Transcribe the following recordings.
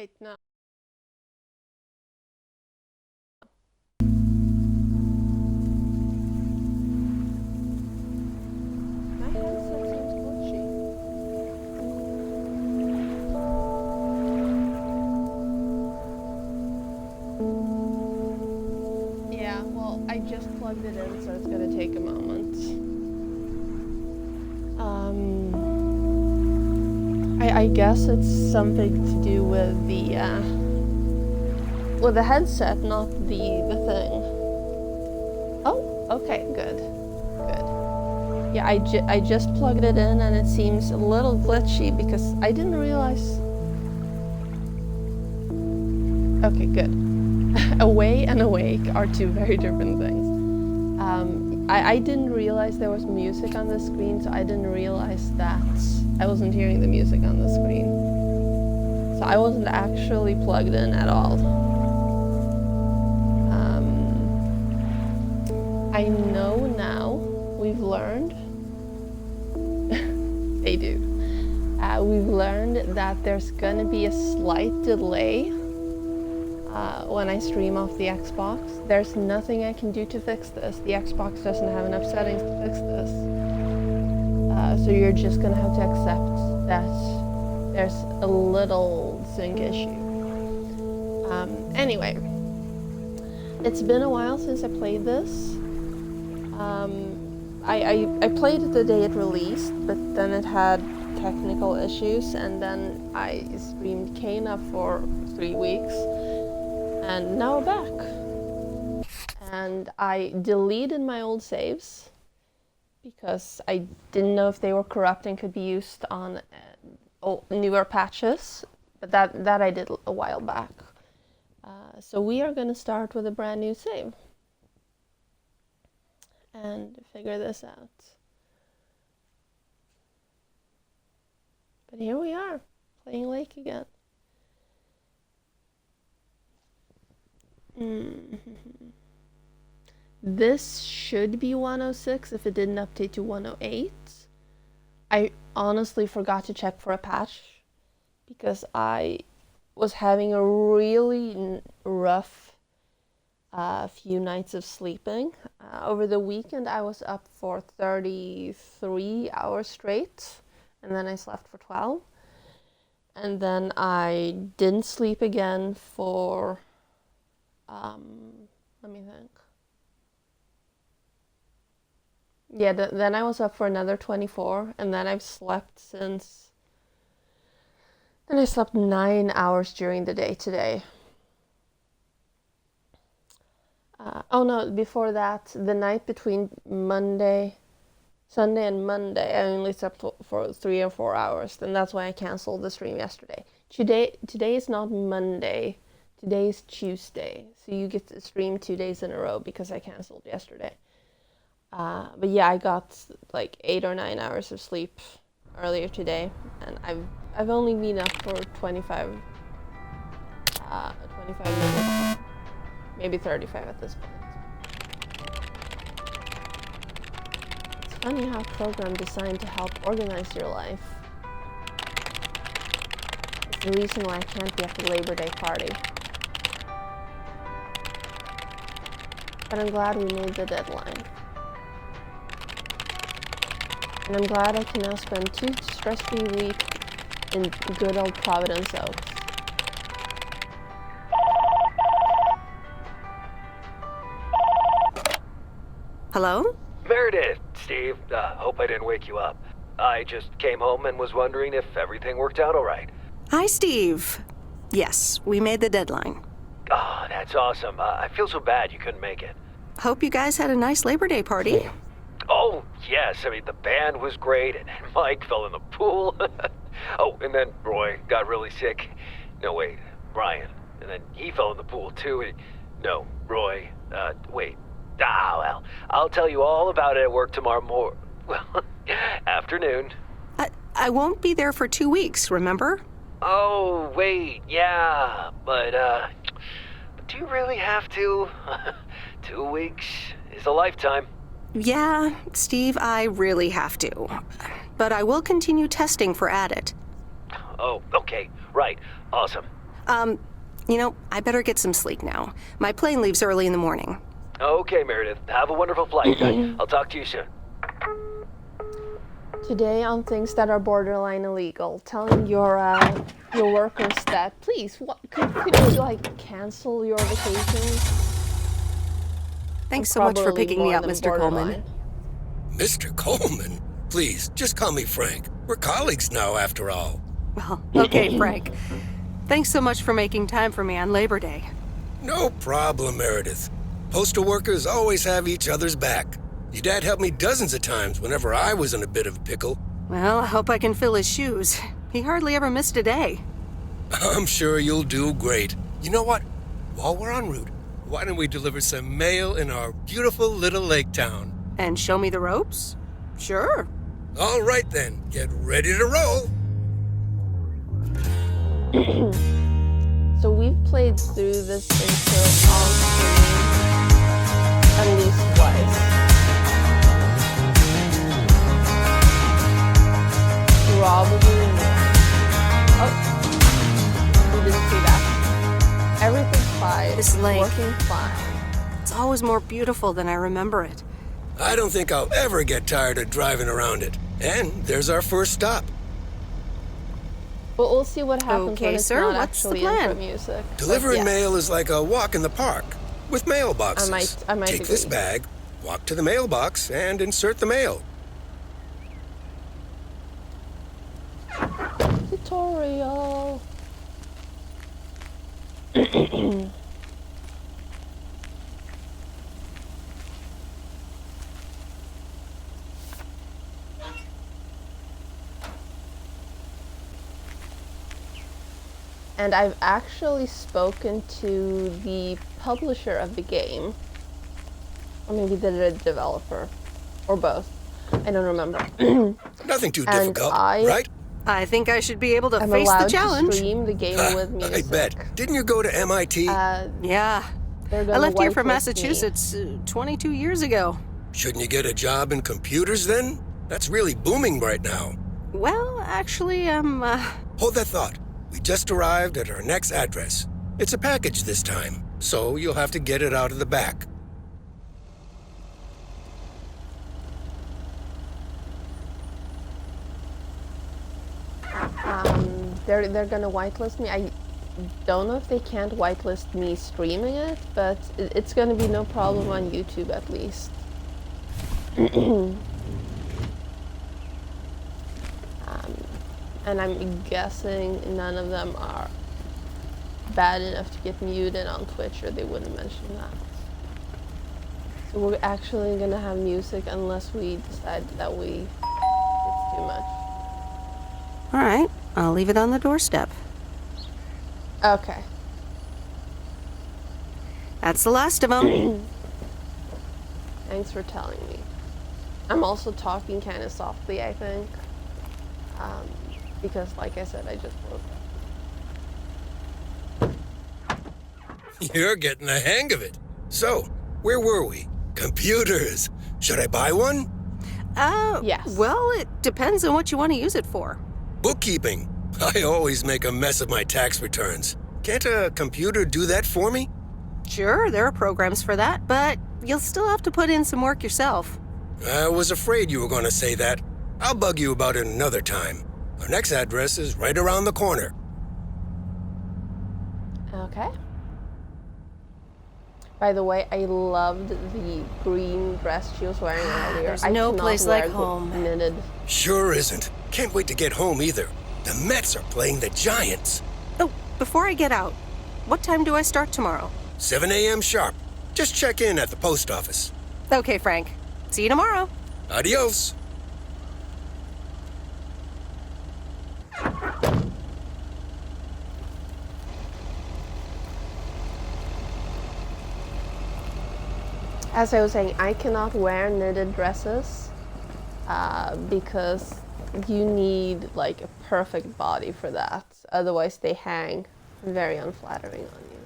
Wait, no. My headset seems glitchy. Yeah, well, I just plugged it in, so it's gonna take a moment. I guess it's something to do with the headset, not the thing. Oh, okay, good. Yeah, I just plugged it in and it seems a little glitchy because I didn't realize... Okay, good. Away and awake are two very different things. I didn't realize there was music on the screen, so I didn't realize that I wasn't hearing the music on the screen. So I wasn't actually plugged in at all. I know now, we've learned, they do, we've learned that there's gonna be a slight delay when I stream off the Xbox. There's nothing I can do to fix this. The Xbox doesn't have enough settings to fix this. So you're just gonna have to accept that there's a little sync issue. Anyway, it's been a while since I played this. I played it the day it released, but then it had technical issues, and then I streamed Kana for 3 weeks, and now we're back. And I deleted my old saves because I didn't know if they were corrupt and could be used on newer patches, but that I did a while back. So we are going to start with a brand new save and figure this out. But here we are, playing Lake again. This should be 106 if it didn't update to 108. I honestly forgot to check for a patch because I was having a really rough few nights of sleeping. Over the weekend I was up for 33 hours straight, and then I slept for 12. And then I didn't sleep again for, let me think. Yeah, then I was up for another 24, and then I've slept since... Then I slept 9 hours during the day today. Oh no, before that, the night between Sunday and Monday, I only slept for 3 or 4 hours, and that's why I canceled the stream yesterday. Today is not Monday, today is Tuesday, so you get to stream 2 days in a row because I canceled yesterday. But yeah, I got like 8 or 9 hours of sleep earlier today, and I've only been up for 25 minutes, maybe 35 at this point. It's funny how a program designed to help organize your life is the reason why I can't be at the Labor Day party. But I'm glad we made the deadline. And I'm glad I can now spend 2 stress-free weeks in good old Providence Oaks. Hello? Meredith, Steve, hope I didn't wake you up. I just came home and was wondering if everything worked out all right. Hi, Steve. Yes, we made the deadline. Oh, that's awesome. I feel so bad you couldn't make it. Hope you guys had a nice Labor Day party. Oh, yes. I mean, the band was great, and Mike fell in the pool. Oh, and then Roy got really sick. No, wait, Brian. And then he fell in the pool, too. No, Roy. Wait. Well, I'll tell you all about it at work tomorrow afternoon. I won't be there for 2 weeks, remember? Oh, wait, yeah, but do you really have to? 2 weeks is a lifetime. Yeah, Steve, I really have to. But I will continue testing for Addit. Oh, okay, right, awesome. I better get some sleep now. My plane leaves early in the morning. Okay, Meredith. Have a wonderful flight. I'll talk to you soon. Today on things that are borderline illegal, telling your workers that please, could you like cancel your vacation? Thanks so much for picking me up, Mr. Coleman. Mr. Coleman? Please, just call me Frank. We're colleagues now, after all. Well, okay, Frank. Thanks so much for making time for me on Labor Day. No problem, Meredith. Postal workers always have each other's back. Your dad helped me dozens of times whenever I was in a bit of a pickle. Well, I hope I can fill his shoes. He hardly ever missed a day. I'm sure you'll do great. You know what? While we're en route, why don't we deliver some mail in our beautiful little lake town? And show me the ropes? Sure. All right then, get ready to roll. So we've played through this intro on screen at least twice. Probably more. Oh, we didn't see that. Everything's fine. This lake. Working fine. It's always more beautiful than I remember it. I don't think I'll ever get tired of driving around it. And there's our first stop. But we'll see what happens Okay, when it's sir, not what's the actually plan? intro music. Delivering But yes. mail is like a walk in the park with mailboxes. I might Take this agree. bag, walk to the mailbox, and insert the mail. Tutorial. And I've actually spoken to the publisher of the game, or maybe the developer, or both. I don't remember. Nothing too And difficult, I- right? I think I should be able to I'm face allowed the challenge. to stream the game with music. I bet. Didn't you go to MIT? Yeah. They're I gonna left here whitelist for me. Massachusetts 22 years ago. Shouldn't you get a job in computers then? That's really booming right now. Well, actually, Hold that thought. We just arrived at our next address. It's a package this time, so you'll have to get it out of the back. They're gonna whitelist me. I don't know if they can't whitelist me streaming it, but it's gonna be no problem on YouTube at least. And I'm guessing none of them are bad enough to get muted on Twitch, or they wouldn't mention that. So we're actually gonna have music unless we decide that it's too much. all right. I'll leave it on the doorstep. Okay. That's the last of them. Thanks for telling me. I'm also talking kind of softly, I think. Because, like I said, I just woke up. You're getting the hang of it. So, where were we? Computers. Should I buy one? Yes. Well, it depends on what you want to use it for. Bookkeeping. I always make a mess of my tax returns. Can't a computer do that for me? Sure, there are programs for that, but you'll still have to put in some work yourself. I was afraid you were going to say that. I'll bug you about it another time. Our next address is right around the corner. Okay. By the way, I loved the green dress she was wearing earlier. There's I no cannot place wear like home. knitted. Sure isn't. Can't wait to get home either. The Mets are playing the Giants. Oh, before I get out, what time do I start tomorrow? 7 a.m. sharp. Just check in at the post office. Okay, Frank. See you tomorrow. Adios. As I was saying, I cannot wear knitted dresses because you need like a perfect body for that. Otherwise, they hang very unflattering on you.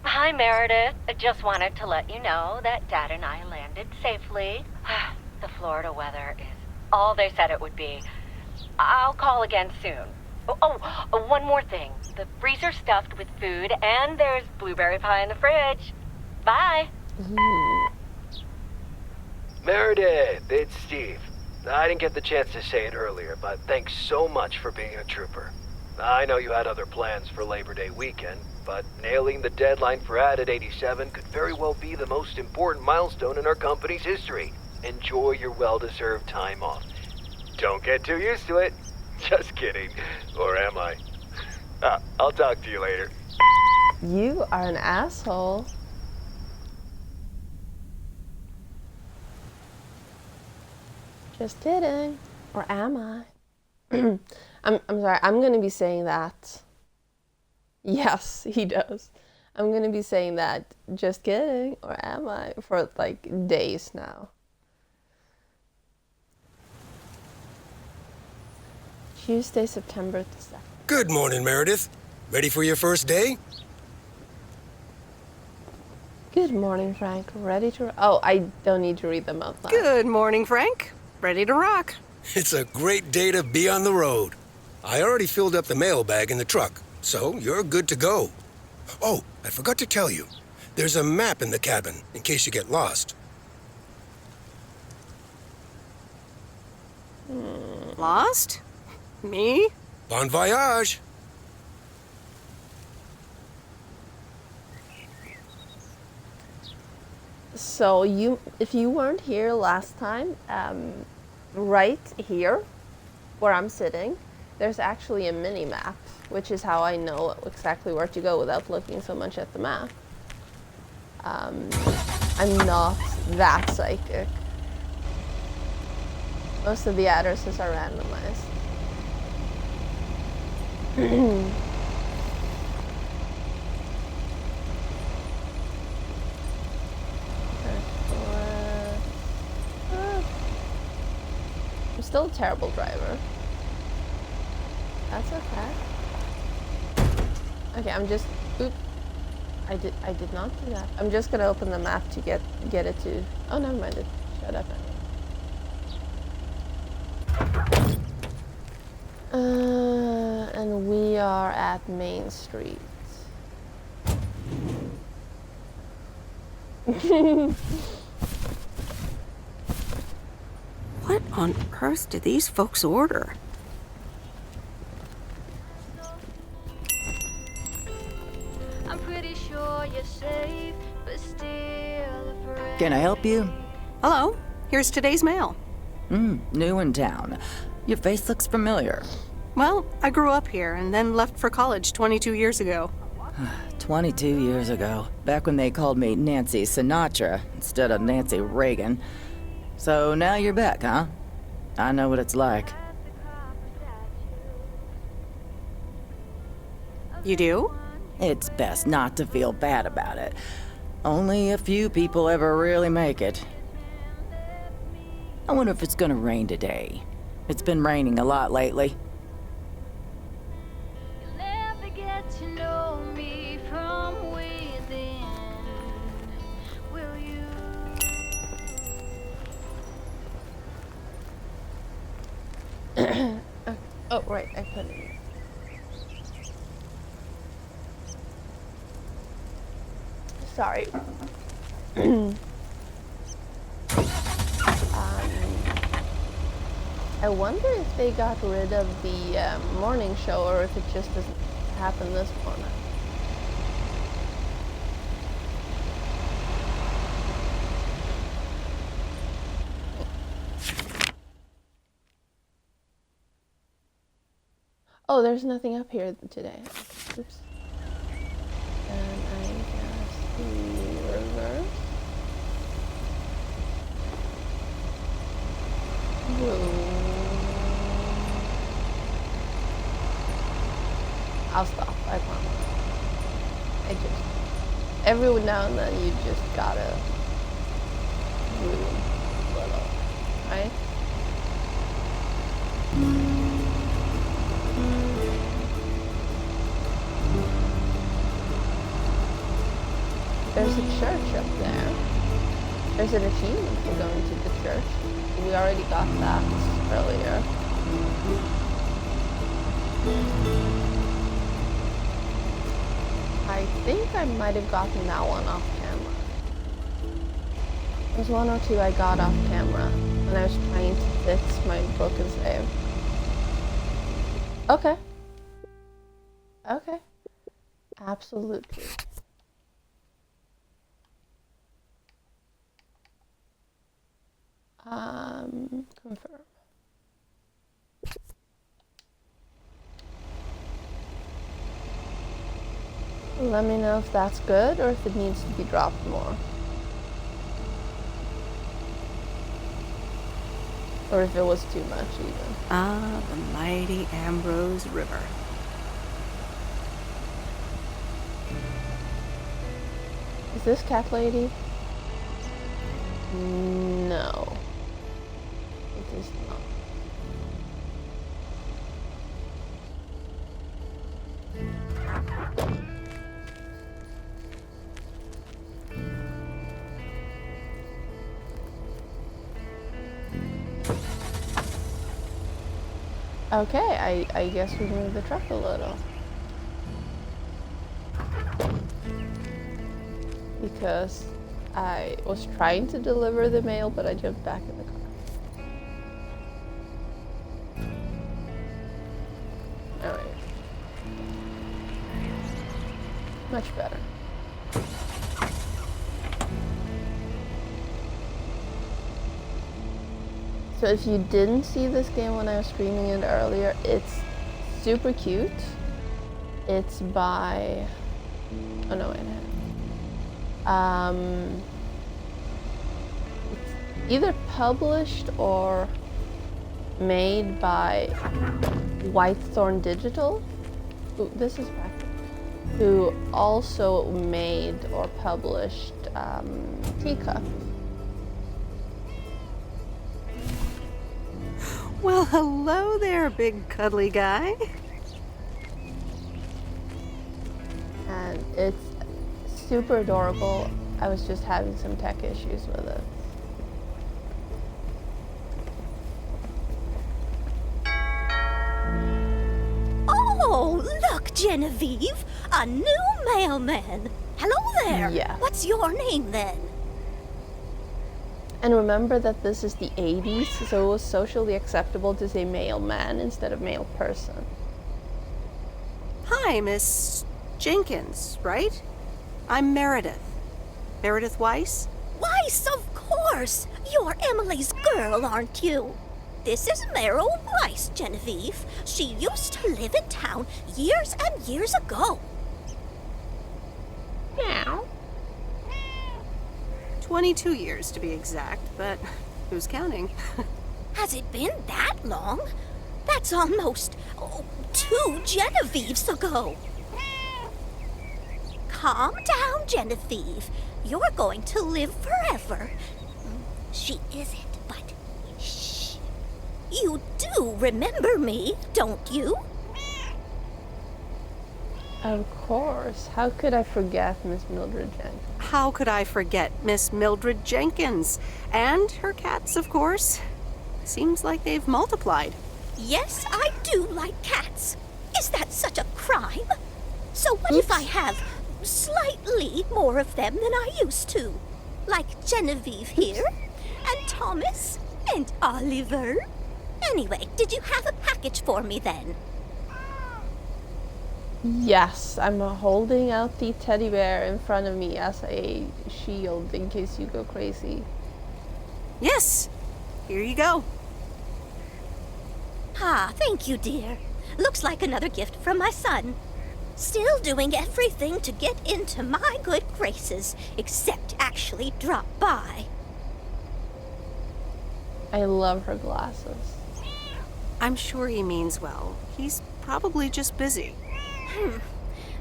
Hi, Meredith. I just wanted to let you know that Dad and I landed safely. The Florida weather is all they said it would be. I'll call again soon. One more thing. The freezer's stuffed with food, and there's blueberry pie in the fridge. Bye. Meredith, it's Steve. I didn't get the chance to say it earlier, but thanks so much for being a trooper. I know you had other plans for Labor Day weekend, but nailing the deadline for Added 87 could very well be the most important milestone in our company's history. Enjoy your well-deserved time off. Don't get too used to it. Just kidding. Or am I? I'll talk to you later. You are an asshole. Just kidding. Or am I? I'm sorry, I'm gonna be saying that. Yes, he does. I'm gonna be saying that, just kidding, or am I, for like days now. Tuesday, September the 2nd. Good morning, Meredith. Ready for your first day? Good morning, Frank. Ready to... Oh, I don't need to read them out loud. Good morning, Frank. Ready to rock. It's a great day to be on the road. I already filled up the mailbag in the truck, so you're good to go. Oh, I forgot to tell you. There's a map in the cabin, in case you get lost. Lost? Me? Bon voyage! So if you weren't here last time, right here, where I'm sitting, there's actually a mini map, which is how I know exactly where to go without looking so much at the map. I'm not that psychic. Most of the addresses are randomized. I'm still a terrible driver. That's okay. Okay, I'm just... Oop. I did not do that. I'm just gonna open the map to get it to... Oh, never mind it. Shut up. And we are at Main Street. What on earth did these folks order? I'm pretty sure you're safe, but still afraid. Can I help you? Hello, here's today's mail. New in town. Your face looks familiar. Well, I grew up here and then left for college 22 years ago. 22 years ago, back when they called me Nancy Sinatra instead of Nancy Reagan. So now you're back, huh? I know what it's like. You do? It's best not to feel bad about it. Only a few people ever really make it. I wonder if it's gonna rain today. It's been raining a lot lately. You'll never get to know me from within. Will you? Oh, right, I put it in. Sorry. I wonder if they got rid of the morning show or if it just doesn't happen this morning. Oh, there's nothing up here today. Oops. And I guess the reverse. I'll stop, I promise. Every now and then you just gotta move a little, right? There's a church up there. There's an achievement for going to the church. We already got that earlier. I think I might have gotten that one off camera. There's one or two I got off camera when I was trying to fix my broken save. Okay. Okay. Absolutely. Confirm. Let me know if that's good or if it needs to be dropped more. Or if it was too much even. Ah, the mighty Ambrose River. Is this cat lady? No. It is not. Okay, I guess we moved the truck a little. Because I was trying to deliver the mail, but I jumped back in the car. Alright. Much better. So if you didn't see this game when I was streaming it earlier, it's super cute. It's by... Oh no, wait. It's either published or made by Whitethorn Digital. Ooh, this is back. Who also made or published Teacup. Well, hello there, big cuddly guy. And it's super adorable. I was just having some tech issues with it. Oh, look, Genevieve! A new mailman! Hello there! Yeah. What's your name then? And remember that this is the 80s, so it was socially acceptable to say mailman instead of mail person. Hi, Miss Jenkins, right? I'm Meredith. Meredith Weiss? Weiss, of course! You're Emily's girl, aren't you? This is Meryl Weiss, Genevieve. She used to live in town years and years ago. Meow. 22 years to be exact, but who's counting? Has it been that long? That's almost 2 Genevieves ago. Calm down, Genevieve. You're going to live forever. She isn't, but shh. You do remember me, don't you? Of course. How could I forget Miss Mildred Jenkins? How could I forget Miss Mildred Jenkins? And her cats, of course. Seems like they've multiplied. Yes, I do like cats. Is that such a crime? So what if I have slightly more of them than I used to? Like Genevieve here, and Thomas, and Oliver. Anyway, did you have a package for me then? Yes, I'm holding out the teddy bear in front of me as a shield in case you go crazy. Yes, here you go. Ah, thank you, dear. Looks like another gift from my son. Still doing everything to get into my good graces, except actually drop by. I love her glasses. I'm sure he means well. He's probably just busy.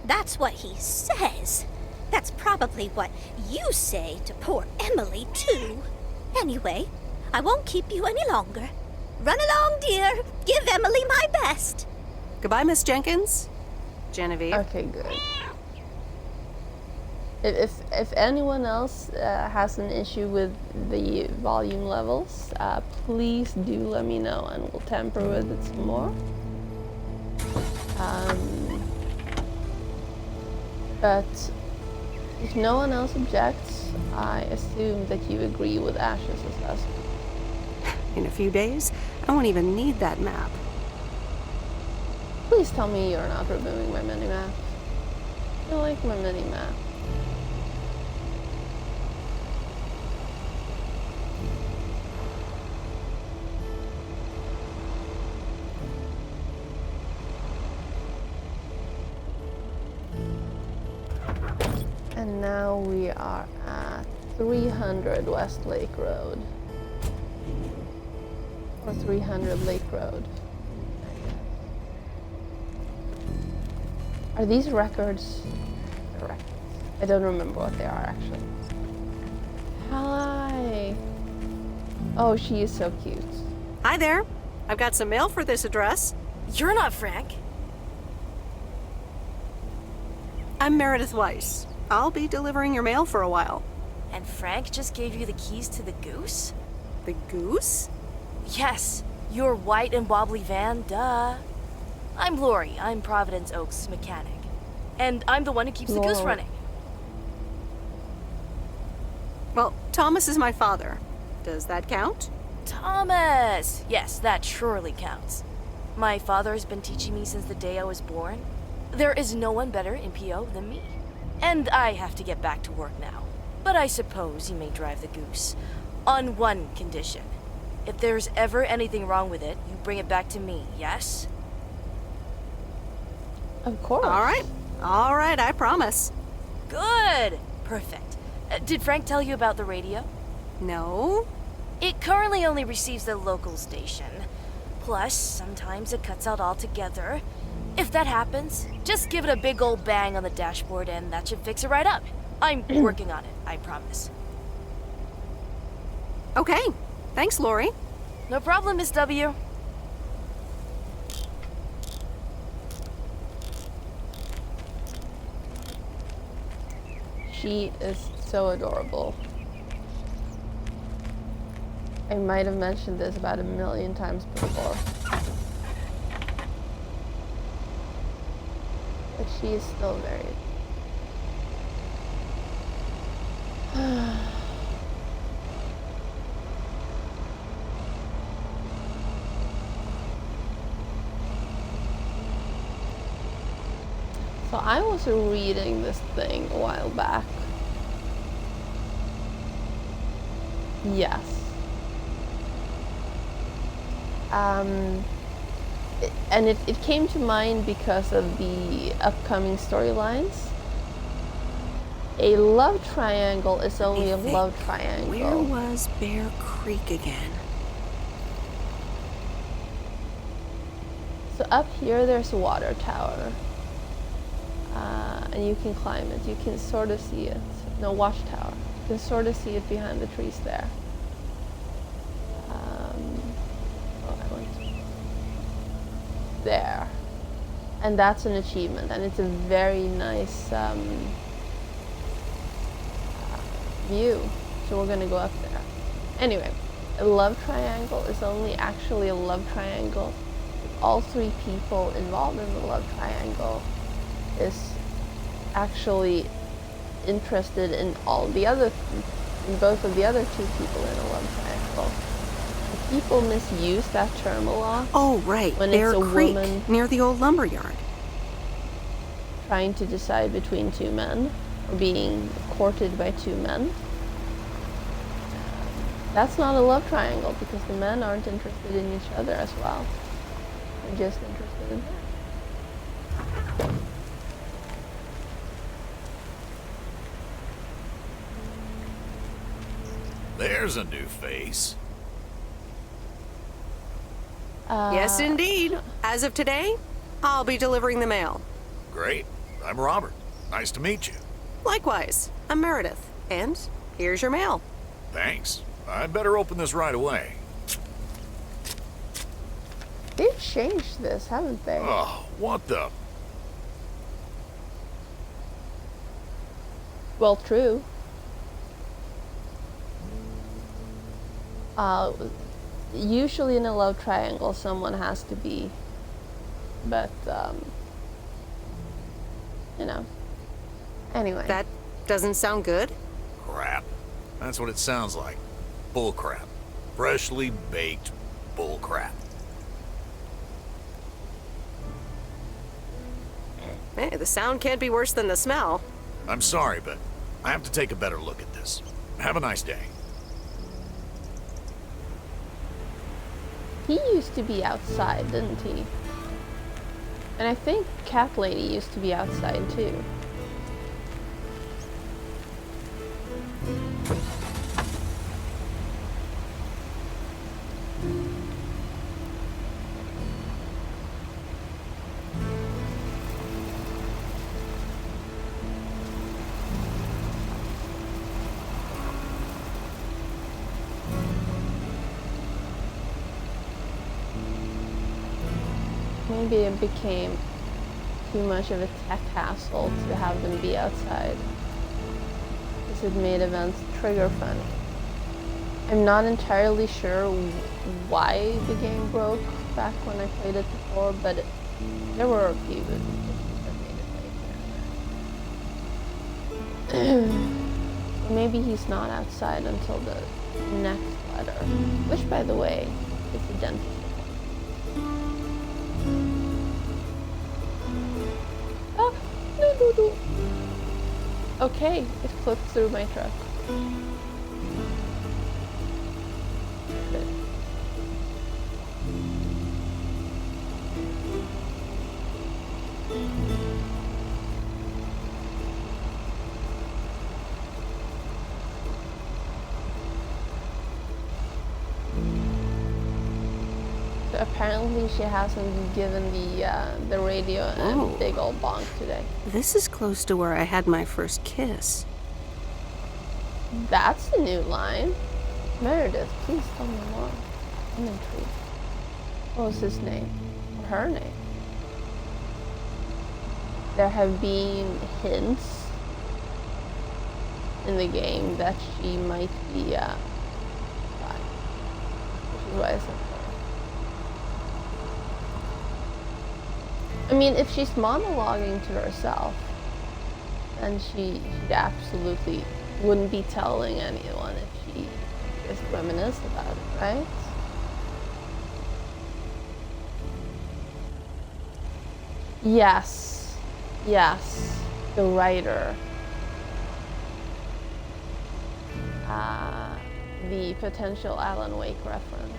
That's what he says. That's probably what you say to poor Emily, too. Anyway, I won't keep you any longer. Run along, dear. Give Emily my best. Goodbye, Miss Jenkins. Genevieve. Okay, good. If anyone else has an issue with the volume levels, please do let me know and we'll tamper with it some more. But if no one else objects, I assume that you agree with Ash's assessment. In a few days, I won't even need that map. Please tell me you're not removing my mini-map. I like my mini-map. And now we are at 300 West Lake Road. Or 300 Lake Road. Are these records? They're records. I don't remember what they are actually. Hi. Oh, she is so cute. Hi there. I've got some mail for this address. You're not Frank. I'm Meredith Weiss. I'll be delivering your mail for a while. And Frank just gave you the keys to the Goose? The Goose? Yes, your white and wobbly van, duh. I'm Lori. I'm Providence Oaks' mechanic. And I'm the one who keeps the Goose running. Well, Thomas is my father. Does that count? Thomas! Yes, that surely counts. My father has been teaching me since the day I was born. There is no one better in PO than me. And I have to get back to work now. But I suppose you may drive the Goose. On one condition. If there's ever anything wrong with it, you bring it back to me, yes? Of course. All right, I promise. Good! Perfect. Did Frank tell you about the radio? No? It currently only receives the local station. Plus, sometimes it cuts out altogether. If that happens, just give it a big old bang on the dashboard and that should fix it right up. I'm working on it, I promise. Okay. Thanks, Lori. No problem, Miss W. She is so adorable. I might have mentioned this about 1,000,000 times before. But she is still very... So I was reading this thing a while back. Yes. And it came to mind because of the upcoming storylines. A love triangle is only a love triangle. Where was Bear Creek again? So up here there's a water tower. And you can climb it. You can sort of see it. No, watchtower. You can sort of see it behind the trees there. There. And that's an achievement. And it's a very nice view. So we're going to go up there. Anyway, a love triangle is only actually a love triangle if all three people involved in the love triangle is actually interested in both of the other two people in a love triangle. People misuse that term a lot. Oh, right. When Bear it's a Creek, woman near the old lumberyard. trying to decide between two men, or being courted by two men. That's not a love triangle because the men aren't interested in each other as well. They're just interested in her. There's a new face. Yes, indeed. As of today, I'll be delivering the mail. Great. I'm Robert. Nice to meet you. Likewise, I'm Meredith. And here's your mail. Thanks. I'd better open this right away. They've changed this, haven't they? Oh, what the... Well, true. Usually in a love triangle, someone has to be, but you know. Anyway. That doesn't sound good. Crap. That's what it sounds like. Bull crap. Freshly baked bull crap. Hey, the sound can't be worse than the smell. I'm sorry, but I have to take a better look at this. Have a nice day. He used to be outside, didn't he? And I think Cat Lady used to be outside too. Maybe it became too much of a tech hassle to have them be outside, because it made events trigger funny. I'm not entirely sure why the game broke back when I played it before, but there were a few issues that made it late. Maybe he's not outside until the next letter, which, by the way, is the dentist. Okay, it flipped through my truck. Good. So apparently she hasn't given the radio a big old bonk today. This is close to where I had my first kiss. That's a new line. Meredith, please tell me more. I'm intrigued. What was his name? Or her name? There have been hints in the game that she might be bi, which is why I said her. I mean, if she's monologuing to herself, then she absolutely wouldn't be telling anyone if she just reminisced about it, right? Yes, the writer. The potential Alan Wake reference.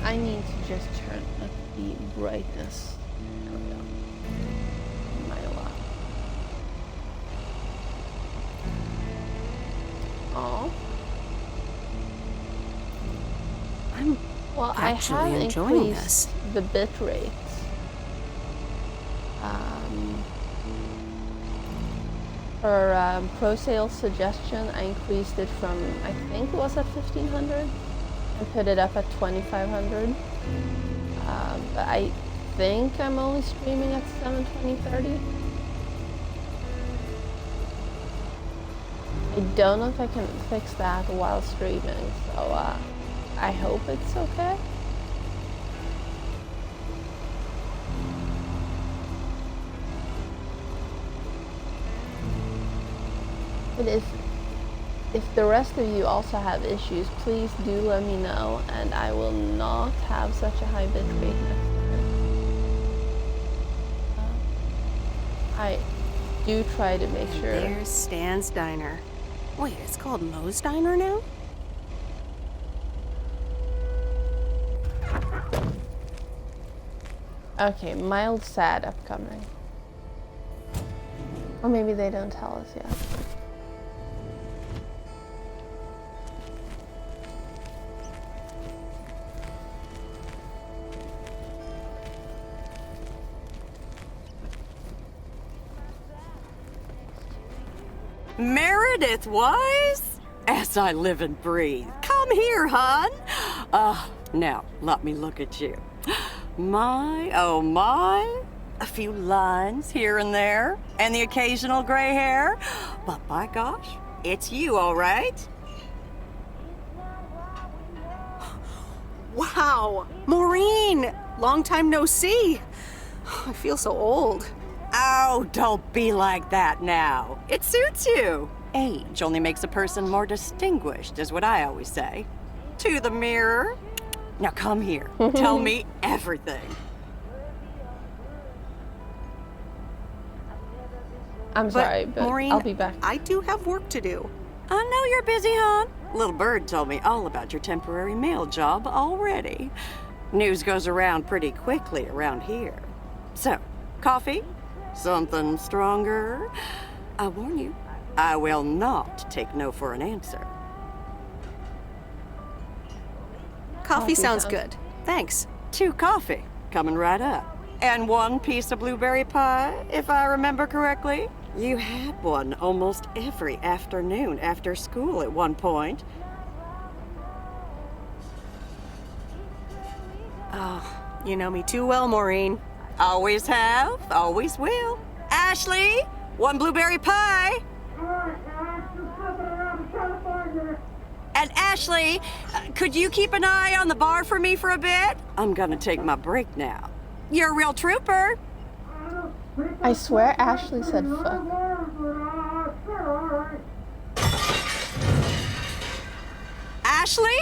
I need to just turn up the brightness. There we go. My lap. Oh. Well, I have enjoying increased the bit rate. For pro sale suggestion, I increased it from, I think it was at 1500 and put it up at 2500. But I think I'm only streaming at 720/30. I don't know if I can fix that while streaming, so I hope it's okay. But if the rest of you also have issues, please do let me know, and I will not have such a high bit rate next time. I do try to make sure. There's Stan's Diner. Wait, it's called Moe's Diner now? Okay, mild sad upcoming. Or maybe they don't tell us yet. Meredith Wise? As I live and breathe. Come here, hon. Now, let me look at you. My, oh my. A few lines here and there, and the occasional gray hair. But by gosh, it's you, all right? Wow, Maureen! Long time no see. I feel so old. Oh, don't be like that now. It suits you. Age only makes a person more distinguished, is what I always say. To the mirror. Now come here. Tell me everything. I'm sorry, but Maureen, I'll be back. I do have work to do. I know you're busy, hon. Little Bird told me all about your temporary mail job already. News goes around pretty quickly around here. So, coffee? Something stronger? I warn you, I will not take no for an answer. Coffee sounds good. Thanks. 2 coffee, coming right up. And 1 piece of blueberry pie, if I remember correctly. You had one almost every afternoon after school at one point. Oh, you know me too well, Maureen. Always have, always will. Ashley, 1 blueberry pie. And Ashley, could you keep an eye on the bar for me for a bit? I'm gonna take my break now. You're a real trooper. I swear Ashley said fuck. Ashley?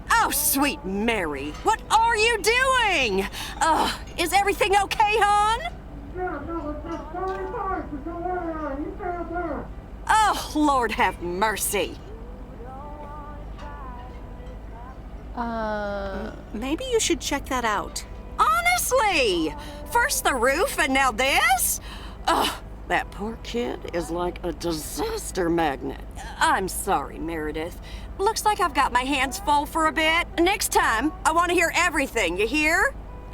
Oh, sweet Mary, what are you doing? Is everything okay, hon? Oh, Lord have mercy. Maybe you should check that out. Honestly! First the roof and now this? Ugh, that poor kid is like a disaster magnet. I'm sorry, Meredith. Looks like I've got my hands full for a bit. Next time, I want to hear everything, you hear?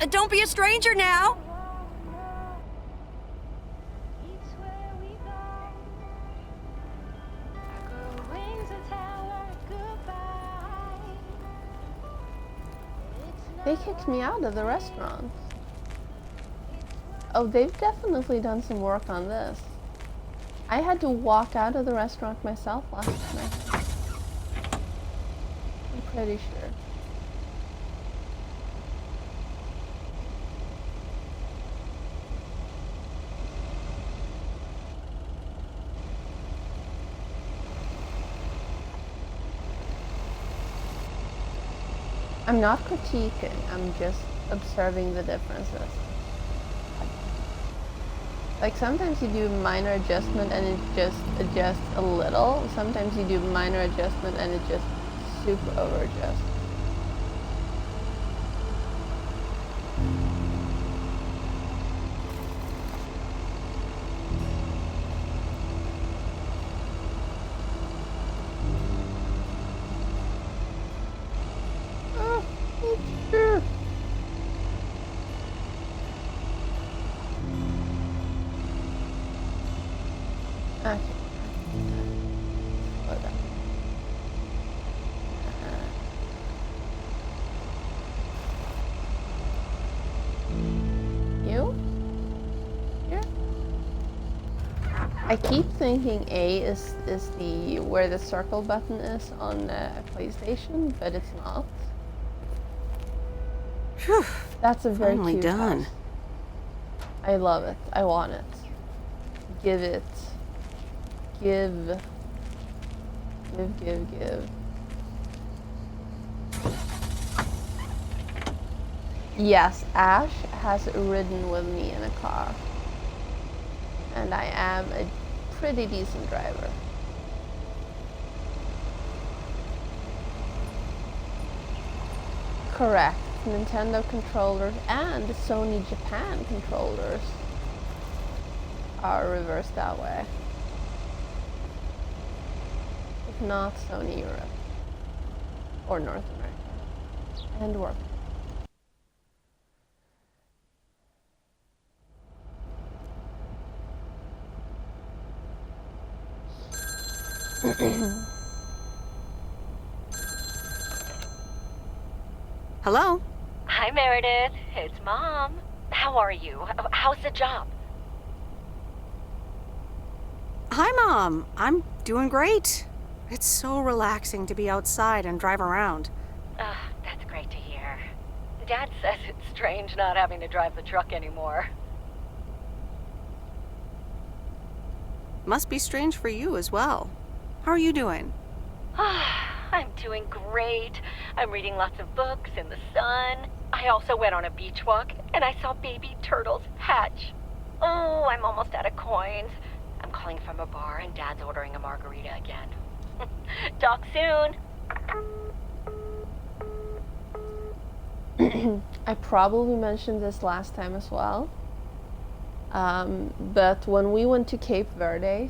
Don't be a stranger now. They kicked me out of the restaurant. Oh, they've definitely done some work on this. I had to walk out of the restaurant myself last night. I'm pretty sure. I'm not critiquing, I'm just observing the differences. Like sometimes you do a minor adjustment and it just adjusts a little. Sometimes you do a minor adjustment and it just super over adjusts. Okay. Hold on. You? Here? I keep thinking A is the where the circle button is on PlayStation, but it's not. Whew. That's a very Finally cute done. house. I love it. I want it. Give it. Give. Yes, Ash has ridden with me in a car. And I am a pretty decent driver. Correct. Nintendo controllers and Sony Japan controllers are reversed that way. If not Sony Europe or North America. And work. Hello? Hi, Meredith. It's Mom. How are you? How's the job? Hi, Mom. I'm doing great. It's so relaxing to be outside and drive around. That's great to hear. Dad says it's strange not having to drive the truck anymore. Must be strange for you as well. How are you doing? I'm doing great. I'm reading lots of books in the sun. I also went on a beach walk, and I saw baby turtles hatch. Oh, I'm almost out of coins. I'm calling from a bar, and Dad's ordering a margarita again. Talk soon. I probably mentioned this last time as well. But when we went to Cape Verde,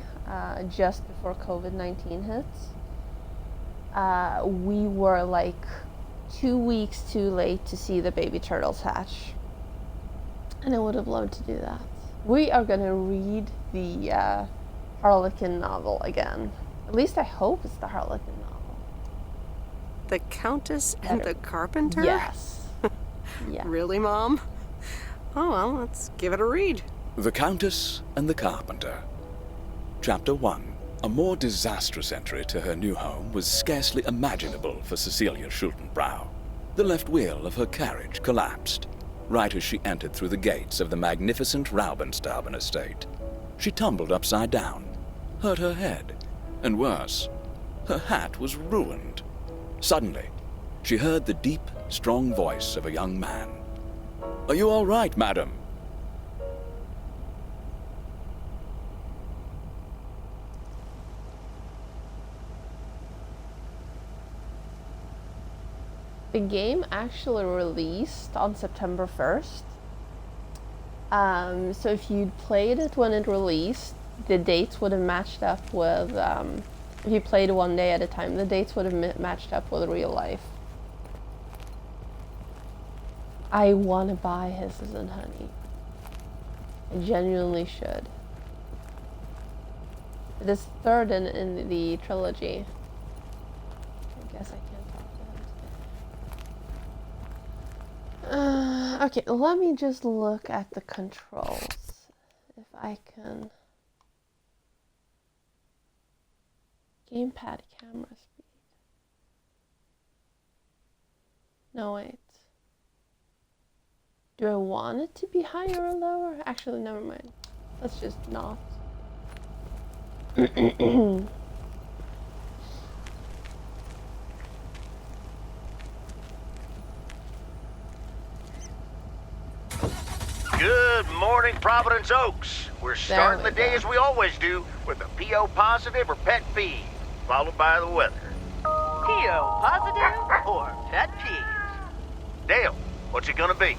just before COVID-19 hits, we were like 2 weeks too late to see the baby turtles hatch. And I would have loved to do that. We are gonna read the Harlequin novel again. At least I hope it's the Harlequin novel. The Countess and the Carpenter? Yes. Yeah. Really, Mom? Oh, well, let's give it a read. The Countess and the Carpenter. Chapter 1. A more disastrous entry to her new home was scarcely imaginable for Cecilia Schultenbrow. The left wheel of her carriage collapsed, right as she entered through the gates of the magnificent Raubenstaben estate. She tumbled upside down, hurt her head, and worse, her hat was ruined. Suddenly, she heard the deep, strong voice of a young man. "Are you all right, madam?" The game actually released on September 1st. So if you'd played it when it released, the dates would have matched up with, if you played one day at a time, the dates would have matched up with real life. I want to buy Hisses and Honey. I genuinely should. It is third in the trilogy. I guess I can't talk to him. Okay, let me just look at the controls. If I can. Gamepad camera speed. No, wait. Do I want it to be higher or lower? Actually, never mind. Let's just not. Good morning, Providence Oaks. We're starting the day go. as we always do with a PO positive or pet peeve, followed by the weather. PO positive or pet peeves? Dale, what's it gonna be?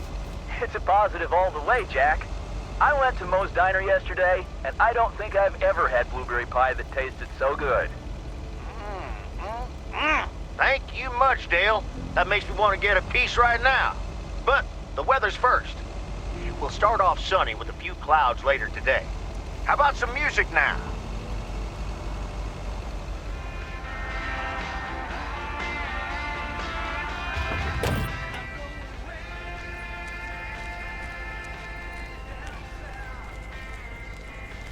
It's a positive all the way, Jack. I went to Moe's Diner yesterday, and I don't think I've ever had blueberry pie that tasted so good. Thank you much, Dale. That makes me want to get a piece right now. But the weather's first. We'll start off sunny with a few clouds later today. How about some music now?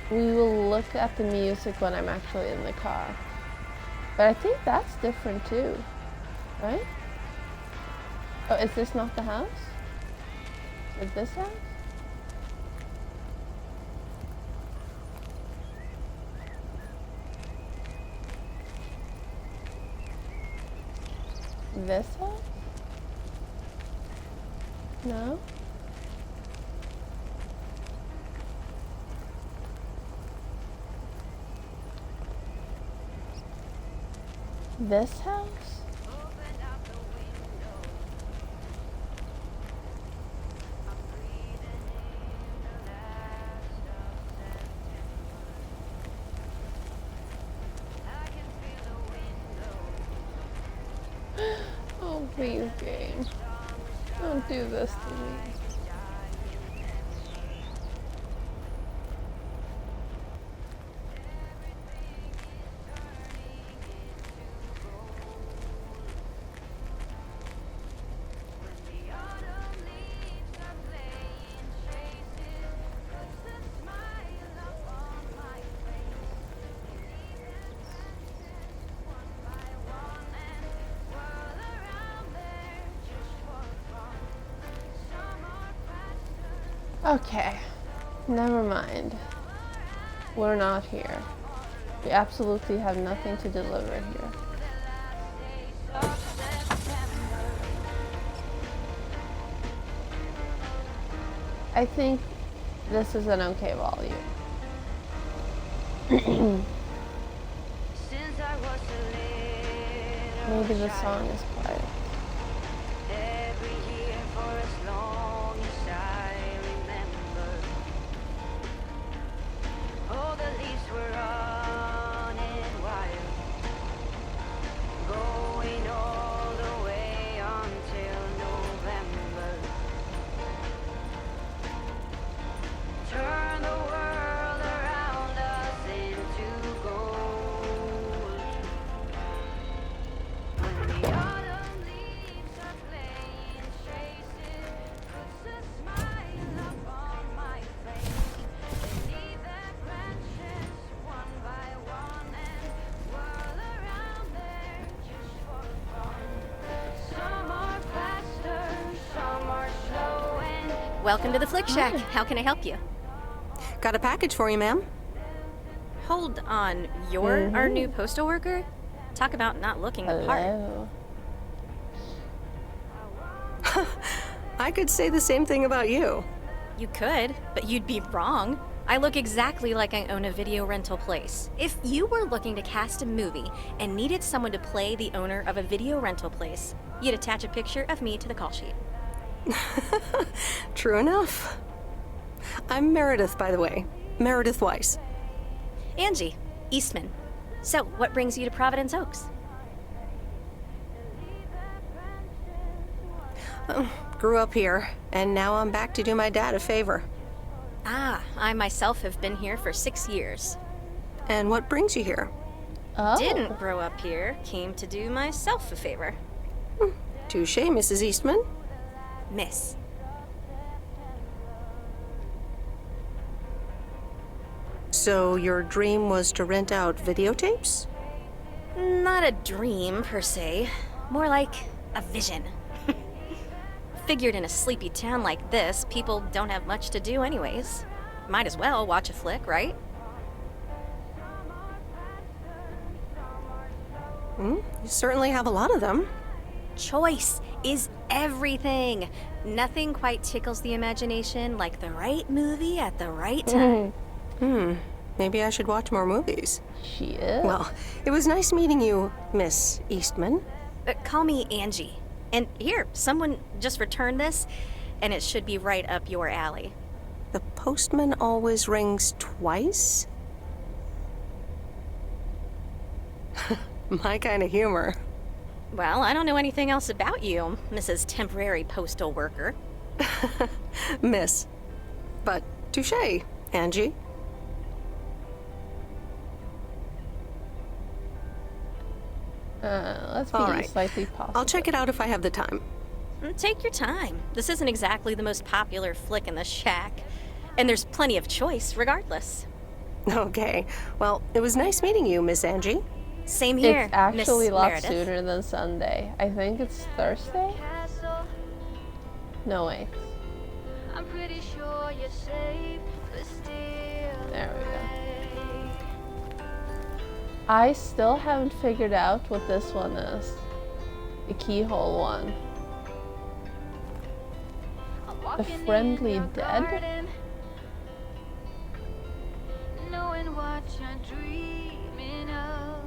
We will look at the music when I'm actually in the car. But I think that's different too, right? Oh, is this not the house? Is this house? This house? No? This house? Oh, please, game. Don't do this to me. Okay, never mind. We're not here. We absolutely have nothing to deliver here. I think this is an okay volume. Maybe the song is quiet. Welcome to the Flick Shack. How can I help you? Got a package for you, ma'am. Hold on. You're our new postal worker? Talk about not looking the part. I could say the same thing about you. You could, but you'd be wrong. I look exactly like I own a video rental place. If you were looking to cast a movie and needed someone to play the owner of a video rental place, you'd attach a picture of me to the call sheet. True enough. I'm Meredith, by the way. Meredith Weiss. Angie, Eastman. So, what brings you to Providence Oaks? Grew up here, and now I'm back to do my dad a favor. Ah, I myself have been here for 6 years. And what brings you here? Oh. Didn't grow up here, came to do myself a favor. Touche, Mrs. Eastman. Miss. So your dream was to rent out videotapes? Not a dream, per se. More like a vision. Figured in a sleepy town like this, people don't have much to do anyways. Might as well watch a flick, right? You certainly have a lot of them. Choice is everything. Nothing quite tickles the imagination like the right movie at the right time. Maybe I should watch more movies. She is. Well, it was nice meeting you, Miss Eastman. Call me Angie. And here, someone just returned this, and it should be right up your alley. The postman always rings twice? My kind of humor. Well, I don't know anything else about you, Mrs. Temporary Postal Worker. Miss. But touche, Angie. Let's be All right. slightly positive. I'll check it out if I have the time. Take your time. This isn't exactly the most popular flick in the shack, and there's plenty of choice regardless. Okay. Well, it was nice meeting you, Miss Angie. Same here, It's actually Miss a lot Meredith. sooner than Sunday. I think it's Thursday? No, wait. I'm pretty sure you're safe, but still. There we go. I still haven't figured out what this one is. The keyhole one. The Friendly Dead? Knowing what you're dreaming of.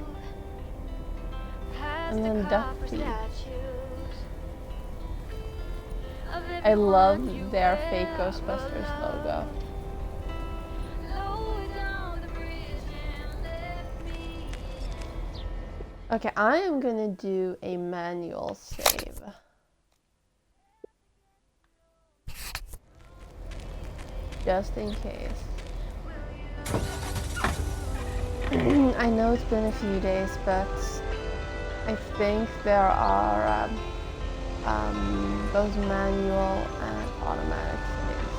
And then Duck Teeth. I love their fake Ghostbusters logo. Okay, I am gonna do a manual save. Just in case. I know it's been a few days, but I think there are both manual and automatic saves.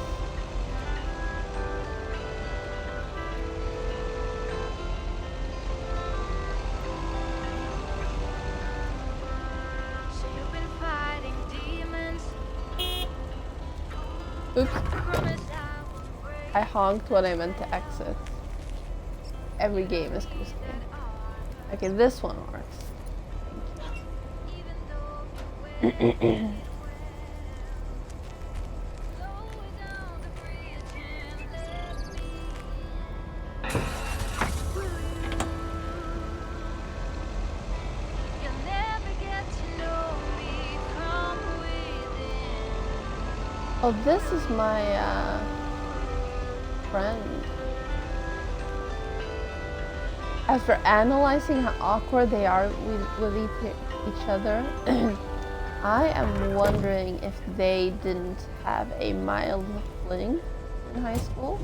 So you've been fighting demons. Oops. Promise I I honked when I meant to exit. Every game is goose game. Okay, this one works. Oh, this is my friend. As for analyzing how awkward they are with each other, I am wondering if they didn't have a mild fling in high school,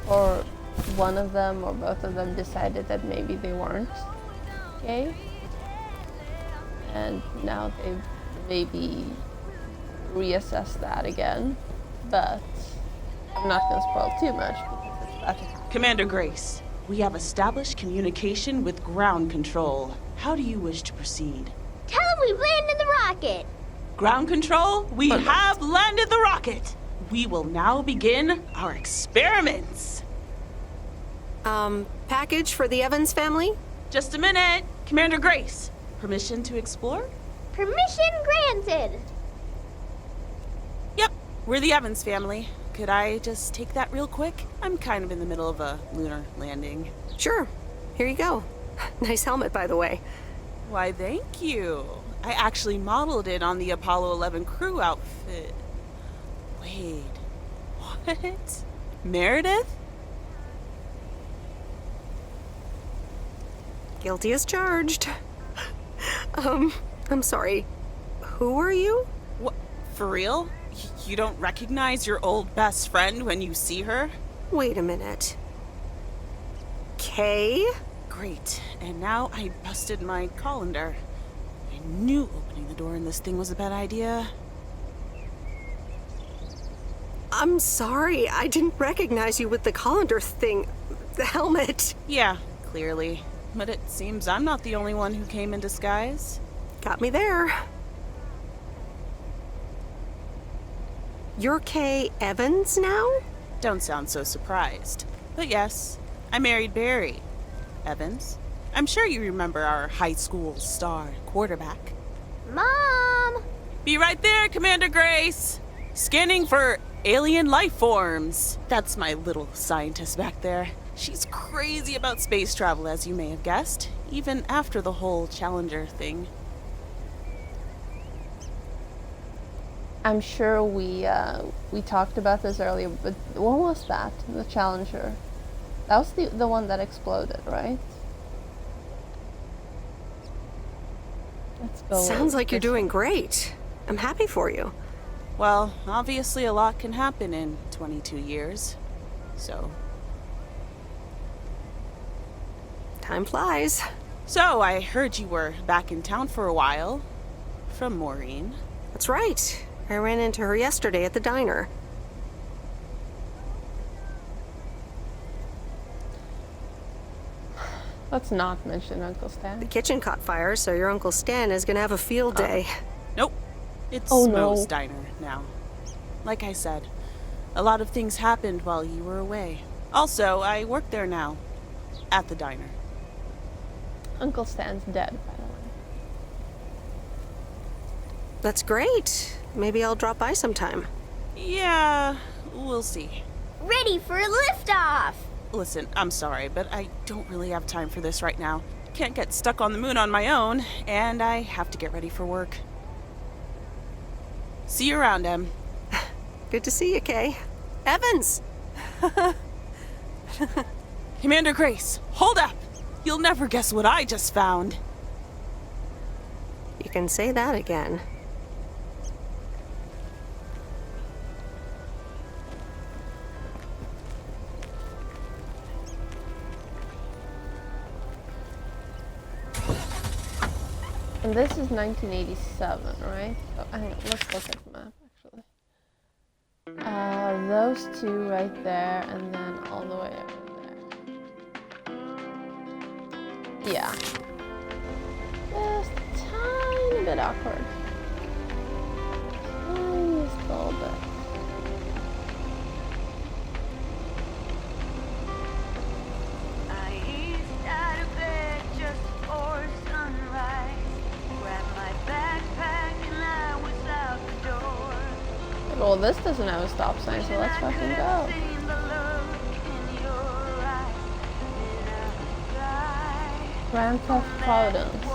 or one of them or both of them decided that maybe they weren't gay, and now they've maybe reassessed that again. But I'm not going to spoil too much because it's about to happen. Commander Grace, we have established communication with ground control. How do you wish to proceed? Tell them we've landed the rocket. Ground control, we have landed the rocket. We will now begin our experiments. Package for the Evans family? Just a minute. Commander Grace, permission to explore? Permission granted. Yep, we're the Evans family. Could I just take that real quick? I'm kind of in the middle of a lunar landing. Sure. Here you go. Nice helmet, by the way. Why, thank you. I actually modeled it on the Apollo 11 crew outfit. Wait, what? Meredith? Guilty as charged. I'm sorry. Who are you? What? For real? You don't recognize your old best friend when you see her? Wait a minute. Kay? Great. And now I busted my colander. I knew opening the door in this thing was a bad idea. I'm sorry. I didn't recognize you with the colander thing. The helmet. Yeah, clearly. But it seems I'm not the only one who came in disguise. Got me there. You're Kay Evans now? Don't sound so surprised. But yes, I married Barry Evans. I'm sure you remember our high school star quarterback. Mom! Be right there, Commander Grace! Scanning for alien life forms. That's my little scientist back there. She's crazy about space travel, as you may have guessed, even after the whole Challenger thing. I'm sure we talked about this earlier, but what was that? The Challenger? That was the one that exploded, right? Let's go. Sounds like you're doing great. I'm happy for you. Well, obviously a lot can happen in 22 years, so... Time flies. So, I heard you were back in town for a while. From Maureen. That's right. I ran into her yesterday at the diner. Let's not mention Uncle Stan. The kitchen caught fire, so your Uncle Stan is gonna have a field day. Nope. It's Oh, Mo's no. diner now. Like I said, a lot of things happened while you were away. Also, I work there now. At the diner. Uncle Stan's dead, by the way. That's great. Maybe I'll drop by sometime. Yeah, we'll see. Ready for a liftoff! Listen, I'm sorry, but I don't really have time for this right now. Can't get stuck on the moon on my own, and I have to get ready for work. See you around, Em. Good to see you, Kay. Evans! Commander Grace, hold up! You'll never guess what I just found. You can say that again. And this is 1987, right? Oh, hang on, let's look at the map, actually. Those two right there, and then all the way over there. Yeah. Just a tiny bit awkward. Tiniest little bit. Well, this doesn't have a stop sign, so let's fucking go. Grand Theft Providence.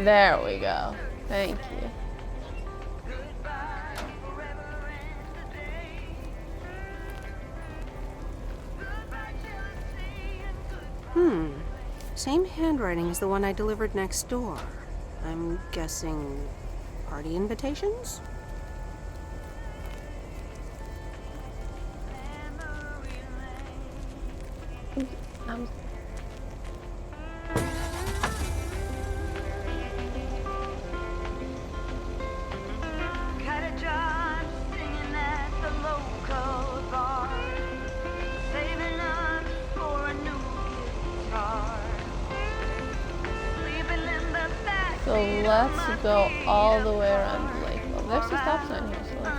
There we go. Thank you. Same handwriting as the one I delivered next door. I'm guessing party invitations? So let's go all the way around the lake. Well, there's a stop sign here, so let's...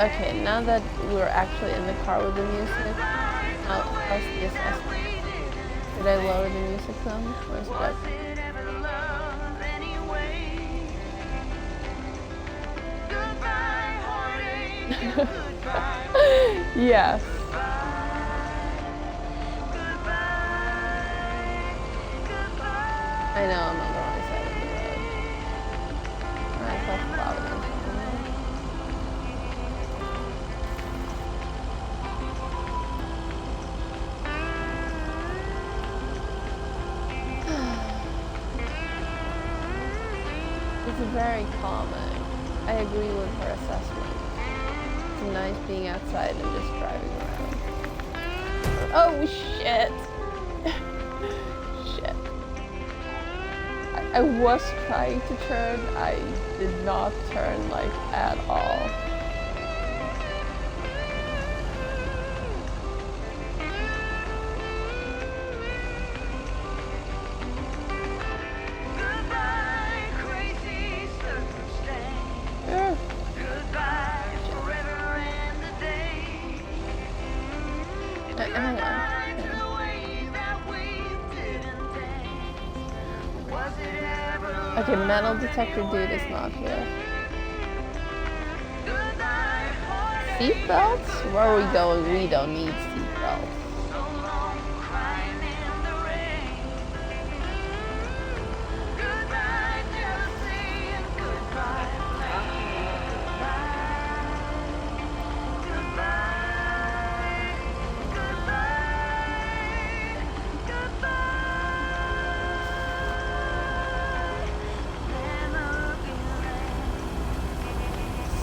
Okay, now that we're actually in the car with the music, how's the assessment? Did I lower the music some? Where's it at? Yes. I know I'm on the wrong side of the road. I thought Providence. It's very calming. I agree with her assessment. It's nice being outside and just driving around. Oh shit! Shit. I was trying to turn. I did not turn like at all. Okay, metal detector dude is not here. Seatbelts? Where are we going? We don't need seatbelts.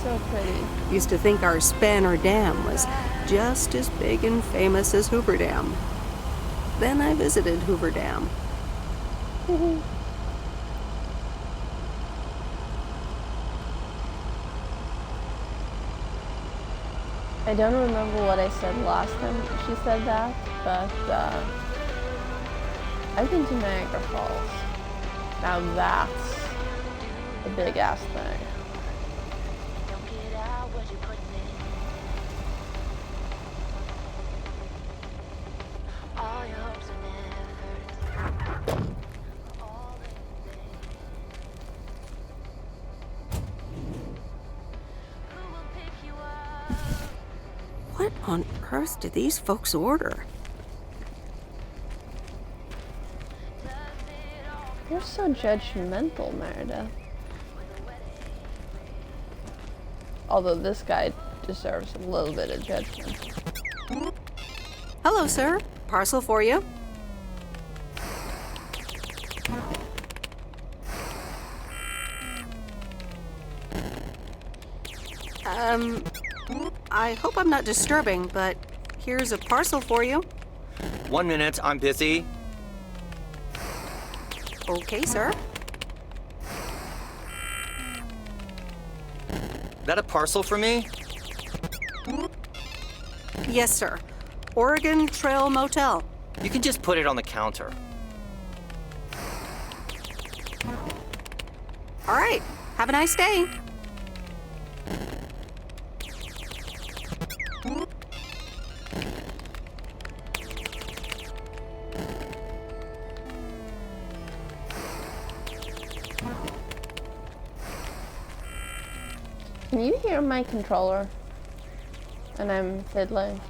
So pretty. Used to think our Spanner Dam was just as big and famous as Hoover Dam. Then I visited Hoover Dam. I don't remember what I said last time she said that, but I've been to Niagara Falls. Now that's a big ass thing. What on earth did these folks order? You're so judgmental, Meredith. Although this guy deserves a little bit of judgment. Hello, sir. Parcel for you. I hope I'm not disturbing, but here's a parcel for you. 1 minute, I'm busy. Okay, sir. That a parcel for me? Yes, sir. Oregon Trail Motel. You can just put it on the counter. All right. Have a nice day. Can you hear my controller? And I'm fiddling.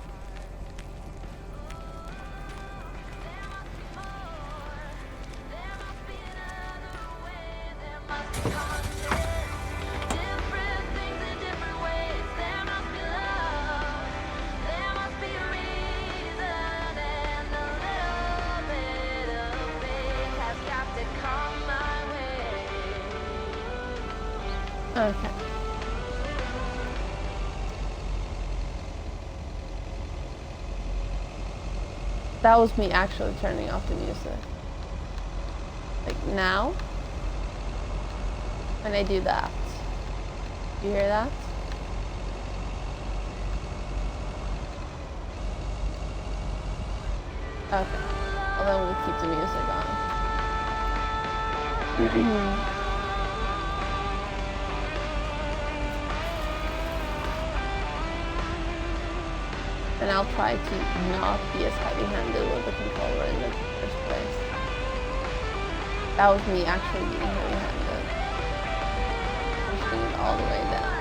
Okay. That was me actually turning off the music. Like now, when I do that. You hear that? Okay. Well, then we'll keep the music on. And I'll try to not be as heavy-handed with the controller in the first place. That was me actually being heavy-handed. Pushing it all the way down.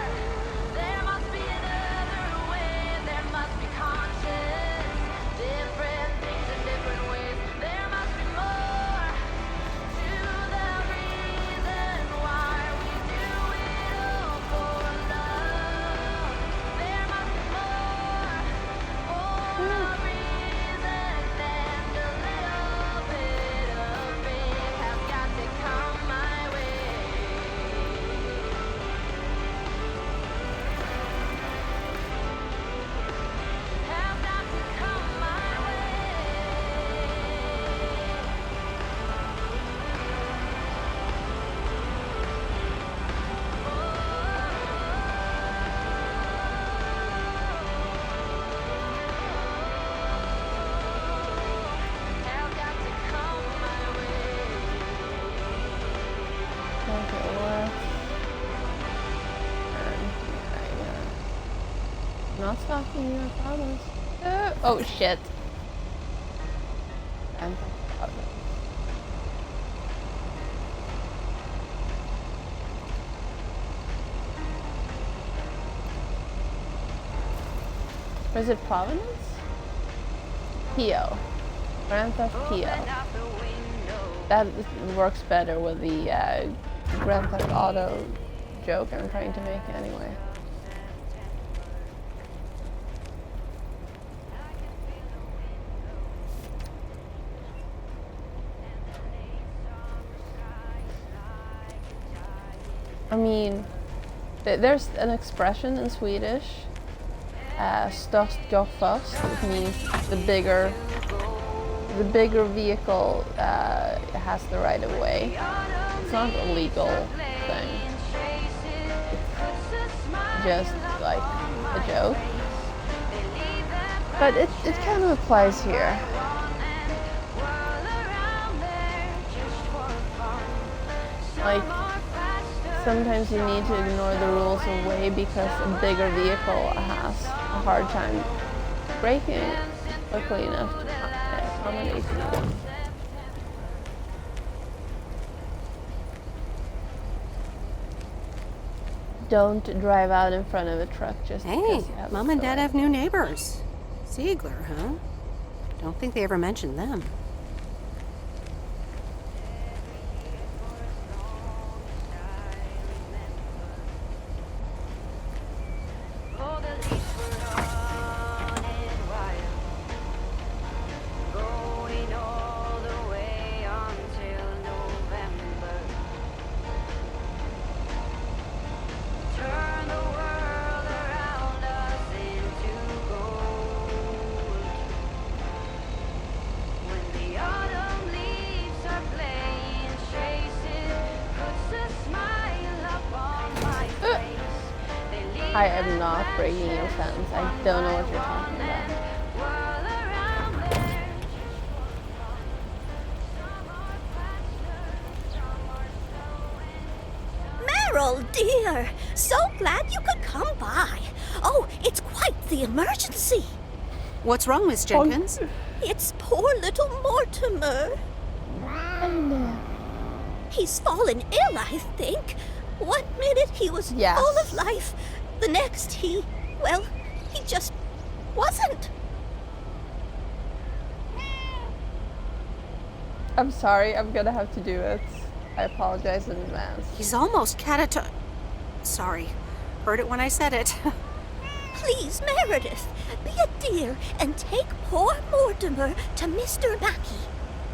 Not stalking you, I promise. Oh shit. Or is it Providence? PO. Grand Theft PO. That works better with the Grand Theft Auto joke I'm trying to make anyway. I mean, there's an expression in Swedish, störst går först. It means the bigger vehicle has the right of way. It's not a legal thing. It's just like a joke. But it kind of applies here. Like, sometimes you need to ignore the rules of way because a bigger vehicle has a hard time braking quickly enough to accommodate you. Don't drive out in front of a truck just Hey, because you have Mom and Dad have new neighbors. Ziegler, huh? Don't think they ever mentioned them. I am not breaking your fence. I don't know what you're talking about. Meryl, dear, so glad you could come by. Oh, it's quite the emergency. What's wrong, Miss Jenkins? It's poor little Mortimer. He's fallen ill, I think. One minute he was full of life. The next he just wasn't. I'm sorry, I'm gonna have to do it. I apologize in advance. He's almost Sorry. Heard it when I said it. Please, Meredith, be a dear and take poor Mortimer to Mr. Mackey.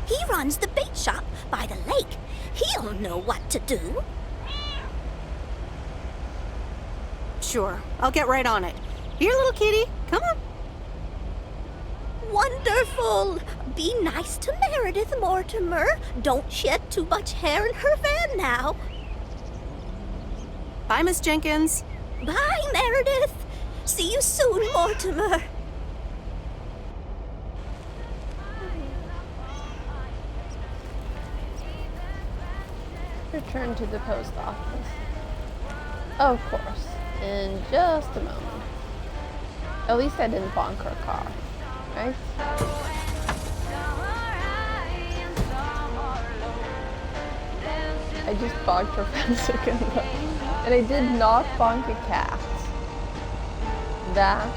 He runs the bait shop by the lake. He'll know what to do. Sure, I'll get right on it. Here, little kitty, come on. Wonderful. Be nice to Meredith, Mortimer. Don't shed too much hair in her van now. Bye, Miss Jenkins. Bye, Meredith. See you soon, Mortimer. Return to the post office. Of course. In just a moment. At least I didn't bonk her car, right? I just bonked her for a second, and I did not bonk a cat. That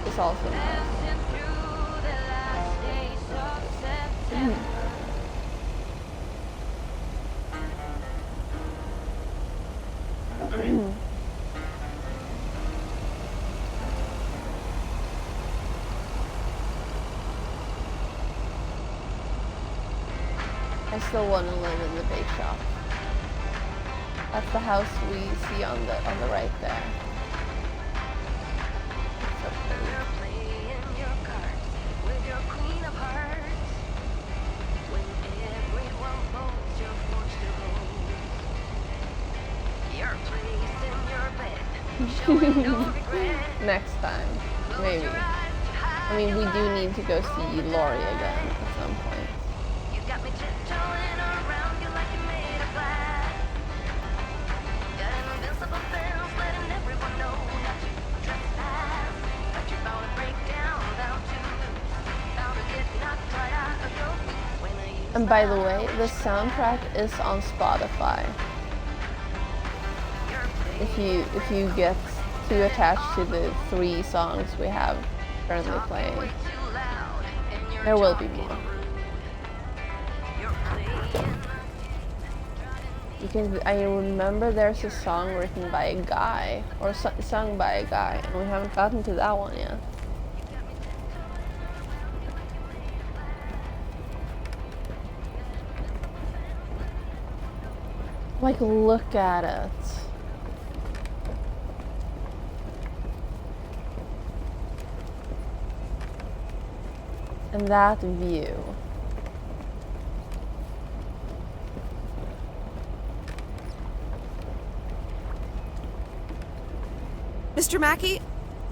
is also nice. I still want to live in the bake shop. That's the house we see on the right there. It's so pretty. Next time, maybe. I mean, we do need to go see Lori again at some point. And by the way, the soundtrack is on Spotify. If you get too attached to the 3 songs we have currently playing, there will be more. Because I remember there's a song written by a guy, or sung by a guy, and we haven't gotten to that one yet. Like, look at it. And that view. Mr. Mackey,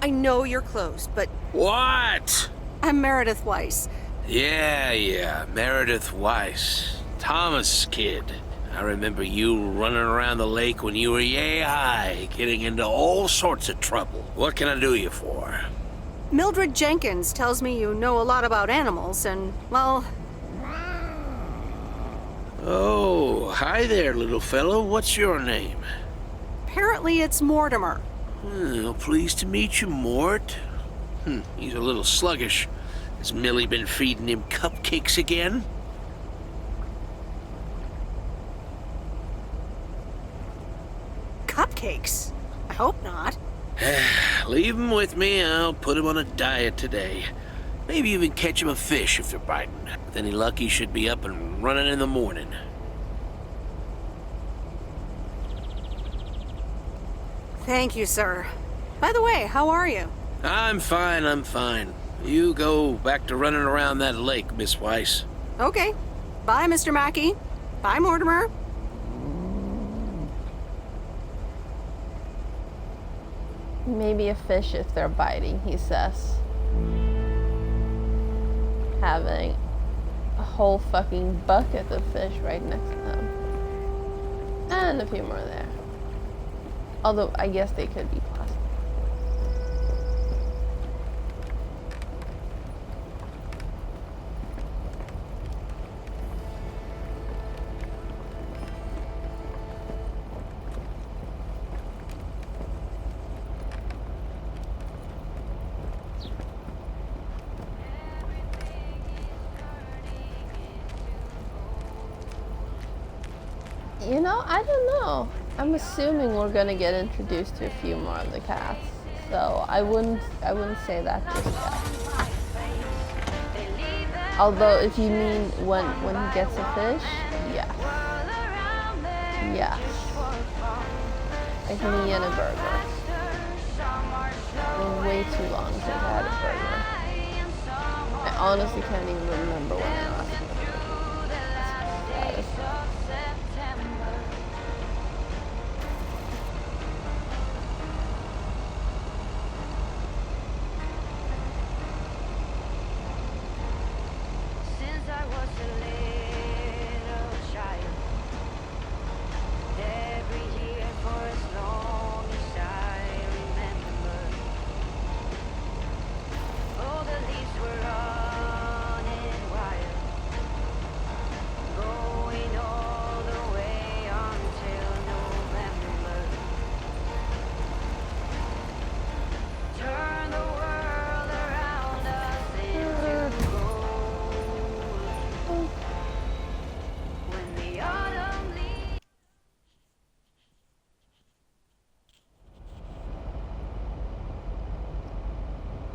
I know you're closed, but... What? I'm Meredith Weiss. Yeah, Meredith Weiss. Thomas' kid. I remember you running around the lake when you were yay high, getting into all sorts of trouble. What can I do you for? Mildred Jenkins tells me you know a lot about animals, and, well... Oh, hi there, little fellow. What's your name? Apparently it's Mortimer. Well, pleased to meet you, Mort. He's a little sluggish. Has Millie been feeding him cupcakes again? Cupcakes? I hope not. Leave him with me. I'll put him on a diet today. Maybe even catch him a fish if they're biting. With any luck, he should be up and running in the morning. Thank you, sir. By the way, how are you? I'm fine. You go back to running around that lake, Miss Weiss. Okay. Bye, Mr. Mackey. Bye, Mortimer. Maybe a fish if they're biting, he says. Having a whole fucking bucket of fish right next to them. And a few more there. Although, I guess they could be plastic. You know, I don't know. I'm assuming we're gonna get introduced to a few more of the cats, so I wouldn't say that just yet. Although, if you mean when he gets a fish, yes, yes, like me and a burger. It's been way too long since I had a burger. I honestly can't even remember when I last had a burger. That's sad.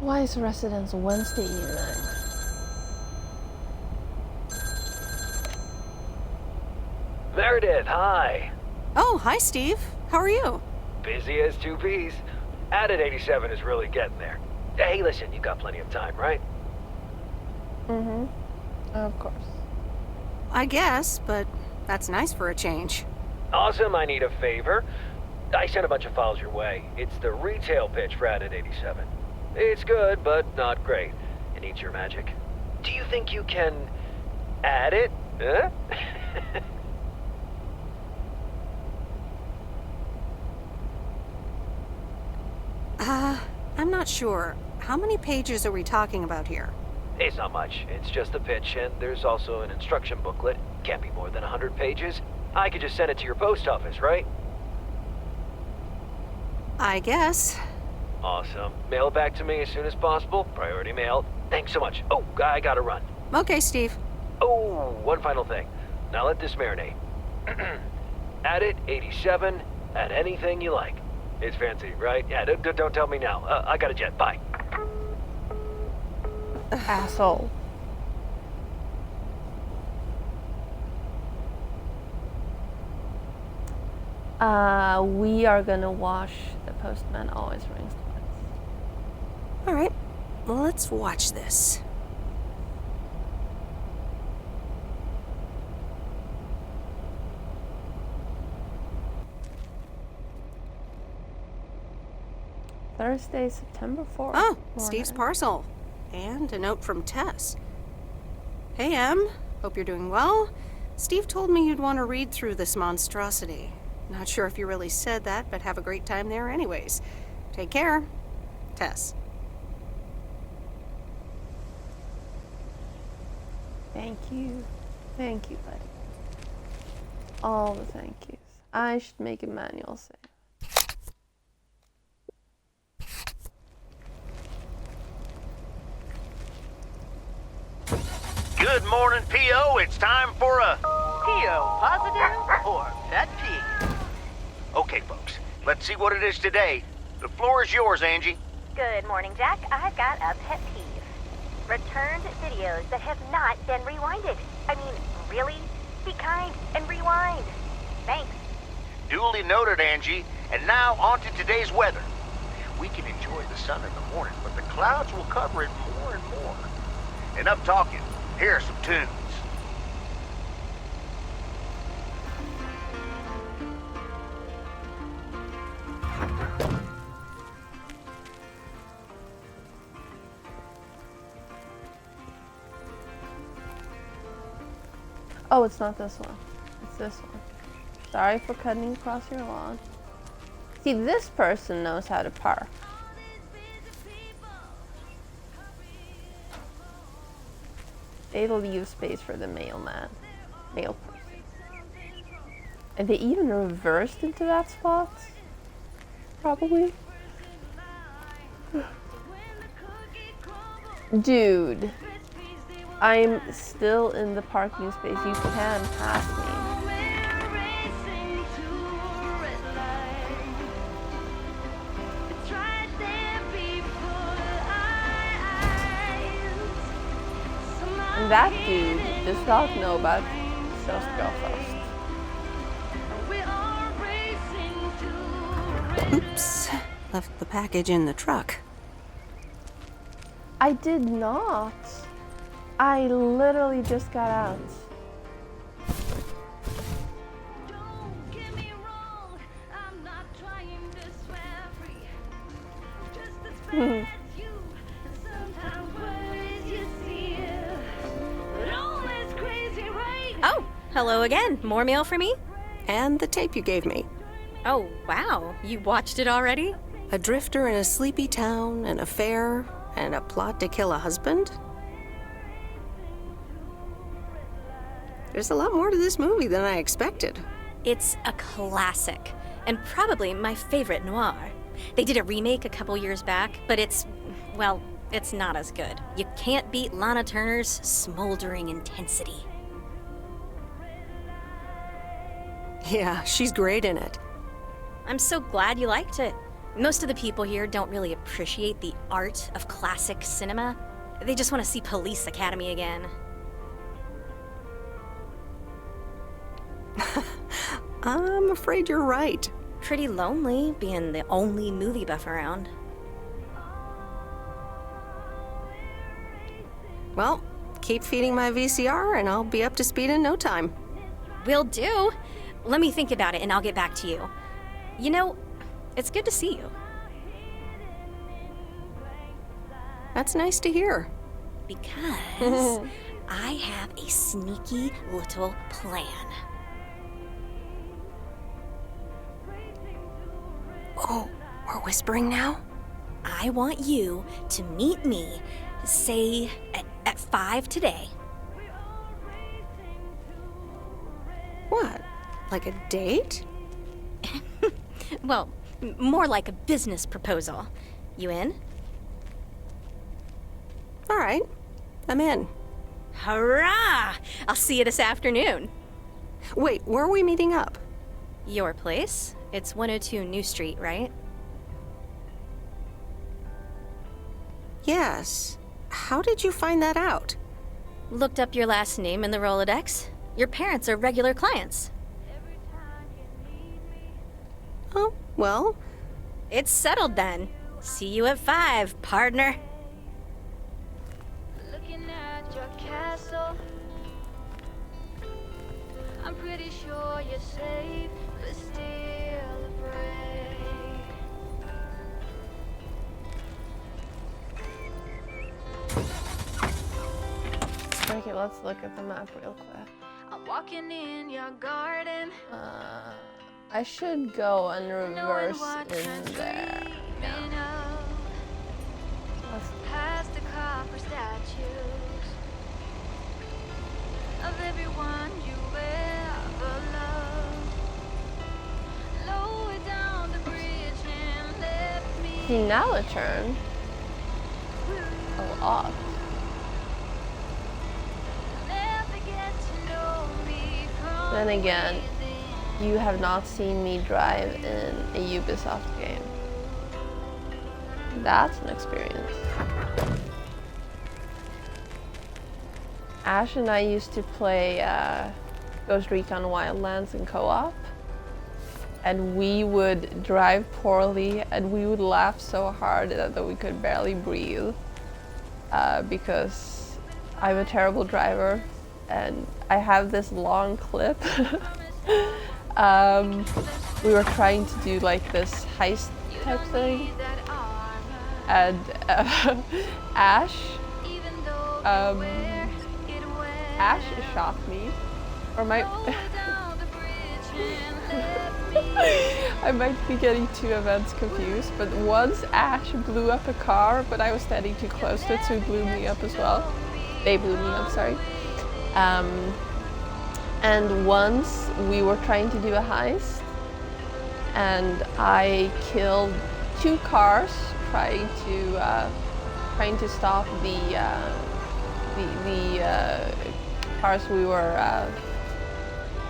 Why is residence Wednesday evening? Meredith, hi. Oh, hi, Steve. How are you? Busy as two peas. Added 87 is really getting there. Hey, listen, you got plenty of time, right? Mm-hmm. Of course. I guess, but that's nice for a change. Awesome, I need a favor. I sent a bunch of files your way. It's the retail pitch for Added 87. It's good, but not great. It needs your magic. Do you think you can add it? Huh? I'm not sure. How many pages are we talking about here? It's not much. It's just a pitch, and there's also an instruction booklet. Can't be more than 100 pages. I could just send it to your post office, right? I guess. Awesome. Mail it back to me as soon as possible. Priority mail. Thanks so much. Oh, I gotta run. Okay, Steve. Oh, one final thing. Now let this marinate. Add it, 87, add anything you like. It's fancy, right? Yeah, don't tell me now. I got a jet. Bye. Asshole. We are gonna wash The Postman Always Rings Twice. All right, well, let's watch this. Thursday, September 4th. Oh, Steve's parcel. And a note from Tess. Hey, Em. Hope you're doing well. Steve told me you'd want to read through this monstrosity. Not sure if you really said that, but have a great time there anyways. Take care. Tess. Thank you. Thank you, buddy. All the thank yous. I should make a manual save. Good morning, P.O. It's time for a... P.O. positive or pet peeve? Okay, folks, let's see what it is today. The floor is yours, Angie. Good morning, Jack. I've got a pet peeve. Returned videos that have not been rewinded. I mean, really? Be kind and rewind. Thanks. Duly noted, Angie. And now on to today's weather. We can enjoy the sun in the morning, but the clouds will cover it more and more. Enough talking. Here are some tunes. Oh, it's not this one. It's this one. Sorry for cutting across your lawn. See, this person knows how to park. They leave space for the mailman. Mail person. And they even reversed into that spot? Probably. Dude. I'm still in the parking space. You can pass me. And that dude does not know about self-Belfast. Oops. Left the package in the truck. I did not. I literally just got out. Oh, hello again. More mail for me? And the tape you gave me. Oh, wow. You watched it already? A drifter in a sleepy town, an affair, and a plot to kill a husband? There's a lot more to this movie than I expected. It's a classic, and probably my favorite noir. They did a remake a couple years back, but it's not as good. You can't beat Lana Turner's smoldering intensity. Yeah, she's great in it. I'm so glad you liked it. Most of the people here don't really appreciate the art of classic cinema. They just want to see Police Academy again. I'm afraid you're right. Pretty lonely being the only movie buff around. Well, keep feeding my VCR and I'll be up to speed in no time. Will do. Let me think about it and I'll get back to you. You know, it's good to see you. That's nice to hear. Because I have a sneaky little plan. Oh, we're whispering now? I want you to meet me, say, at 5 today. What? Like a date? Well, more like a business proposal. You in? All right, I'm in. Hurrah! I'll see you this afternoon. Wait, where are we meeting up? Your place? It's 102 New Street, right? Yes. How did you find that out? Looked up your last name in the Rolodex. Your parents are regular clients. Oh, well. It's settled then. See you at 5, partner. Looking at your castle, I'm pretty sure you're safe, but still afraid. Okay, let's look at the map real quick. I'm walking in your garden. I should go and reverse in there. Yeah. Past the copper statues of everyone you ever loved. Lower down the bridge and left me. See, now the turn. Oh, off. Then again, you have not seen me drive in a Ubisoft game. That's an experience. Ash and I used to play Ghost Recon Wildlands in co-op, and we would drive poorly and we would laugh so hard that we could barely breathe because I'm a terrible driver. And I have this long clip. We were trying to do like this heist type thing, and Ash shot me Or might I might be getting two events confused, but once Ash blew up a car, but I was standing too close to it, so it blew me up as well. They blew me up, sorry. And once we were trying to do a heist, and I killed two cars trying to stop the cars we were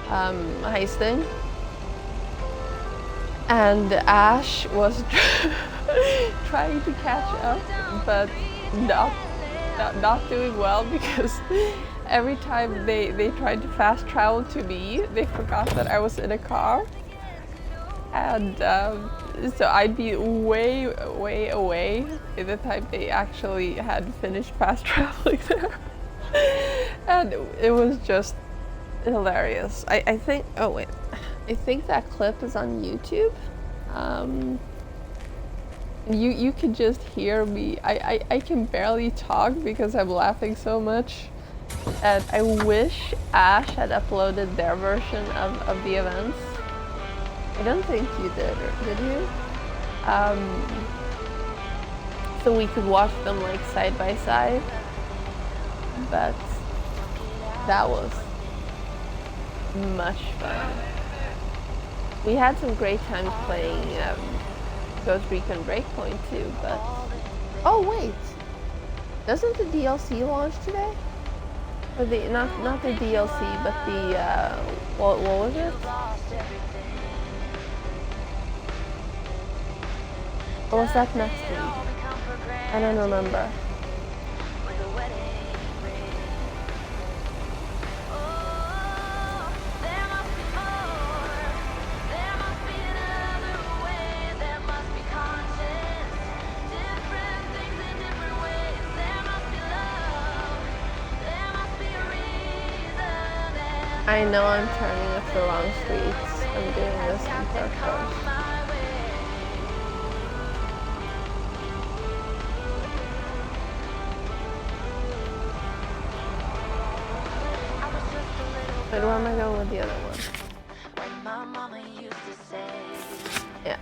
heisting. And Ash was trying to catch up, but not doing well, because every time they tried to fast travel to me, they forgot that I was in a car. And so I'd be way away by the time they actually had finished fast traveling there. And it was just hilarious. I think, oh wait, I think that clip is on YouTube. You can just hear me. I can barely talk because I'm laughing so much. And I wish Ash had uploaded their version of the events. I don't think you did, or did you? So we could watch them like side by side. But that was much fun. We had some great times playing Ghost Recon Breakpoint too, but... Oh wait! Doesn't the DLC launch today? Or the, not the DLC, but the, what was it? Or was that next week? I don't remember. I know I'm turning up the wrong streets. I'm doing this on purpose. Wait, where am I going with the other one? Yeah.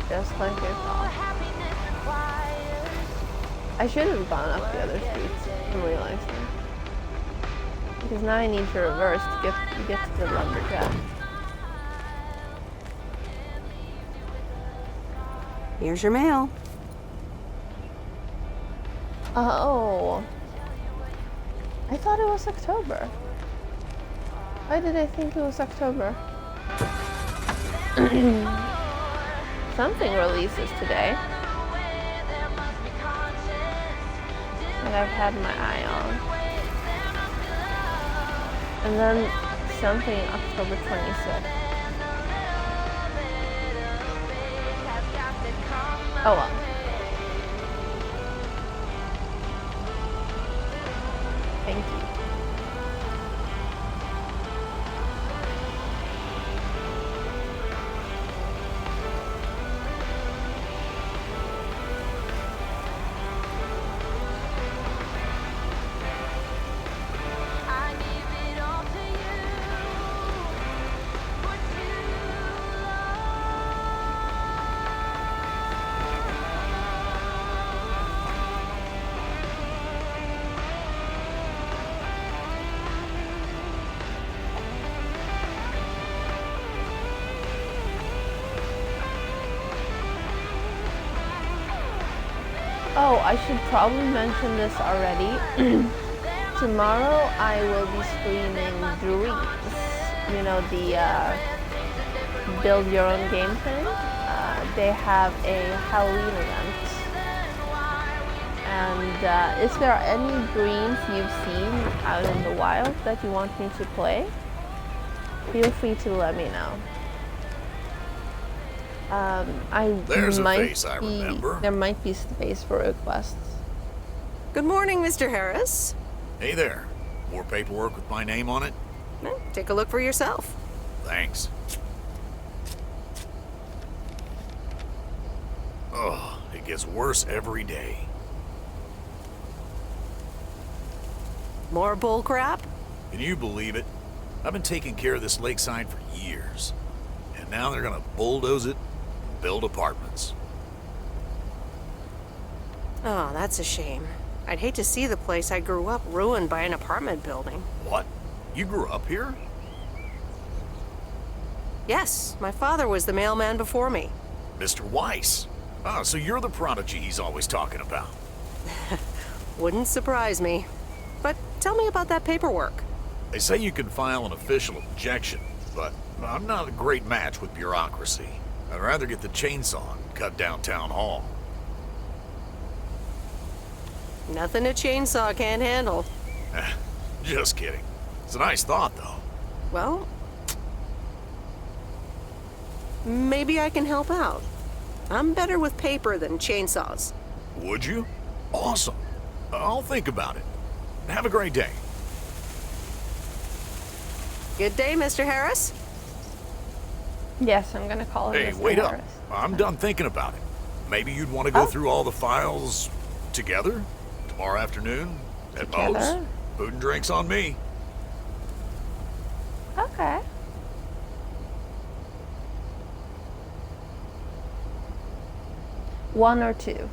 Just like your thought. I should have gone up the other streets and realized that. Because now I need to reverse to get to the lumberjack. Here's your mail. Oh. I thought it was October. Why did I think it was October? Something releases today that I've had my eye on. And then something October 26th. Oh well. Thank you. Oh, I should probably mention this already. Tomorrow I will be streaming Dreams. You know, the build your own game thing. They have a Halloween event. And if there are any Dreams you've seen out in the wild that you want me to play, feel free to let me know. There's a face I remember. There might be space for requests. Good morning, Mr. Harris. Hey there. More paperwork with my name on it? Well, take a look for yourself. Thanks. Oh, it gets worse every day. More bull crap? Can you believe it? I've been taking care of this lakeside for years. And now they're gonna bulldoze it and build apartments. Oh, that's a shame. I'd hate to see the place I grew up ruined by an apartment building. What? You grew up here? Yes, my father was the mailman before me. Mr. Weiss. Ah, so you're the prodigy he's always talking about. Wouldn't surprise me. But tell me about that paperwork. They say you can file an official objection, but I'm not a great match with bureaucracy. I'd rather get the chainsaw and cut down town hall. Nothing a chainsaw can't handle. Just kidding. It's a nice thought, though. Well, maybe I can help out. I'm better with paper than chainsaws. Would you? Awesome. I'll think about it. Have a great day. Good day, Mr. Harris. Yes, I'm gonna call him Hey, Mr. wait Harris. up. I'm done thinking about it. Maybe you'd want to go through all the files together? Tomorrow afternoon? At Moe's? Together? Food and drinks on me. Okay. One or two?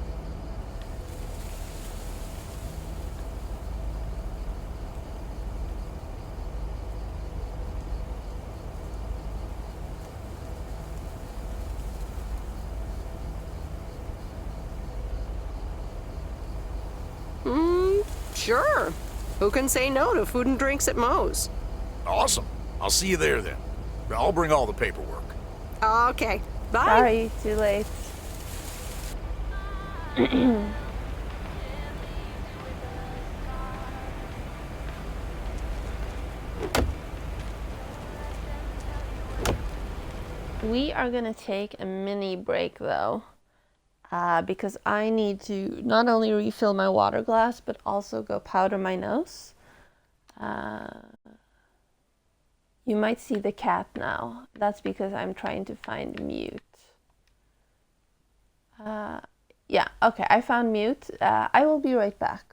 Sure. Who can say no to food and drinks at Moe's? Awesome. I'll see you there then. I'll bring all the paperwork. Okay. Bye. Sorry, too late. We are gonna take a mini break though, because I need to not only refill my water glass but also go powder my nose. You might see the cat now. That's because I'm trying to find mute. Yeah, okay, I found mute. I will be right back.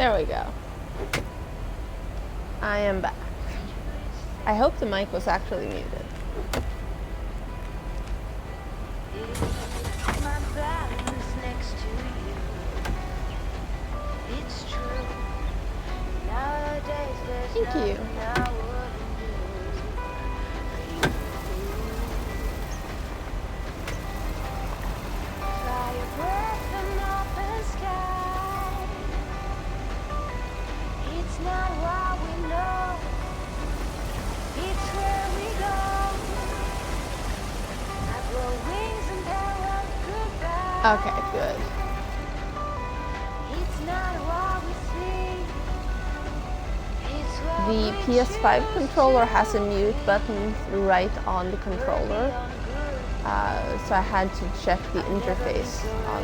There we go. I am back. I hope the mic was actually muted. My balance next to you. It's true. Nowadays there's Thank you. nothing I wouldn't do for you. Try a breath in open sky. It's not what we know. It's where we go. I grow wings and hello goodbye. Okay, good. It's not what we see. It's what The PS5 controller has a mute button right on the controller. So I had to check the interface on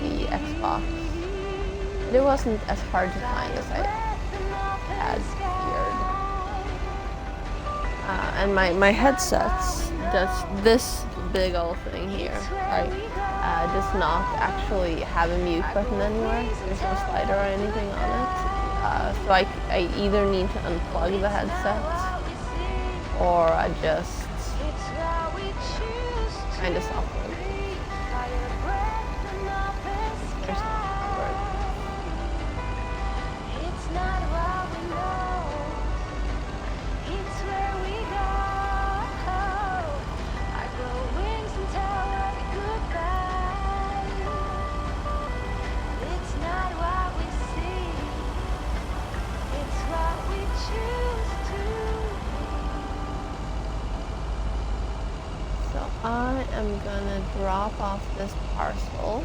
the xBox. But it wasn't as hard to find as I had feared. And my headsets, this big old thing here, sorry, does not actually have a mute button anywhere. There's no slider or anything on it. So I either need to unplug the headset or I just kind of software. There's no word. It's not what we know. It's where we go. I grow wings and tell her goodbye. It's not what we see. It's what we choose to. So I am gonna drop off this parcel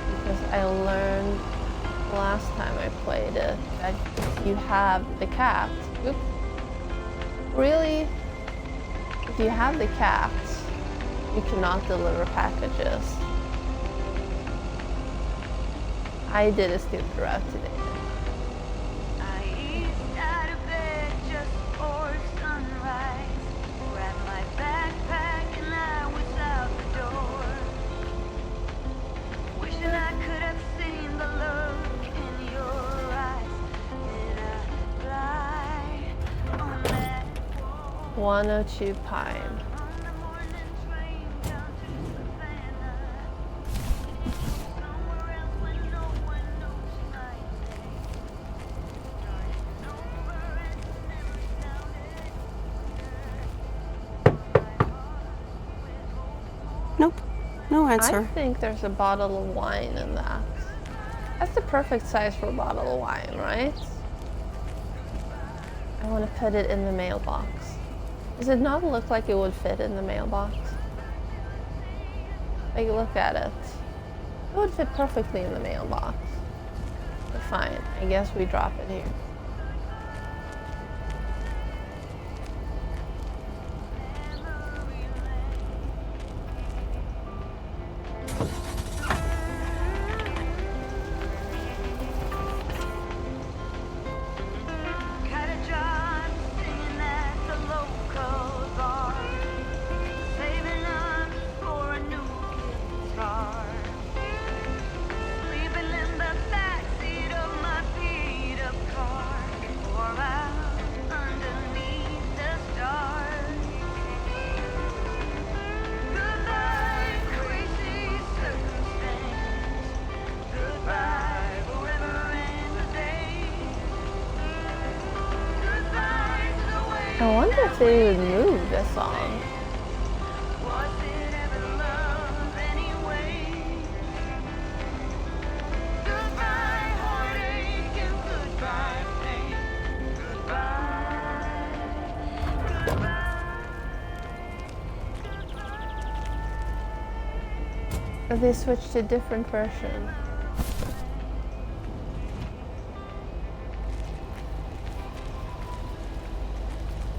because I learned last time I played it that if you have the cat, oops, really, if you have the cat, you cannot deliver packages. I did a stupid route today. I eased out of bed just before sunrise. Grabbed my backpack and I was out the door. Wishing I could have seen the look in your eyes. Did I fly on that 102 Pine. morning train down to Savannah? Somewhere else where no one knows my name. Starting over and never counted. Nope. No answer. I think there's a bottle of wine in that. That's the perfect size for a bottle of wine, right? I want to put it in the mailbox. Does it not look like it would fit in the mailbox? Like, look at it. It would fit perfectly in the mailbox. But fine, I guess we drop it here. Got a job singing at the local bar, saving up for a new guitar. Sleeping in the backseat of my beat-up car, or out underneath the stars. Goodbye, crazy circumstance. Goodbye, forever and a day. I wonder if they would move this song. Was it ever love anyway? Goodbye, heartache, and goodbye, pain. Goodbye, goodbye. Or they switched to a different version.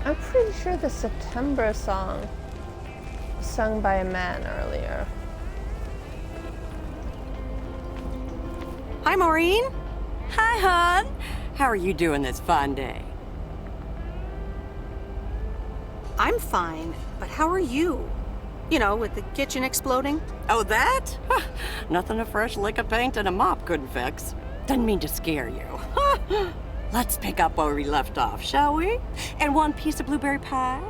I'm pretty sure the September song was sung by a man earlier. Hi, Maureen. Hi, hon. How are you doing this fine day? I'm fine, but how are you? You know, with the kitchen exploding? Oh, that? Nothing a fresh lick of paint and a mop couldn't fix. Didn't mean to scare you. Let's pick up where we left off, shall we? And one piece of blueberry pie?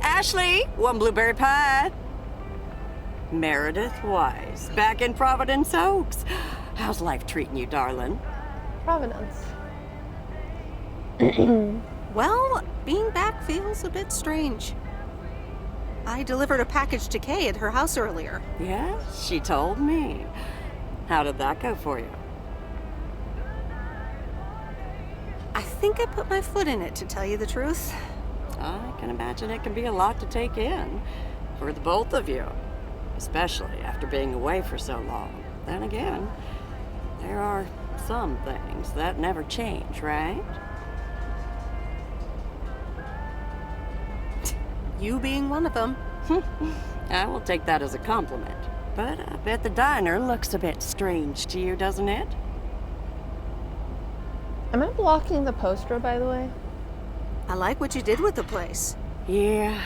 Ashley, one blueberry pie. Meredith Wise, back in Providence Oaks. How's life treating you, darling? Providence. Well, being back feels a bit strange. I delivered a package to Kay at her house earlier. Yes, she told me. How did that go for you? I think I put my foot in it, to tell you the truth. I can imagine it can be a lot to take in for the both of you, especially after being away for so long. Then again, there are some things that never change, right? You being one of them. I will take that as a compliment. But I bet the diner looks a bit strange to you, doesn't it? Am I blocking the poster, by the way? I like what you did with the place. Yeah,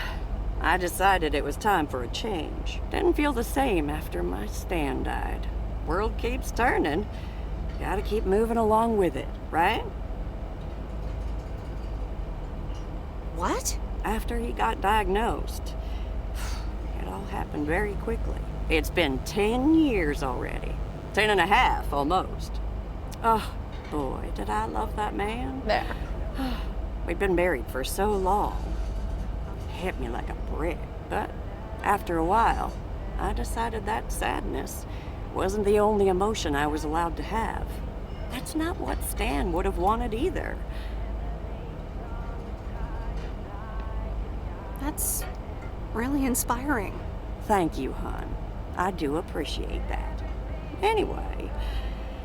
I decided it was time for a change. Didn't feel the same after my Stan died. World keeps turning. Gotta keep moving along with it, right? What? After he got diagnosed, it all happened very quickly. It's been 10 years already. 10 and a half, almost. Oh, boy, did I love that man. There. We'd been married for so long. It hit me like a brick. But after a while, I decided that sadness wasn't the only emotion I was allowed to have. That's not what Stan would have wanted either. That's really inspiring. Thank you, hon. I do appreciate that. Anyway,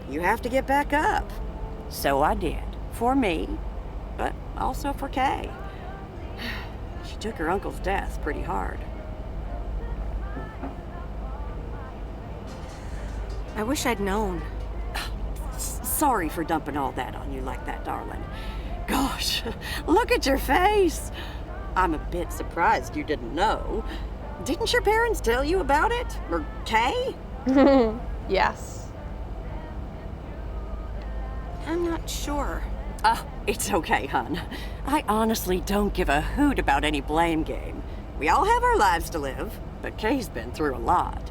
you have to get back up. So I did. For me, but also for Kay. She took her uncle's death pretty hard. I wish I'd known. Sorry for dumping all that on you like that, darling. Gosh, look at your face. I'm a bit surprised you didn't know. Didn't your parents tell you about it? Or Kay? Yes. I'm not sure. It's okay, hon. I honestly don't give a hoot about any blame game. We all have our lives to live, but Kay's been through a lot.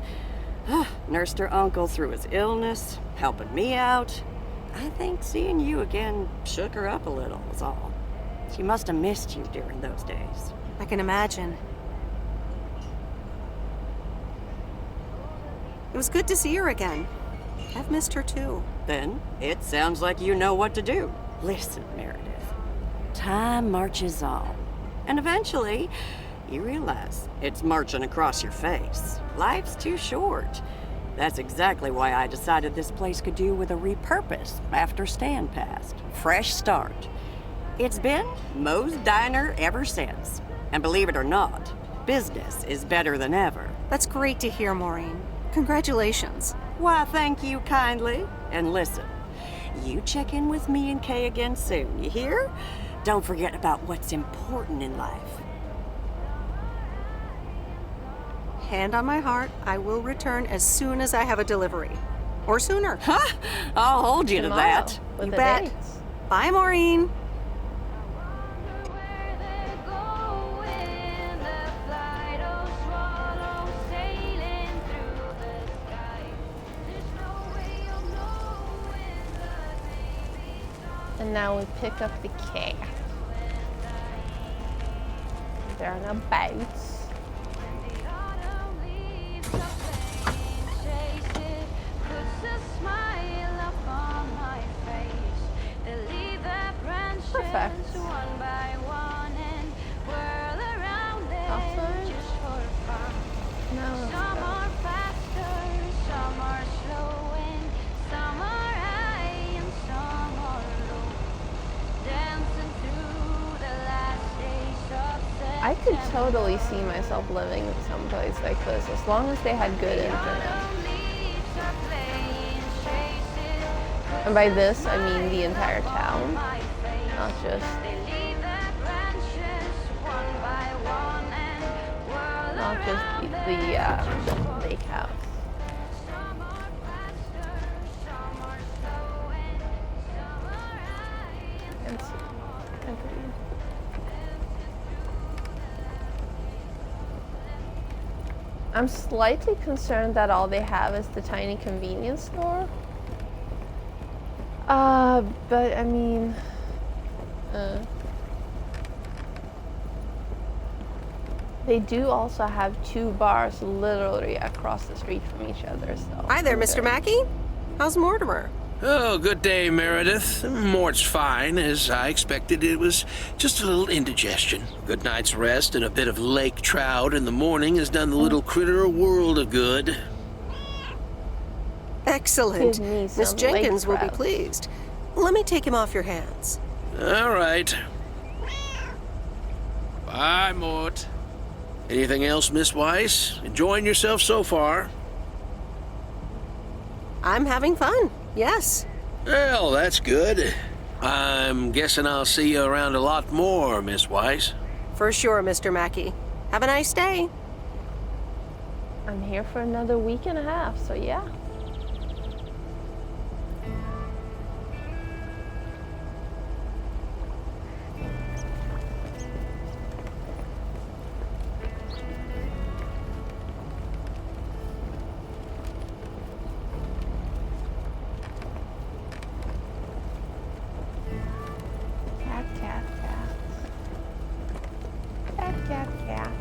Nursed her uncle through his illness, helping me out. I think seeing you again shook her up a little, is all. She must have missed you during those days. I can imagine. It was good to see her again. I've missed her too. Then it sounds like you know what to do. Listen, Meredith. Time marches on. And eventually, you realize it's marching across your face. Life's too short. That's exactly why I decided this place could do with a repurpose after Stan passed. Fresh start. It's been Moe's Diner ever since. And believe it or not, business is better than ever. That's great to hear, Maureen. Congratulations. Why, thank you kindly. And listen, you check in with me and Kay again soon, you hear? Don't forget about what's important in life. Hand on my heart, I will return as soon as I have a delivery. Or sooner. Huh? I'll hold you Tomorrow, to that. with You the bet. dates. Bye, Maureen. And now we pick up the cat. They're on a boat. Perfect. Outside? No, let's go. I could totally see myself living in some place like this as long as they had good internet. And by this, I mean the entire town, not just the lake house. I'm slightly concerned that all they have is the tiny convenience store. But I mean, they do also have 2 bars literally across the street from each other, so. Hi there, Mr. Mackey. How's Mortimer? Oh, good day, Meredith. Mort's fine. As I expected, it was just a little indigestion. A good night's rest and a bit of lake trout in the morning has done the little critter a world of good. Excellent. Miss Jenkins will be trout. pleased. Let me take him off your hands. All right. Bye, Mort. Anything else, Miss Weiss? Enjoying yourself so far? I'm having fun, yes. Well, that's good. I'm guessing I'll see you around a lot more, Miss Weiss. For sure, Mr. Mackey. Have a nice day. I'm here for another week and a half, so yeah. Cat, cat, cat. Cat, cat, cat.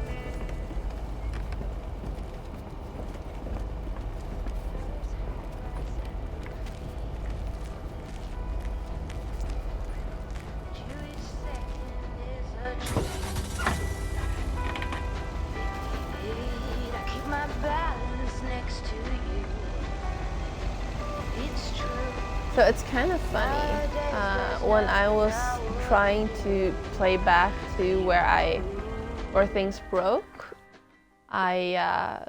So it's kind of funny, when I was trying to play back to where things broke, I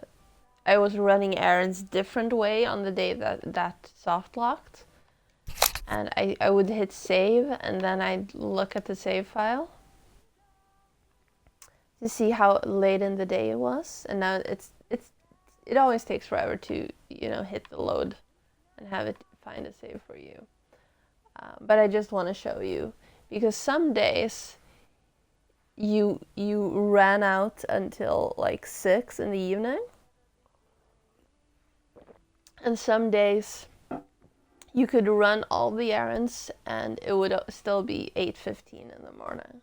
was running errands different way on the day that soft locked, and I would hit save and then I'd look at the save file to see how late in the day it was, and now it always takes forever to hit the load and have it find a save for you. But I just want to show you, because some days you ran out until like 6 in the evening, and some days you could run all the errands and it would still be 8:15 in the morning.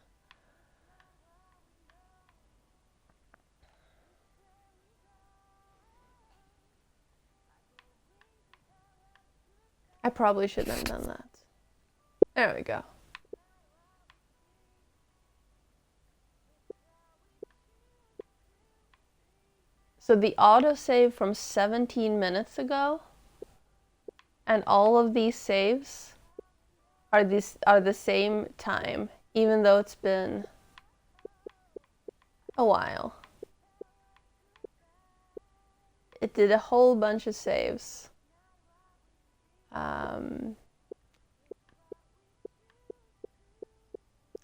I probably shouldn't have done that. There we go. So the autosave from 17 minutes ago and all of these saves are the same time, even though it's been a while. It did a whole bunch of saves.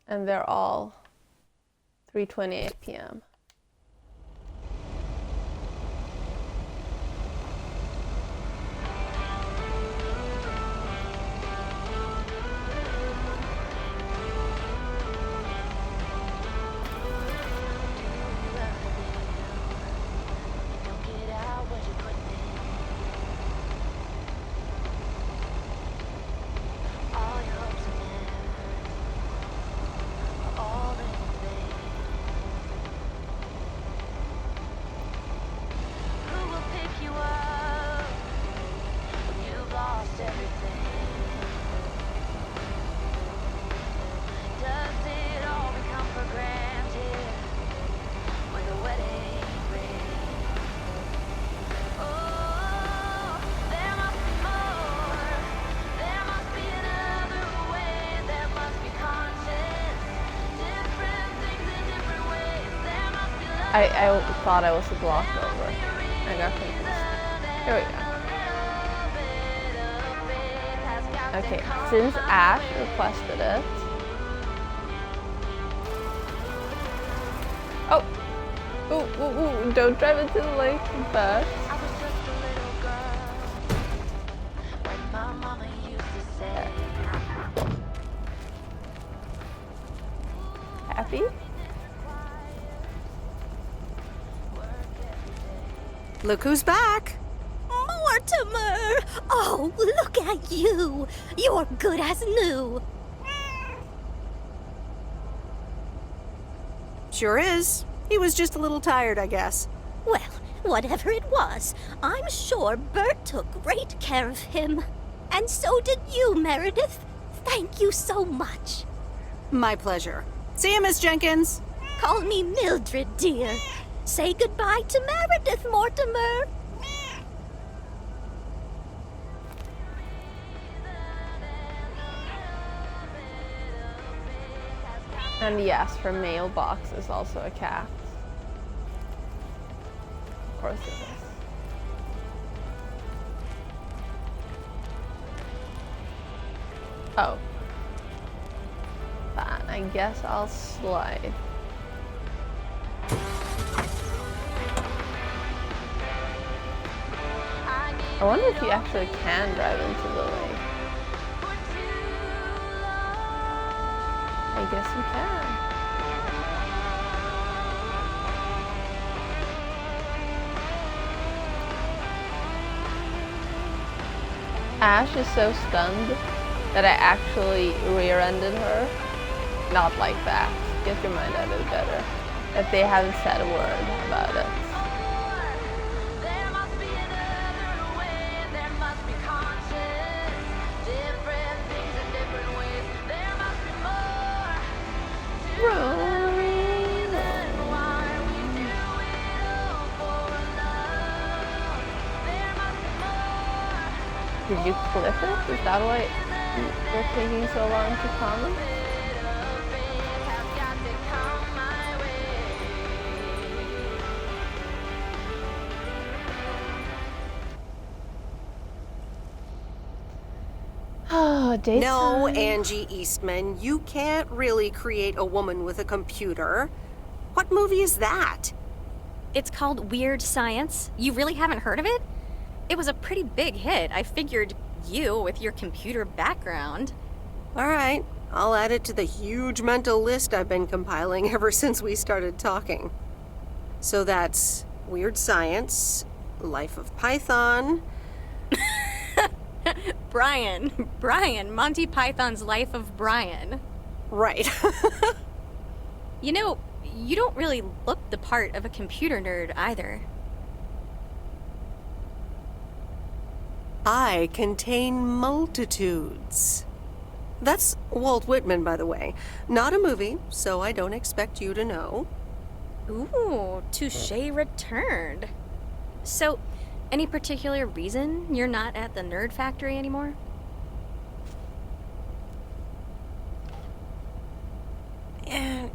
And they're all 3:28 p.m. I thought I was blocked over. I got confused. Here we go. Okay, since Ash requested it. Oh! Ooh, don't drive into the lake first. Happy? Look who's back. Mortimer! Oh, look at you. You're good as new. Sure is. He was just a little tired, I guess. Well, whatever it was, I'm sure Bert took great care of him. And so did you, Meredith. Thank you so much. My pleasure. See you, Miss Jenkins. Call me Mildred, dear. Say goodbye to Meredith, Mortimer. And yes, her mailbox is also a cat. Of course it is. Oh. Fine, I guess I'll slide. I wonder if you actually can drive into the lake. I guess you can. Ash is so stunned that I actually rear-ended her. Not like that. Get your mind out of it better. That they haven't said a word about it. Did you clip it? Is that why you're taking so long to comment? Oh, daytime. No, Angie Eastman, you can't really create a woman with a computer. What movie is that? It's called Weird Science. You really haven't heard of it? It was a pretty big hit. I figured you, with your computer background. All right, I'll add it to the huge mental list I've been compiling ever since we started talking. So that's Weird Science, Life of Python. Brian, Monty Python's Life of Brian. Right. You know, you don't really look the part of a computer nerd either. I contain multitudes. That's Walt Whitman, by the way. Not a movie, so I don't expect you to know. Ooh, touche returned. So, any particular reason you're not at the Nerd Factory anymore?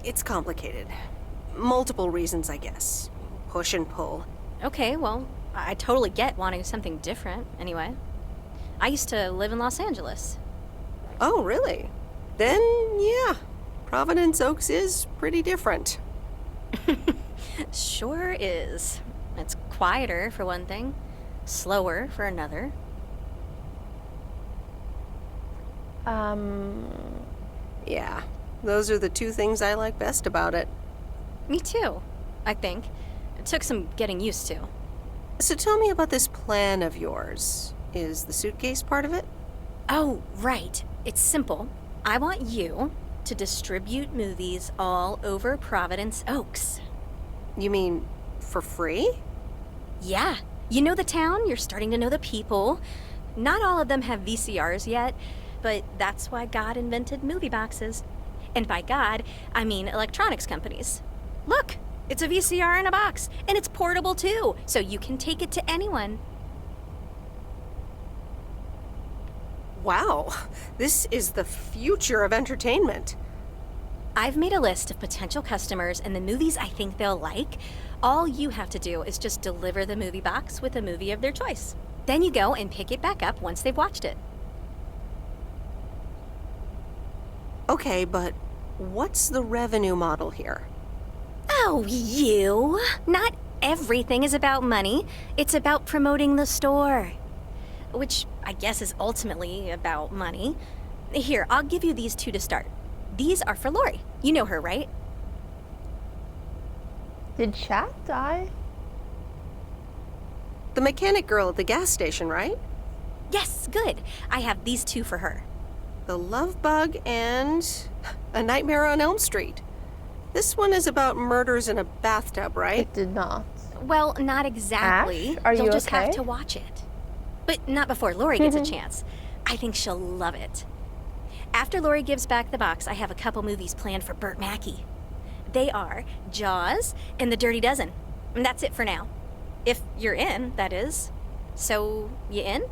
It's complicated. Multiple reasons, I guess. Push and pull. Okay, well, I totally get wanting something different, anyway. I used to live in Los Angeles. Oh, really? Then, yeah. Providence Oaks is pretty different. Sure is. It's quieter, for one thing. Slower, for another. Yeah. Those are the two things I like best about it. Me too, I think. It took some getting used to. So tell me about this plan of yours. Is the suitcase part of it? Oh, right. It's simple. I want you to distribute movies all over Providence Oaks. You mean for free? Yeah. You know the town, you're starting to know the people. Not all of them have VCRs yet, but that's why God invented movie boxes. And by God, I mean electronics companies. Look, it's a VCR in a box, and it's portable too, so you can take it to anyone. Wow, this is the future of entertainment. I've made a list of potential customers and the movies I think they'll like. All you have to do is just deliver the movie box with a movie of their choice. Then you go and pick it back up once they've watched it. Okay, but what's the revenue model here? Oh, you! Not everything is about money. It's about promoting the store. Which I guess is ultimately about money. Here, I'll give you these two to start. These are for Lori. You know her, right? Did chat die? The mechanic girl at the gas station, right? Yes, good. I have these two for her. The Love Bug and A Nightmare on Elm Street. This one is about murders in a bathtub, right? It did not. Well, not exactly. Ash, are you You'll just okay? have to watch it. But not before Lori gets a chance. I think she'll love it. After Lori gives back the box, I have a couple movies planned for Burt Mackey. They are Jaws and The Dirty Dozen. And that's it for now. If you're in, that is. So, you in?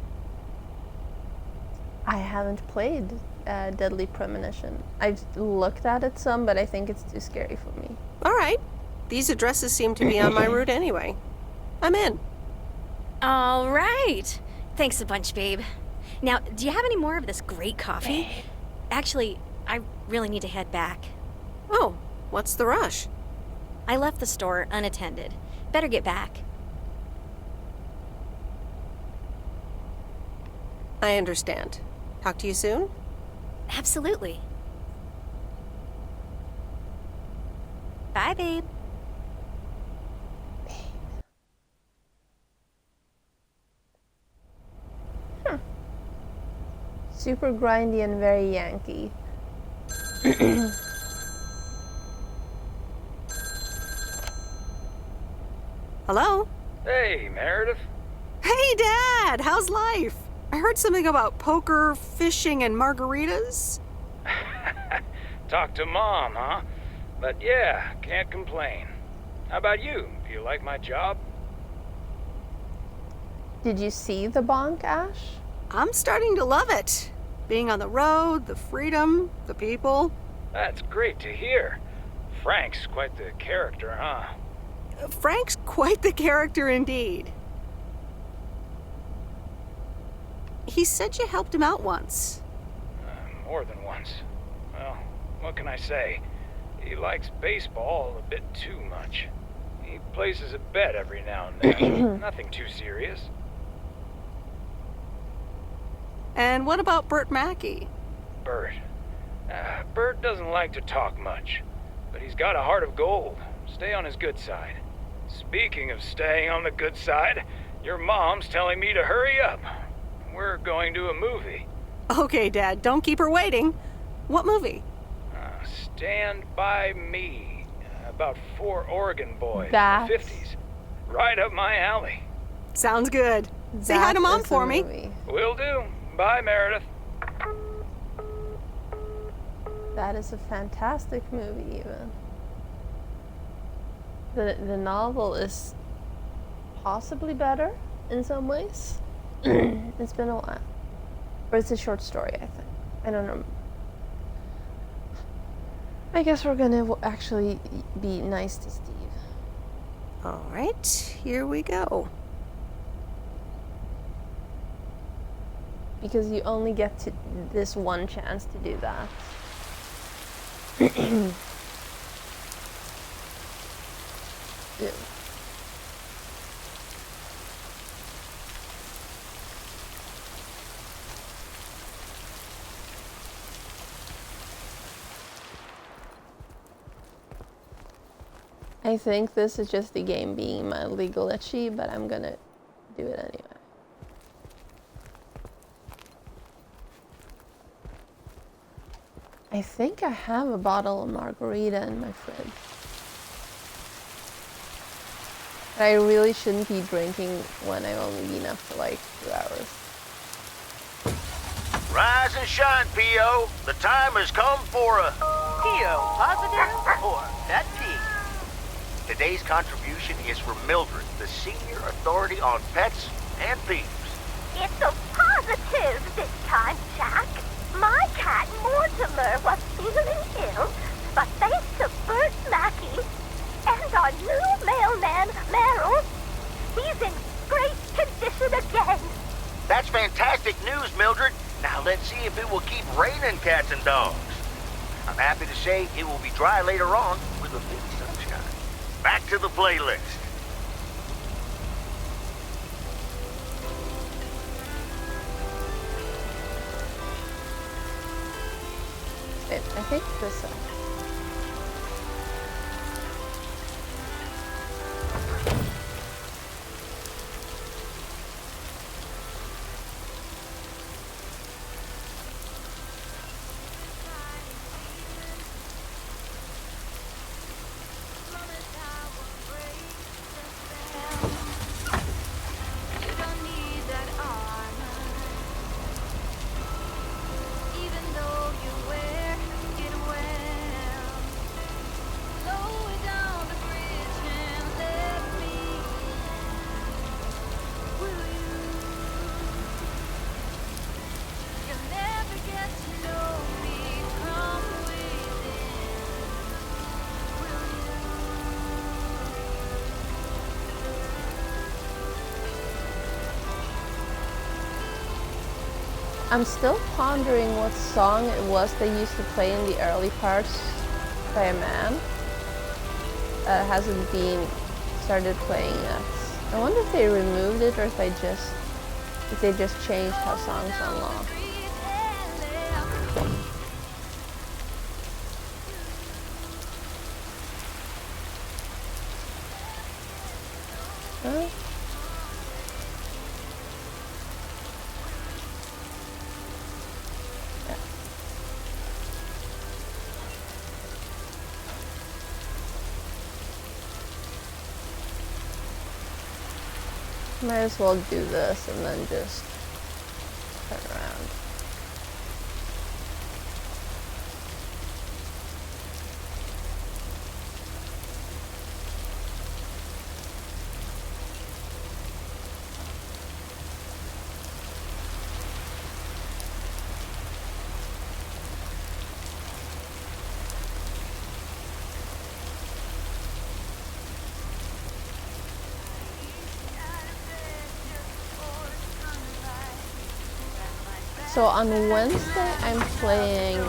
I haven't played Deadly Premonition. I've looked at it some, but I think it's too scary for me. All right. These addresses seem to be on my route anyway. I'm in. All right. Thanks a bunch, babe. Now, do you have any more of this great coffee? Actually, I really need to head back. Oh, what's the rush? I left the store unattended. Better get back. I understand. Talk to you soon? Absolutely. Bye, babe. Super grindy and very Yankee. Hello? Hey, Meredith. Hey, Dad! How's life? I heard something about poker, fishing, and margaritas. Talk to Mom, huh? But yeah, can't complain. How about you? Do you like my job? Did you see the bonk, Ash? I'm starting to love it. Being on the road, the freedom, the people. That's great to hear. Frank's quite the character, huh? Frank's quite the character indeed. He said you helped him out once. More than once. Well, what can I say? He likes baseball a bit too much. He places a bet every now and then. Nothing too serious. And what about Burt Mackey? Burt. Burt doesn't like to talk much, but he's got a heart of gold. Stay on his good side. Speaking of staying on the good side, your mom's telling me to hurry up. We're going to a movie. Okay, Dad, don't keep her waiting. What movie? Stand By Me. About 4 Oregon boys That's... in the 50s. Right up my alley. Sounds good. Say hi to Mom for me. Will do. Bye, Meredith. That is a fantastic movie, even. The novel is possibly better in some ways. It's been a while. Or it's a short story, I think. I don't know. I guess we're gonna actually be nice to Steve. All right, here we go. Because you only get to this one chance to do that. Ew. I think this is just the game being mildly glitchy, but I'm gonna do it anyway. I think I have a bottle of margarita in my fridge. But I really shouldn't be drinking when I've only been up for like 2 hours. Rise and shine, P.O. The time has come for a... P.O. positive or pet peeve? Today's contribution is for Mildred, the senior authority on pets and peeves. It's a positive this time, Jack. My cat Mortimer was feeling ill, but thanks to Burt Mackey and our new mailman, Merrill, he's in great condition again. That's fantastic news, Mildred. Now let's see if it will keep raining cats and dogs. I'm happy to say it will be dry later on with a bit of sunshine. Back to the playlist. I think this one. I'm still pondering what song it was they used to play in the early parts by a man that hasn't been started playing yet. I wonder if they removed it or if they just changed how songs unlock. Huh? Might as well do this and then just turn around. So on Wednesday, I'm playing,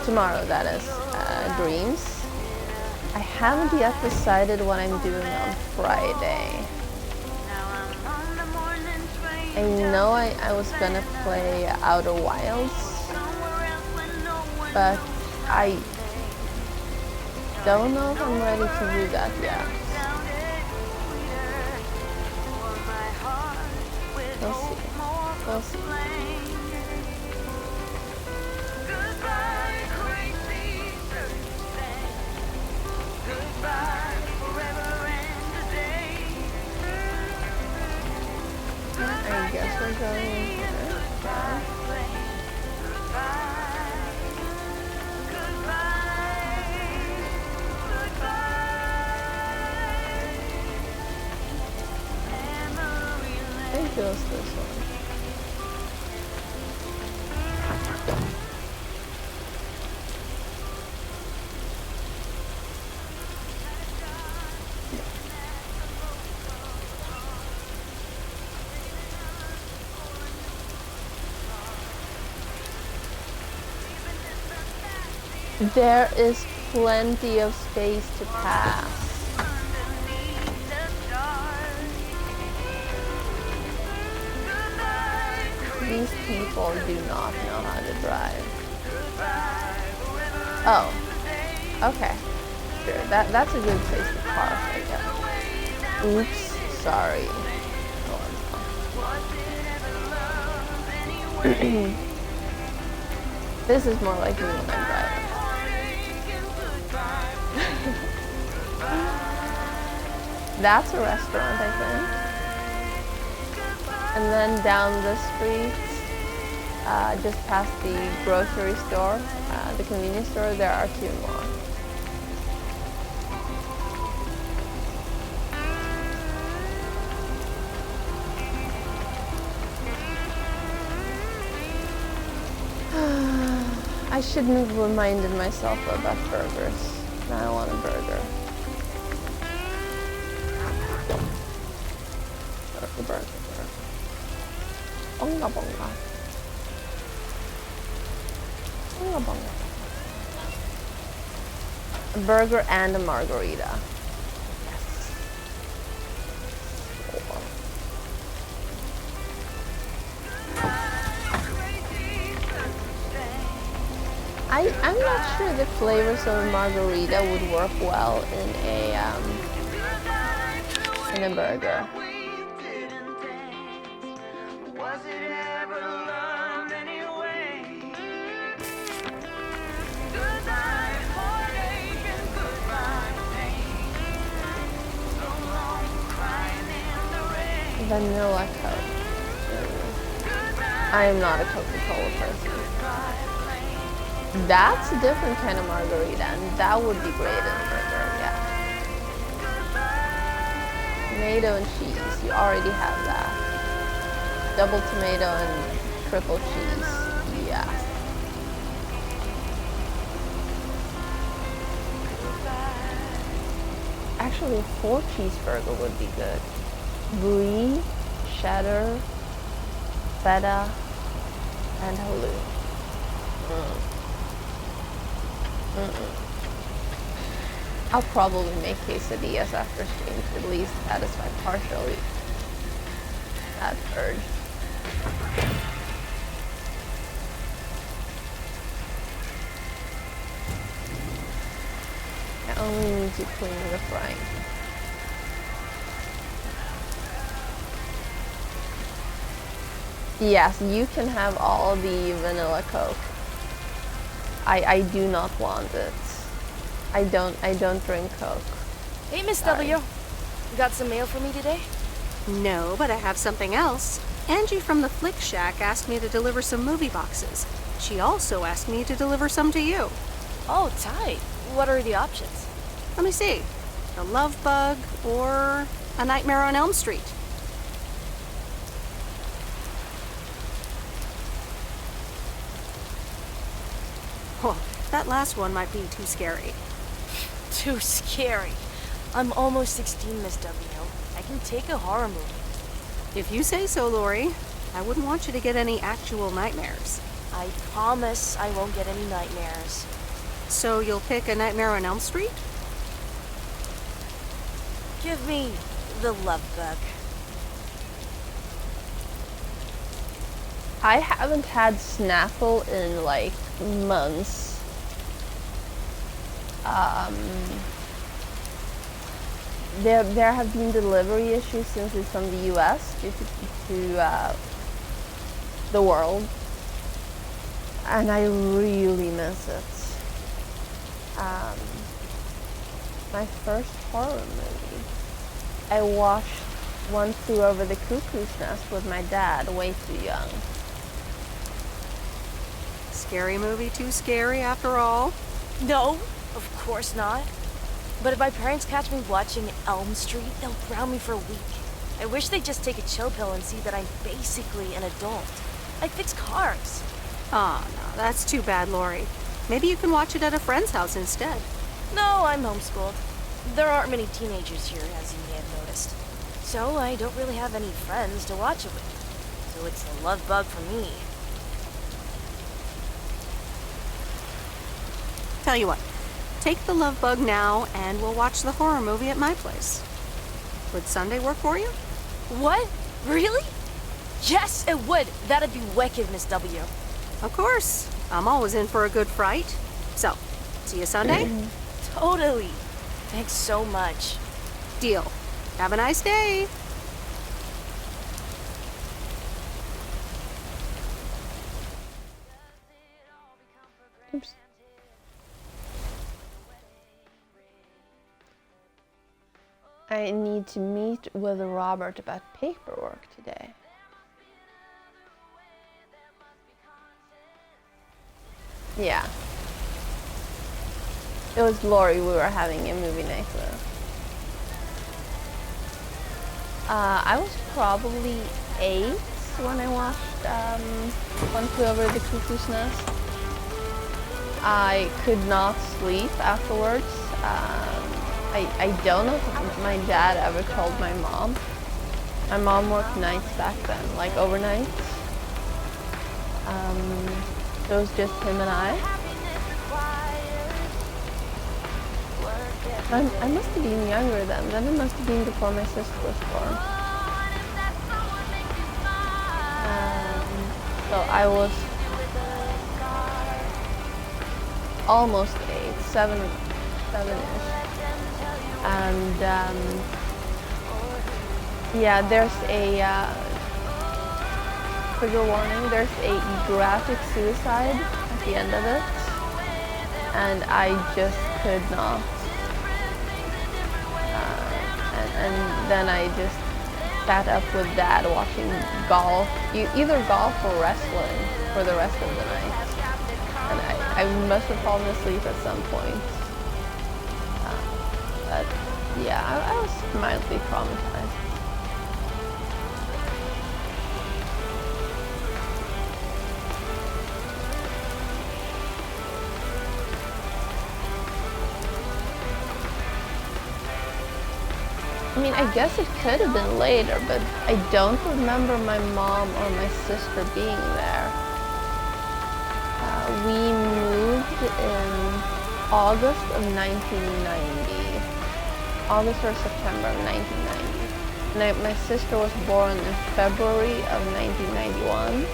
tomorrow that is, Dreams. I haven't yet decided what I'm doing on Friday. I know I was gonna play Outer Wilds, but I don't know if I'm ready to do that yet. We'll see. We'll see. I guess we're going in here. Yeah. I think it was this one. There is plenty of space to pass. These people do not know how to drive. Oh, okay. Sure, that's a good place to park, I guess. Oops, sorry. This is more like me when I'm driving. That's a restaurant, I think. And then down the street, just past the grocery store, the convenience store, there are two more. I shouldn't have reminded myself about burgers. Now I want a burger. Burger. Bonga bonga. Bonga bonga. A burger and a margarita. Yes. I'm not sure the flavors of a margarita would work well in a burger. Vanilla Coke. I am not a Coca-Cola person. That's a different kind of margarita, and that would be great in a burger, yeah. Tomato and cheese, you already have that. Double tomato and triple cheese, yeah. Actually, a 4 cheeseburger would be good. brie, cheddar, feta, and halloumi. I'll probably make quesadillas after stream to at least satisfy partially that urge. I only need to clean the frying. Yes, you can have all the vanilla Coke. I do not want it. I don't drink Coke. Hey, Miss Sorry. W. You got some mail for me today? No, but I have something else. Angie from the Flick Shack asked me to deliver some movie boxes. She also asked me to deliver some to you. Oh, tight. What are the options? Let me see. The Love Bug or A Nightmare on Elm Street. Oh, that last one might be too scary. Too scary. I'm almost 16, Miss W. I can take a horror movie. If you say so, Lori. I wouldn't want you to get any actual nightmares. I promise I won't get any nightmares. So you'll pick A Nightmare on Elm Street? Give me the Love Bug. I haven't had Snapple in like months. There have been delivery issues since it's from the US due to the world, and I really miss it. My first horror movie, I watched One Flew Over the Cuckoo's Nest with my dad, way too young. Scary movie too scary after all? No, of course not. But if my parents catch me watching Elm Street, they'll ground me for a week. I wish they'd just take a chill pill and see that I'm basically an adult. I fix cars. Oh, no, that's too bad, Lori. Maybe you can watch it at a friend's house instead. No, I'm homeschooled. There aren't many teenagers here, as you may have noticed. So I don't really have any friends to watch it with. So it's the Love Bug for me. Tell you what, take the Love Bug now and we'll watch the horror movie at my place. Would Sunday work for you? What? Really? Yes, it would. That'd be wicked, Miss W. Of course. I'm always in for a good fright. So, see you Sunday? Totally. Thanks so much. Deal. Have a nice day. Oops. I need to meet with Robert about paperwork today. Yeah. It was Lori we were having a movie night with. I was probably 8 when I watched One Flew Over the Cuckoo's Nest. I could not sleep afterwards. I don't know if my dad ever told my mom. My mom worked nights back then, like overnight. So it was just him and I must have been younger then. Then it must have been before my sister was born. So I was almost 8, 7-ish. And yeah, there's a trigger warning. There's a graphic suicide at the end of it, and I just could not. And then I just sat up with Dad watching golf, either golf or wrestling, for the rest of the night. And I must have fallen asleep at some point. But yeah, I was mildly traumatized. I mean, I guess it could have been later, but I don't remember my mom or my sister being there. We moved in August of 1990. August or September of 1990. And my sister was born in February of 1991.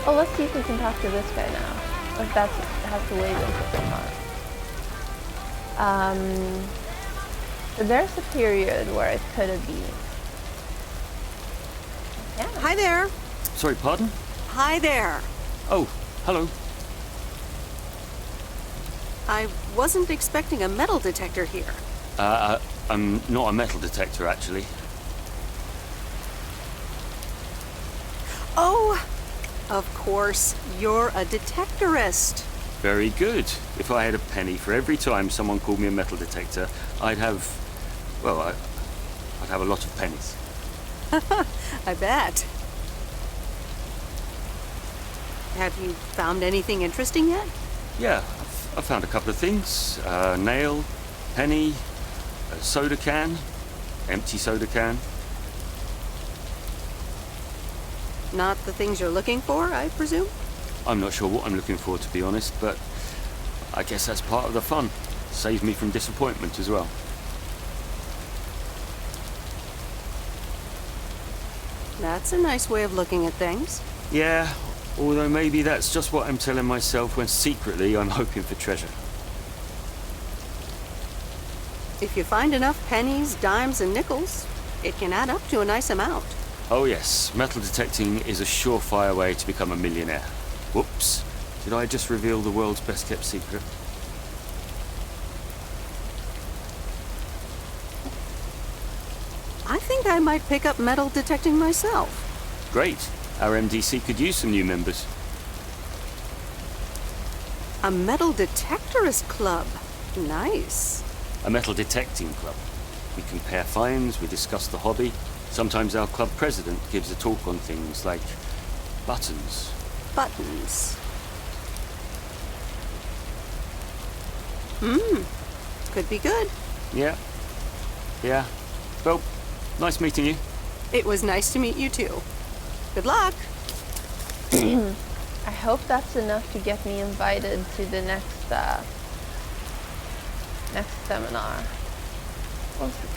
Oh, let's see if we can talk to this guy now. If that's has to wait until tomorrow. So there's a period where it could have been. Yeah. Hi there. Sorry, pardon? Hi there. Oh, hello. I wasn't expecting a metal detector here. I'm not a metal detector, actually. Oh, of course, you're a detectorist. Very good. If I had a penny for every time someone called me a metal detector, I'd have a lot of pennies. I bet. Have you found anything interesting yet? Yeah, I found a couple of things. Nail, penny, a soda can, empty soda can. Not the things you're looking for, I presume? I'm not sure what I'm looking for, to be honest, but I guess that's part of the fun. Saves me from disappointment as well. That's a nice way of looking at things. Yeah, although maybe that's just what I'm telling myself when secretly I'm hoping for treasure. If you find enough pennies, dimes, and nickels, it can add up to a nice amount. Oh yes, metal detecting is a surefire way to become a millionaire. Whoops, did I just reveal the world's best kept secret? I think I might pick up metal detecting myself. Great, our MDC could use some new members. A metal detectorist club. Nice. A metal detecting club. We compare finds, we discuss the hobby. Sometimes our club president gives a talk on things like buttons. Buttons. Could be good. Yeah. Well, nice meeting you. It was nice to meet you too. Good luck. I hope that's enough to get me invited to the next seminar. We'll see.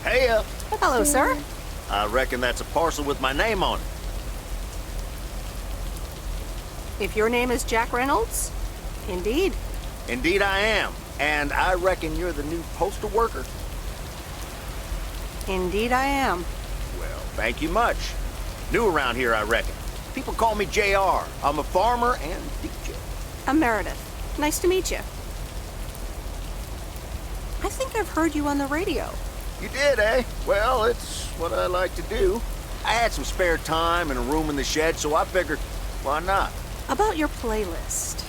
Hey, Hello, sir. I reckon that's a parcel with my name on it. If your name is Jack Reynolds, indeed. Indeed I am. And I reckon you're the new postal worker. Indeed I am. Well, thank you much. New around here, I reckon. People call me JR. I'm a farmer and DJ. I'm Meredith. Nice to meet you. I think I've heard you on the radio. You did, eh? Well, it's what I like to do. I had some spare time and a room in the shed, so I figured, why not? About your playlist.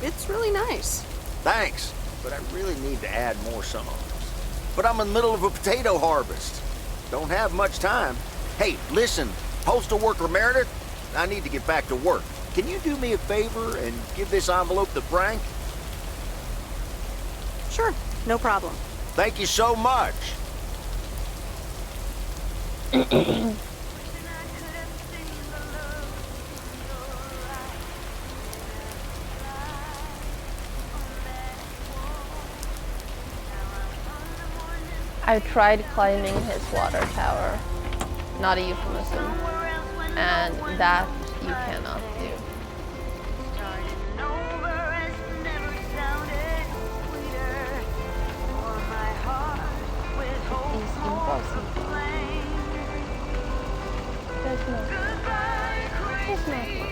It's really nice. Thanks, but I really need to add more songs. But I'm in the middle of a potato harvest. Don't have much time. Hey, listen, postal worker Meredith, I need to get back to work. Can you do me a favor and give this envelope to Frank? Sure, no problem. Thank you so much. I tried climbing his water tower. Not a euphemism. And that you cannot do. It's impossible. There's no. There's nothing.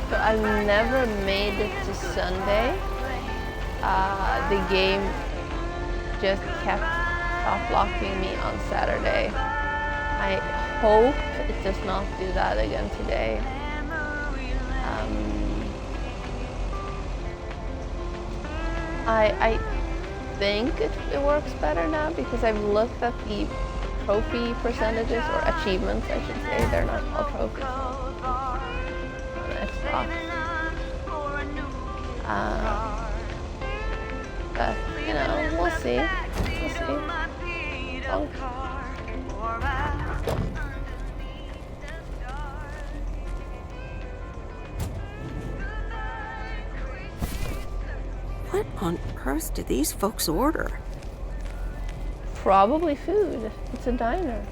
So I've never made it to Sunday. The game just kept stop blocking me on Saturday. I hope it does not do that again today. I think it works better now because I've looked at the trophy percentages, or achievements I should say. They're not called trophies on xBox. But, you know, we'll see. We'll see. Oh. What on earth did these folks order? Probably food. It's a diner.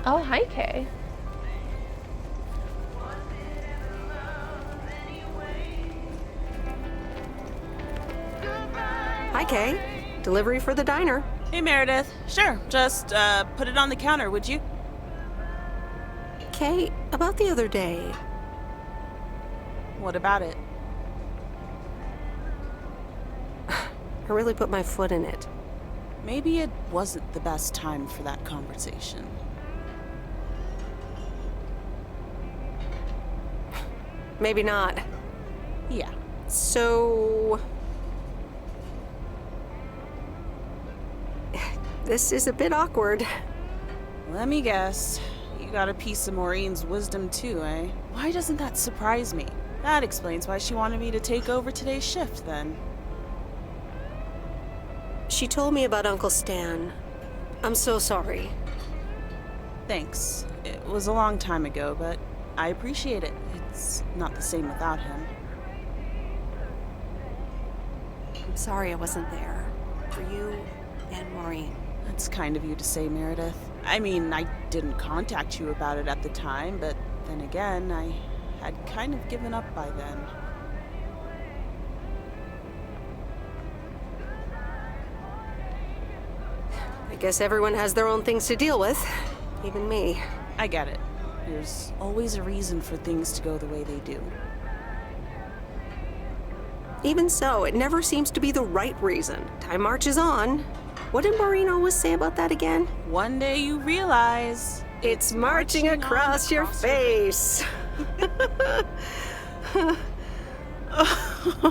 Oh, hi, Kay. Hi, Kay. Delivery for the diner. Hey, Meredith. Sure, just put it on the counter, would you? Kay, about the other day. What about it? I really put my foot in it. Maybe it wasn't the best time for that conversation. Maybe not. Yeah. So... this is a bit awkward. Let me guess. You got a piece of Maureen's wisdom too, eh? Why doesn't that surprise me? That explains why she wanted me to take over today's shift, then. She told me about Uncle Stan. I'm so sorry. Thanks. It was a long time ago, but I appreciate it. It's not the same without him. I'm sorry I wasn't there. For you and Maureen. That's kind of you to say, Meredith. I mean, I didn't contact you about it at the time, but then again, I had kind of given up by then. I guess everyone has their own things to deal with. Even me. I get it. There's always a reason for things to go the way they do. Even so, it never seems to be the right reason. Time marches on. What did Maureen always say about that again? One day you realize... it's marching across your face.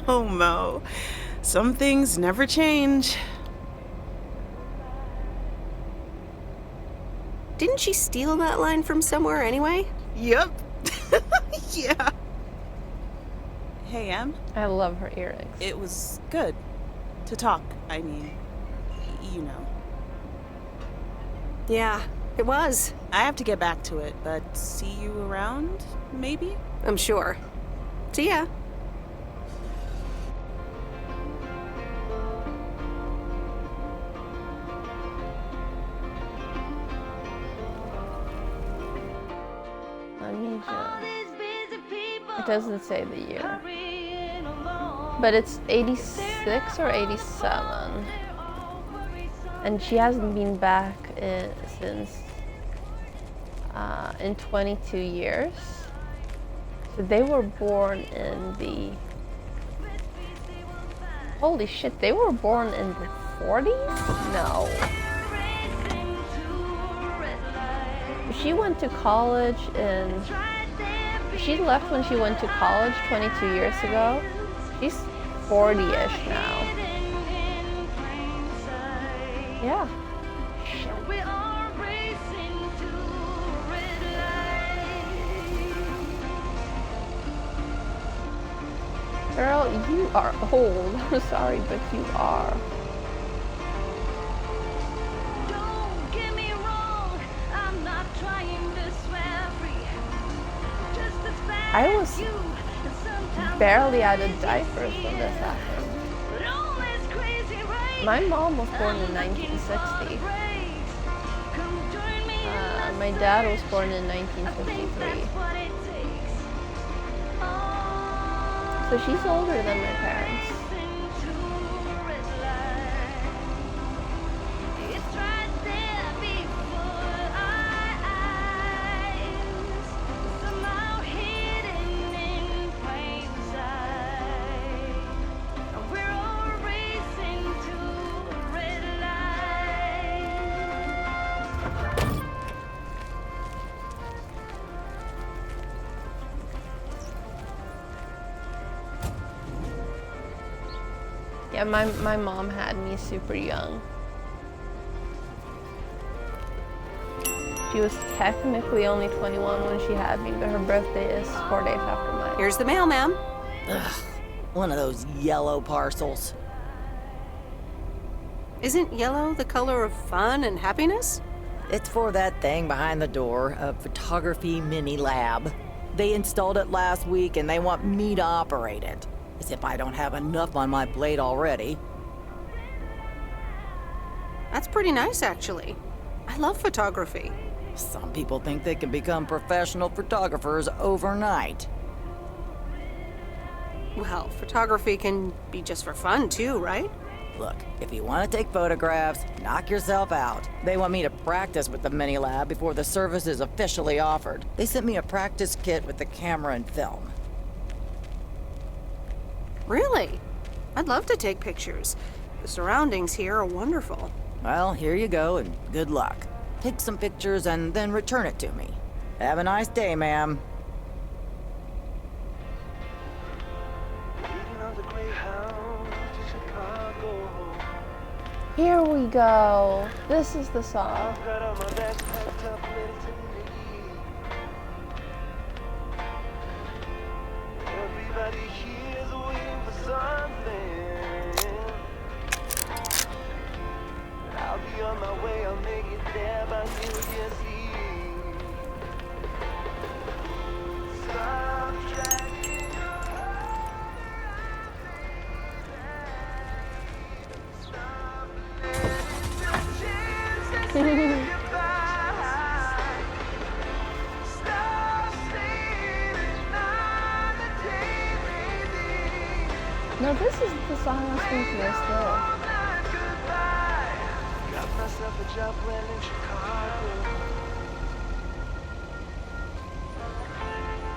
Oh, Mo. Some things never change. Didn't she steal that line from somewhere anyway? Yep. Yeah. Hey, Em. I love her earrings. It was good to talk. I mean, you know. Yeah, it was. I have to get back to it, but see you around, maybe? I'm sure. See ya. It doesn't say the year. But it's 86 or 87. And she hasn't been back since in 22 years. So they were born in the... Holy shit, they were born in the 40s? No. She went to college in... She left when she went to college 22 years ago. She's 40-ish now. Yeah. Shit. Girl, you are old. I'm sorry, but you are. Don't get me wrong, I'm not trying to swear free. Just as I was barely out of diapers when this happened. My mom was born in 1960. My dad was born in 1953. So she's older than my parents. Yeah, my mom had me super young. She was technically only 21 when she had me, but her birthday is 4 days after mine. Here's the mail, ma'am. Ugh, one of those yellow parcels. Isn't yellow the color of fun and happiness? It's for that thing behind the door, a photography mini lab. They installed it last week and they want me to operate it. As if I don't have enough on my plate already. That's pretty nice, actually. I love photography. Some people think they can become professional photographers overnight. Well, photography can be just for fun too, right? Look, if you want to take photographs, knock yourself out. They want me to practice with the mini lab before the service is officially offered. They sent me a practice kit with the camera and film. Really? I'd love to take pictures. The surroundings here are wonderful. Well, here you go, and good luck. Take some pictures and then return it to me. Have a nice day, ma'am. Here we go. This is the song. I'll be on my way, I'll make it there by New Year's Eve. Stop dragging your Stop letting your chances say goodbye. Stop saying another day, baby. No, this is the song I was thinking of still. Got myself a job land in Chicago.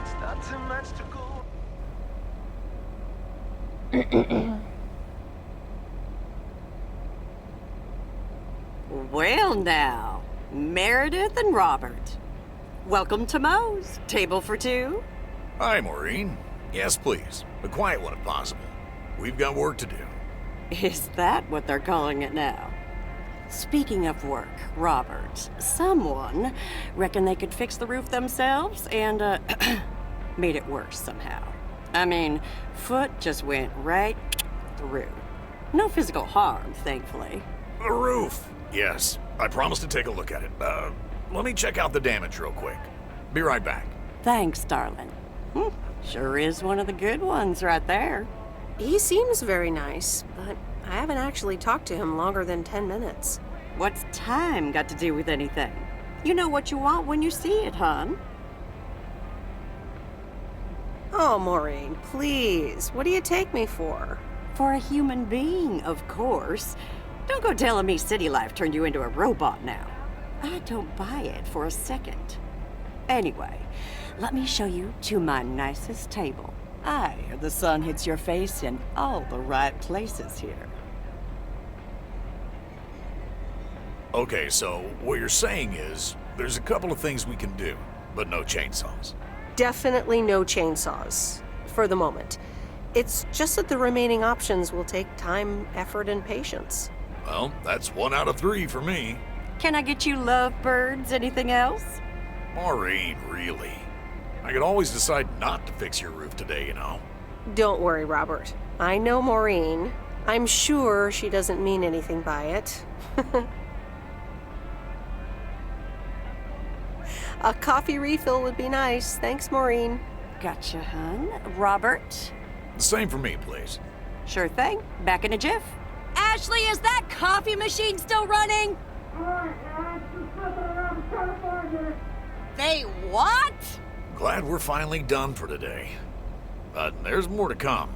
It's not too much to go. Well now, Meredith and Robert. Welcome to Moe's. Table for two? Hi, Maureen. Yes, please. A quiet one if possible. We've got work to do. Is that what they're calling it now? Speaking of work, Robert, someone reckoned they could fix the roof themselves and, made it worse somehow. I mean, foot just went right through. No physical harm, thankfully. The roof. Yes, I promised to take a look at it. Let me check out the damage real quick. Be right back. Thanks, darling. Sure is one of the good ones right there. He seems very nice, but I haven't actually talked to him longer than 10 minutes. What's time got to do with anything? You know what you want when you see it, hon. Oh, Maureen, please. What do you take me for? For a human being, of course. Don't go telling me city life turned you into a robot now. I don't buy it for a second. Anyway, let me show you to my nicest table. The sun hits your face in all the right places here. Okay, so what you're saying is there's a couple of things we can do, but no chainsaws. Definitely no chainsaws, for the moment. It's just that the remaining options will take time, effort, and patience. Well, that's 1 out of 3 for me. Can I get you lovebirds? Anything else? Maureen, really? I could always decide not to fix your roof today, you know? Don't worry, Robert. I know Maureen. I'm sure she doesn't mean anything by it. A coffee refill would be nice. Thanks, Maureen. Gotcha, hun. Robert? The same for me, please. Sure thing. Back in a jiff. Ashley, is that coffee machine still running? They what? Glad we're finally done for today. But there's more to come.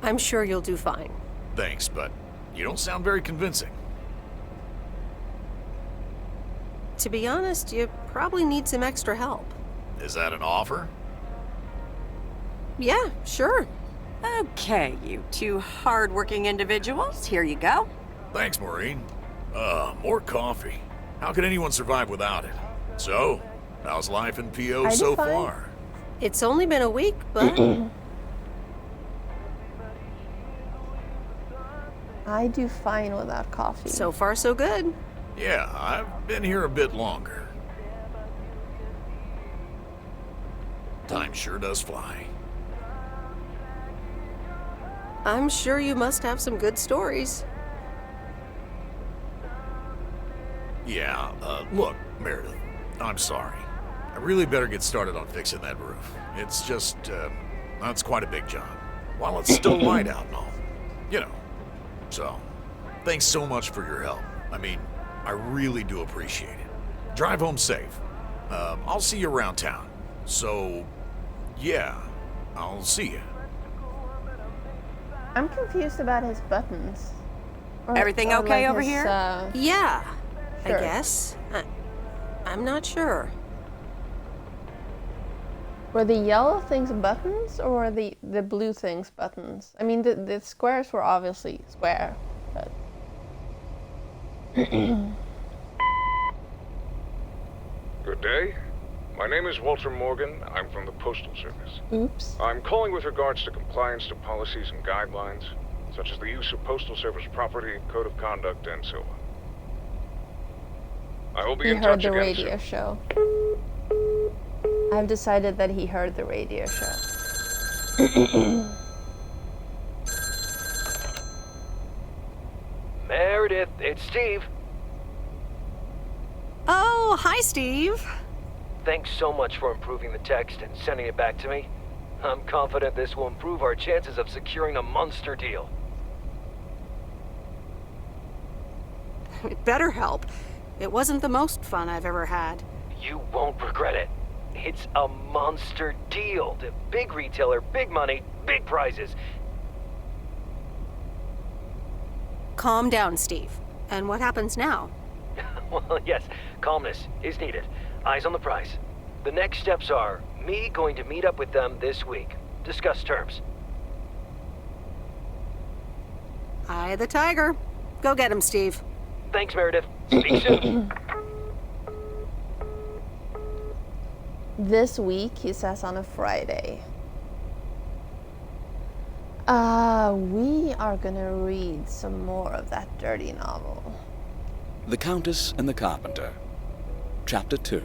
I'm sure you'll do fine. Thanks, but you don't sound very convincing. To be honest, you probably need some extra help. Is that an offer? Yeah, sure. Okay, you two hard-working individuals. Here you go. Thanks, Maureen. More coffee. How can anyone survive without it? So, how's life in PO so far? It's only been a week, but... I do fine without coffee. So far, so good. Yeah, I've been here a bit longer. Time sure does fly. I'm sure you must have some good stories. Yeah, look, Meredith, I'm sorry. I really better get started on fixing that roof. It's just, that's quite a big job. While it's still light out and all. You know. So, thanks so much for your help. I mean, I really do appreciate it. Drive home safe. I'll see you around town. So, yeah, I'll see you. I'm confused about his buttons. Everything okay over here? Yeah, sure. I guess. I'm not sure. Were the yellow things buttons or were the blue things buttons? I mean, the squares were obviously square, but... Good day. My name is Walter Morgan. I'm from the Postal Service. Oops. I'm calling with regards to compliance to policies and guidelines, such as the use of Postal Service property, code of conduct, and so on. I will be in touch again He heard the radio show. I've decided that he heard the radio show. Meredith, it's Steve. Oh, hi, Steve. Thanks so much for improving the text and sending it back to me. I'm confident this will improve our chances of securing a monster deal. It better help. It wasn't the most fun I've ever had. You won't regret it. It's a monster deal. The big retailer, big money, big prizes. Calm down, Steve. And what happens now? Well, yes, calmness is needed. Eyes on the prize. The next steps are me going to meet up with them this week. Discuss terms. Eye the tiger. Go get him, Steve. Thanks, Meredith. Speak soon. This week, he says on a Friday. We are gonna read some more of that dirty novel. The Countess and the Carpenter. Chapter 2.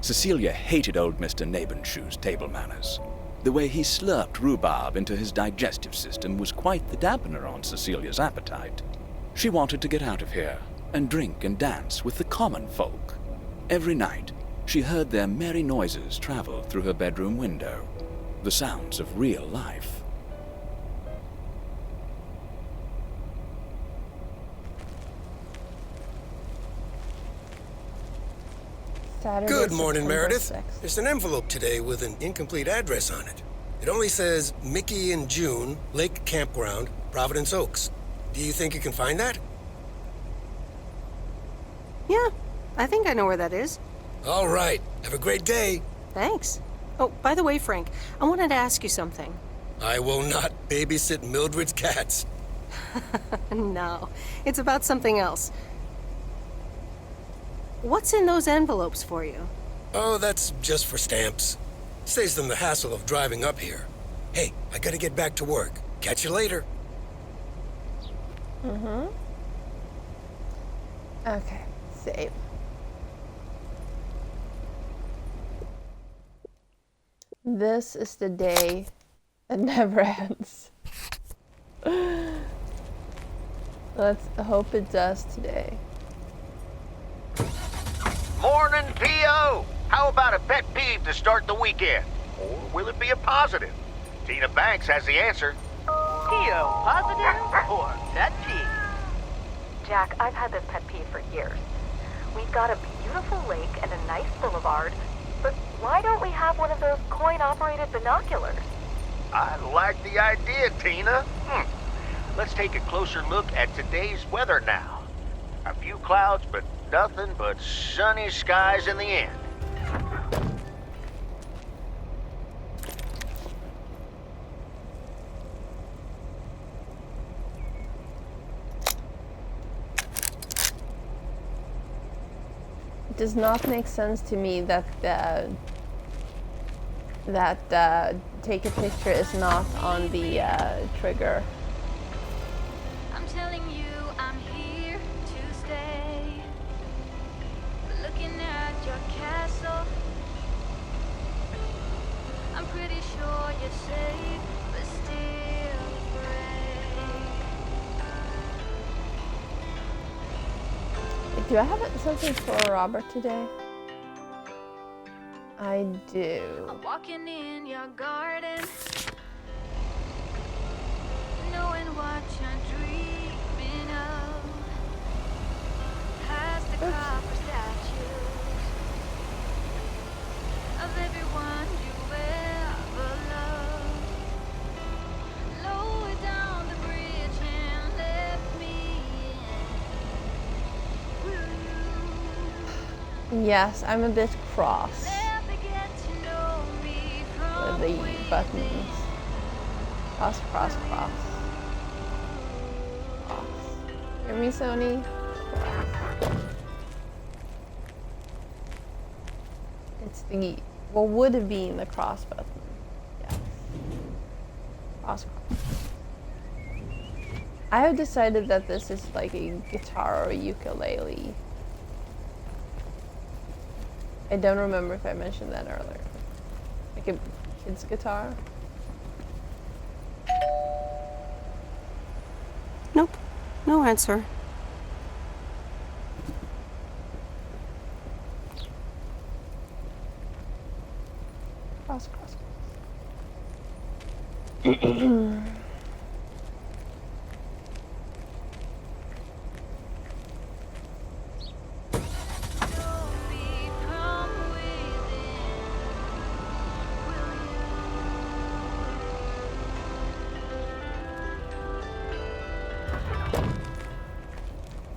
Cecilia hated old Mr. Nabenshoe's table manners. The way he slurped rhubarb into his digestive system was quite the dampener on Cecilia's appetite. She wanted to get out of here and drink and dance with the common folk. Every night, she heard their merry noises travel through her bedroom window, the sounds of real life. Saturday, Good morning, September Meredith. 6th. There's an envelope today with an incomplete address on it. It only says Mickey and June, Lake Campground, Providence Oaks. Do you think you can find that? Yeah, I think I know where that is. All right. Have a great day. Thanks. Oh, by the way, Frank, I wanted to ask you something. I will not babysit Mildred's cats. No, it's about something else. What's in those envelopes for you? Oh, that's just for stamps. Saves them the hassle of driving up here. Hey, I gotta get back to work. Catch you later. Mm-hmm. Okay, save. This is the day that never ends. Let's hope it does today. Morning, P.O. How about a pet peeve to start the weekend? Or will it be a positive? Tina Banks has the answer. PO positive or pet peeve? Jack, I've had this pet peeve for years. We've got a beautiful lake and a nice boulevard, but why don't we have one of those coin-operated binoculars? I like the idea, Tina. Let's take a closer look at today's weather now. A few clouds, but nothing but sunny skies in the end. It does not make sense to me that take a picture is not on the trigger. I'm telling you, I'm here to stay. Looking at your castle, I'm pretty sure you're safe, but still afraid. Do I have something for Robert today? I do. I'm walking in your garden, knowing what you're dreaming of. Past the copper statues of everyone you ever loved. Lower down the bridge and let me in. Yes, I'm a bit cross with the buttons. Cross, cross, cross. Cross. Hear me, Sony? Cross. It's the, what would have been the cross button. Yes. Cross, cross. I have decided that this is like a guitar or a ukulele. I don't remember if I mentioned that earlier. Like a kid's guitar. Nope. No answer. Cross, cross, cross.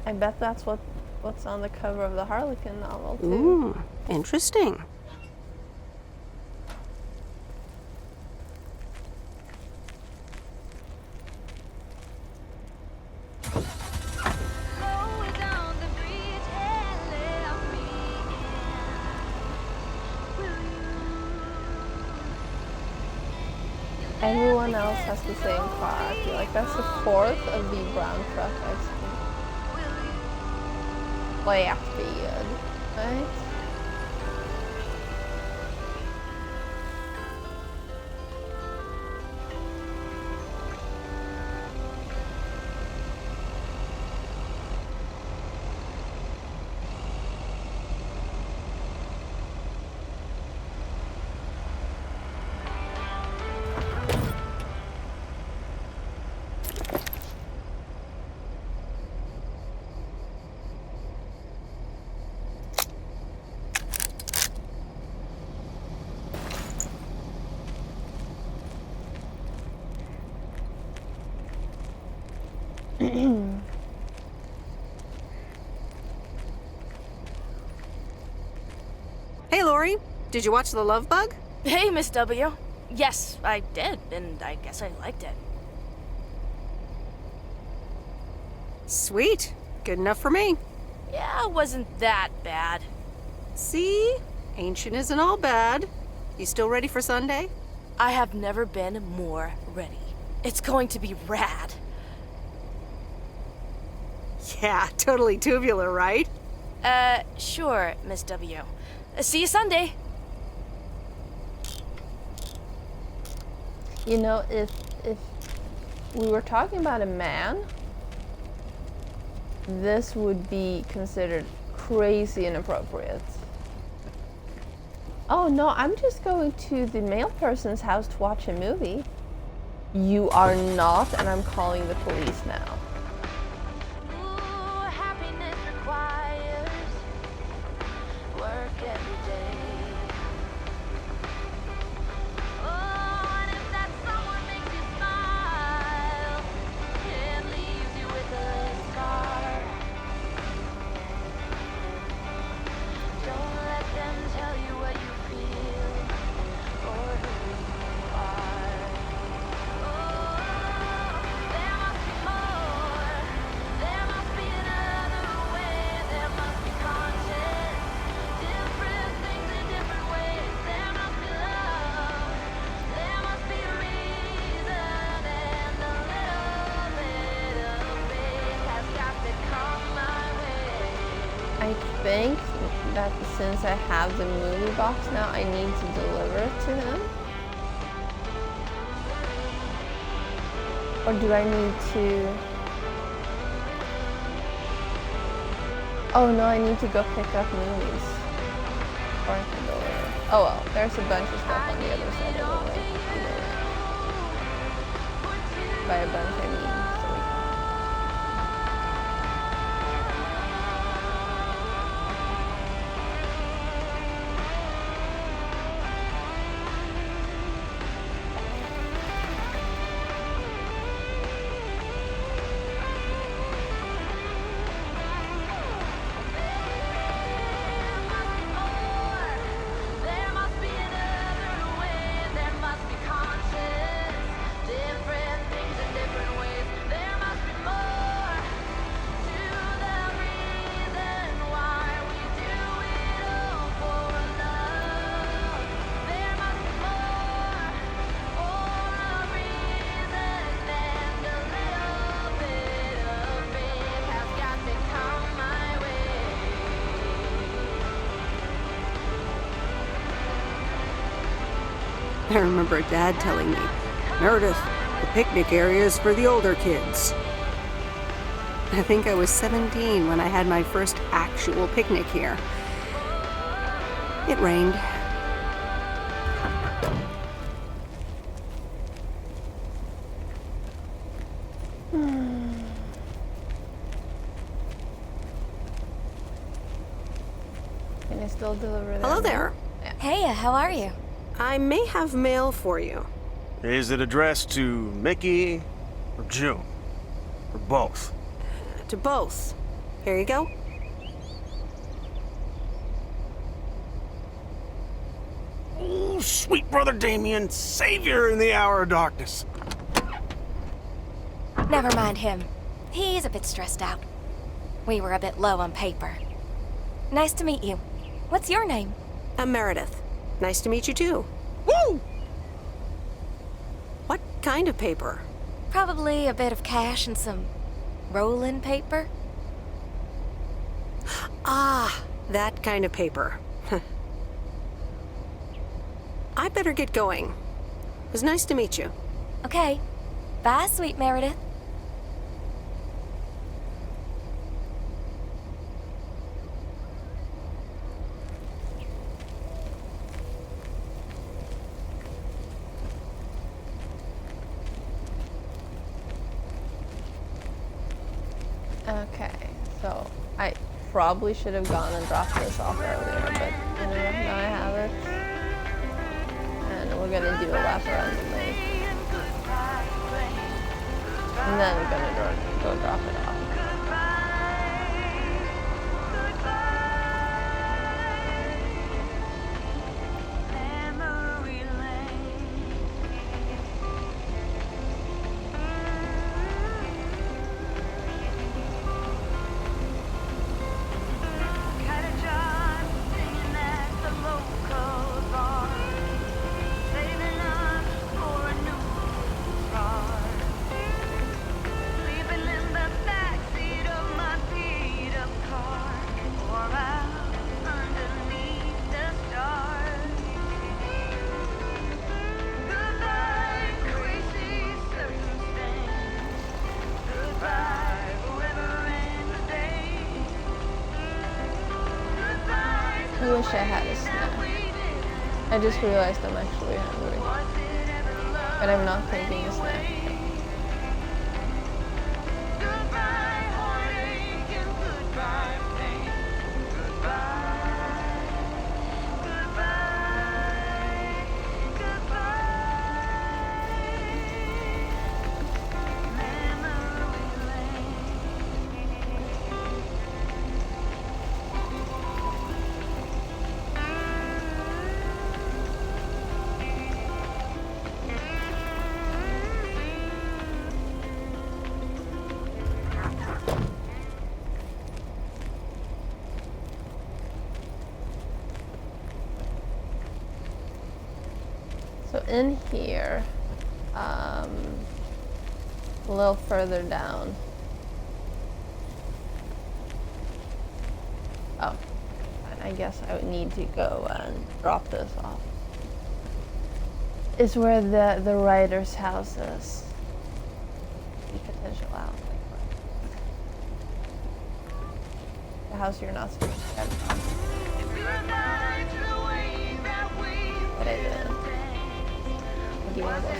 I bet that's what's on the cover of the Harlequin novel, too. Ooh, interesting. Everyone else has the same car. I feel like that's the fourth of the brown truck I've seen. Well, you have to be good, right? Hey, Lori. Did you watch The Love Bug? Hey, Miss W. Yes, I did, and I guess I liked it. Sweet. Good enough for me. Yeah, it wasn't that bad. See? Ancient isn't all bad. You still ready for Sunday? I have never been more ready. It's going to be rad. Yeah, totally tubular, right? Sure, Miss W. See you Sunday. You know, if we were talking about a man, this would be considered crazy inappropriate. Oh no, I'm just going to the mail person's house to watch a movie. You are not, and I'm calling the police now. I think that since I have the movie box now, I need to deliver it to him. Or do I need to... Oh no, I need to go pick up movies. Or I can deliver. Oh well, there's a bunch of stuff on the other side of the way. By a bunch I mean 3. I remember Dad telling me, Meredith, the picnic area is for the older kids. I think I was 17 when I had my first actual picnic here. It rained. Can I still deliver that? Hello there. Hey, how are you? I may have mail for you. Is it addressed to Mickey or June? Or both? To both. Here you go. Oh, sweet brother Damien, savior in the hour of darkness. Never mind him. He's a bit stressed out. We were a bit low on paper. Nice to meet you. What's your name? I'm Meredith. Nice to meet you too. Woo! What kind of paper? Probably a bit of cash and some rolling paper. Ah, that kind of paper. I better get going. It was nice to meet you. Okay. Bye, sweet Meredith. Okay, so I probably should have gone and dropped this off earlier, but you know, now I have it. And we're gonna do a lap around the lake. And then we're gonna go drop it off. I wish I had a snack. I just realized I'm actually hungry. But I'm not taking a snack. So in here, a little further down. Oh, fine. I guess I would need to go and drop this off. Is where the writer's house is. The potential out. The house you're not supposed to get from. But I didn't. Do you want to go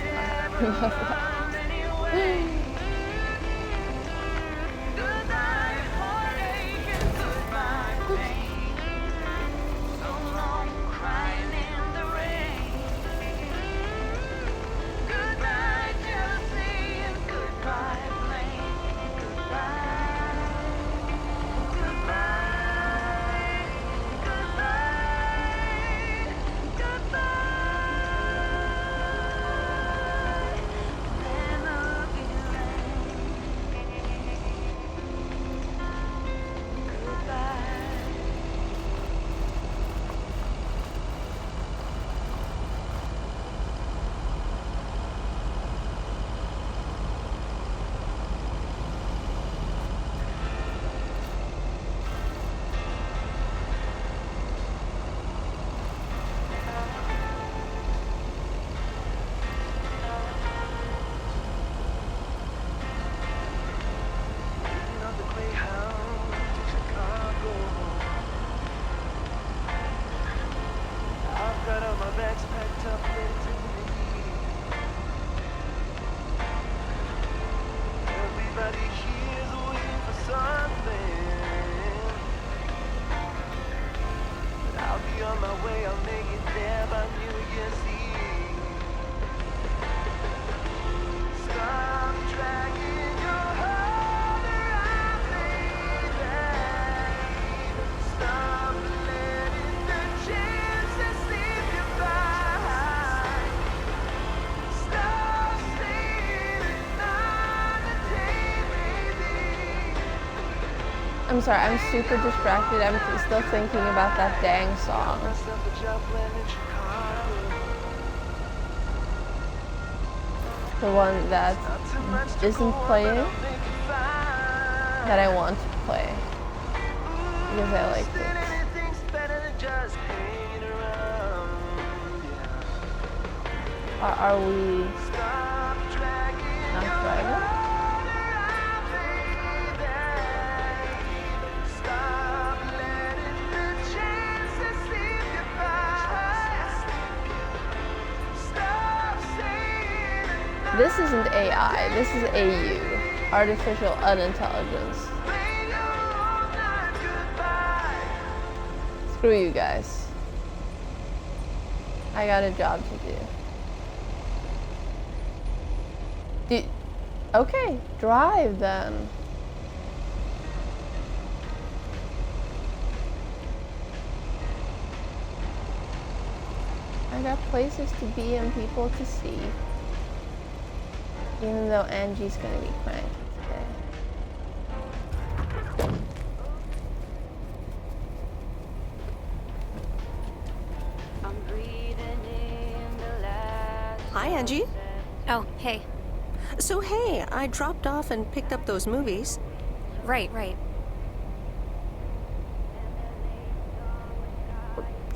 I'm sorry, I'm super distracted. I'm still thinking about that dang song. The one that isn't playing, that I want to play. Because I like it. Are we not driving? This isn't AI, this is AU, artificial unintelligence. Screw you guys. I got a job to do. Okay, drive then. I got places to be and people to see. Even though Angie's gonna be cranky today. Hi, Angie. Oh, hey. So, hey, I dropped off and picked up those movies. Right.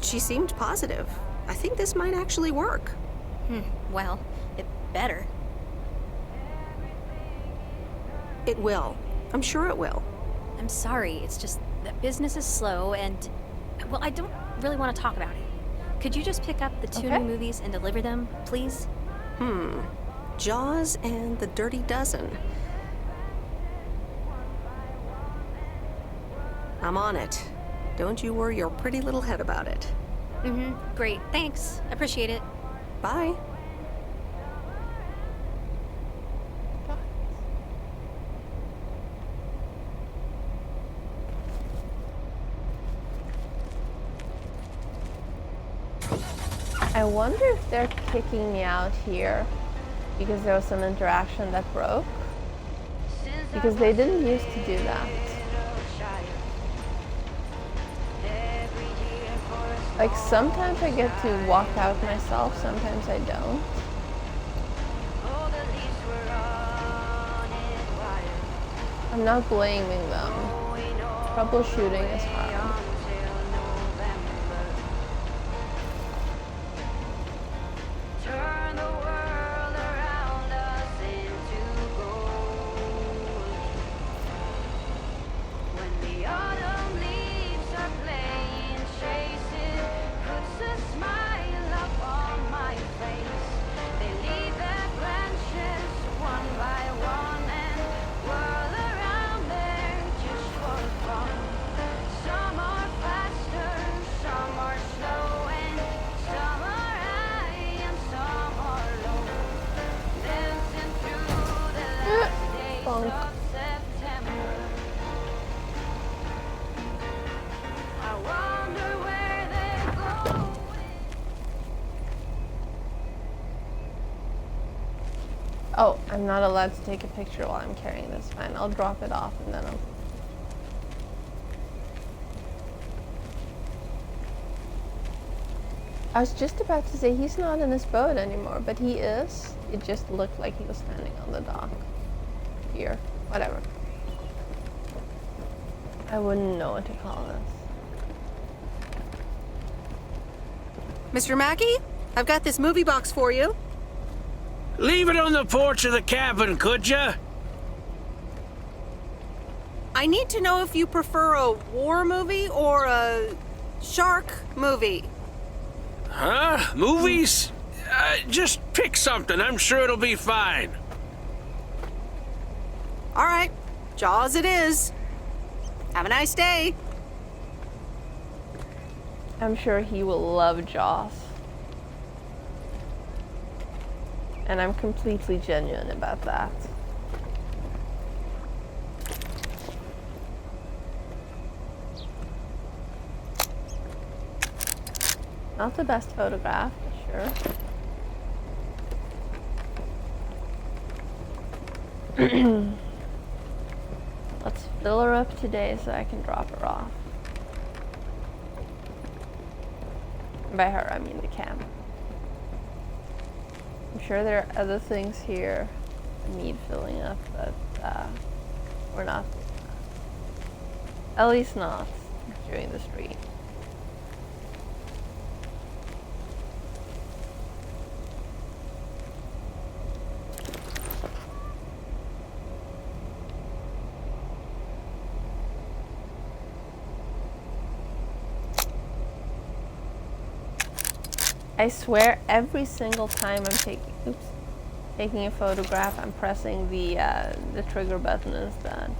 She seemed positive. I think this might actually work. Well, it better. It will. I'm sure it will. I'm sorry, it's just that business is slow and, well, I don't really want to talk about it. Could you just pick up the two new movies and deliver them, please? Jaws and The Dirty Dozen. I'm on it. Don't you worry your pretty little head about it. Great. Thanks. Appreciate it. Bye. I wonder if they're kicking me out here because there was some interaction that broke. Because they didn't used to do that. Like sometimes I get to walk out myself, sometimes I don't. I'm not blaming them. Troubleshooting is hard. Oh, I'm not allowed to take a picture while I'm carrying this. Fine, I'll drop it off and then I was just about to say he's not in his boat anymore, but he is. It just looked like he was standing on the dock. Here, whatever. I wouldn't know what to call this. Mr. Mackey, I've got this movie box for you. Leave it on the porch of the cabin, could ya? I need to know if you prefer a war movie or a shark movie. Huh? Movies? Just pick something. I'm sure it'll be fine. All right, Jaws it is. Have a nice day. I'm sure he will love Jaws. And I'm completely genuine about that. Not the best photograph, but sure. Let's fill her up today so I can drop her off. By her, I mean the cam. I'm sure there are other things here that need filling up, but we're not doing that. At least not during the stream. I swear every single time I'm taking a photograph, I'm pressing the trigger button instead.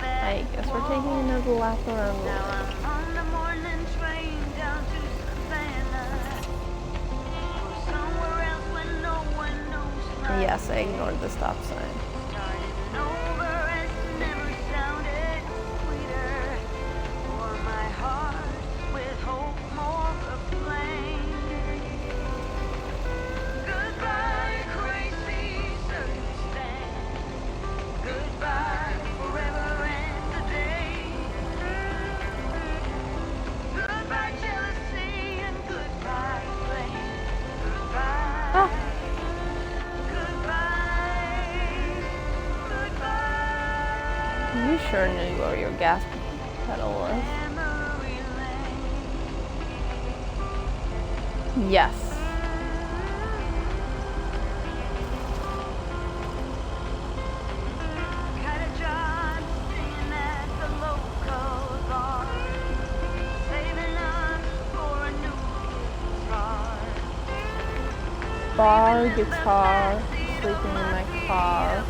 I guess we're taking another lap around the lake. Yes, I ignored the stop sign. You sure knew where your gas pedal was. Yes. bar, guitar, sleeping in my car.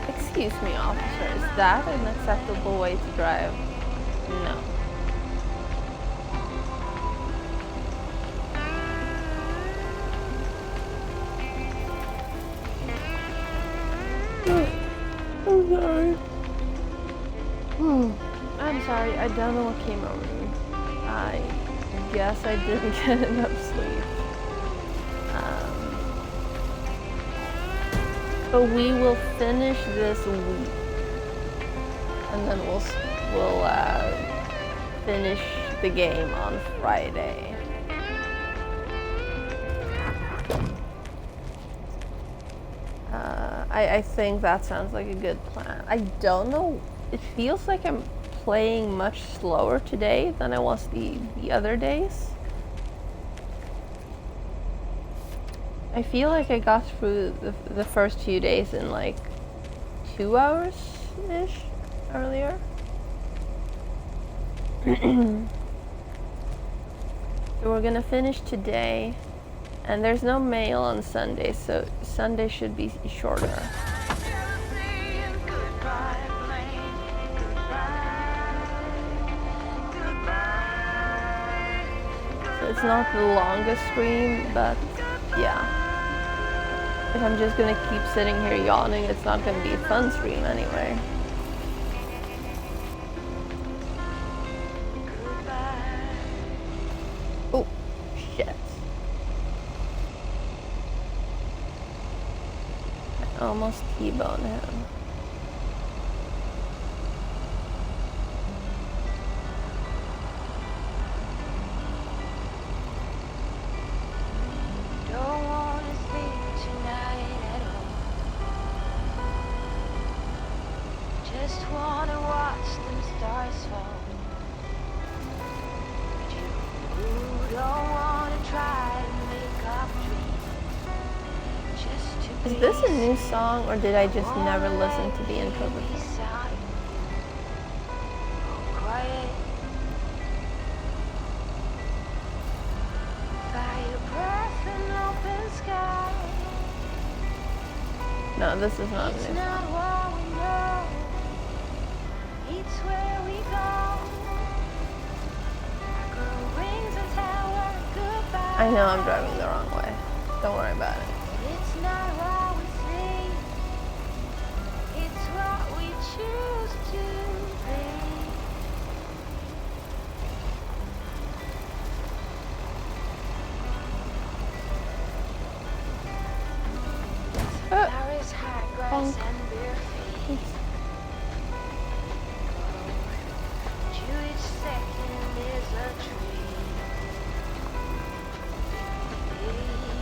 Excuse me, officer, is that an acceptable way to drive? No. I'm sorry. I'm sorry, I don't know what came over me. I guess I didn't get enough sleep. But we will finish this week, and then we'll finish the game on Friday. I think that sounds like a good plan. I don't know. It feels like I'm playing much slower today than I was the other days. I feel like I got through the first few days in like 2 hours-ish earlier. So we're gonna finish today, and there's no mail on Sunday, so Sunday should be shorter. So it's not the longest stream, but yeah. If I'm just gonna keep sitting here yawning, it's not gonna be a fun stream anyway. Oh, shit. I almost T-boned him. Is this a new song, or did I just never listen to the intro before? No, this is not a new song. I know I'm driving the wrong way. Don't worry about it. It's not what we see, it's what we choose to be. There is high grass and bare feet. To each second is a tree.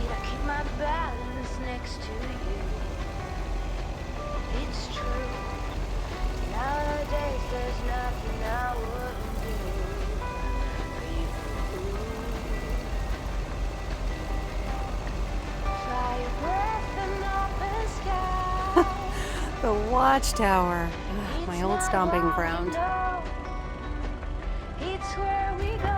I keep my balance next to you. It's true. Nowadays there's nothing I wouldn't do for you. Fly your breath in open sky. The Watchtower. Ugh, my old stomping ground. It's where we go.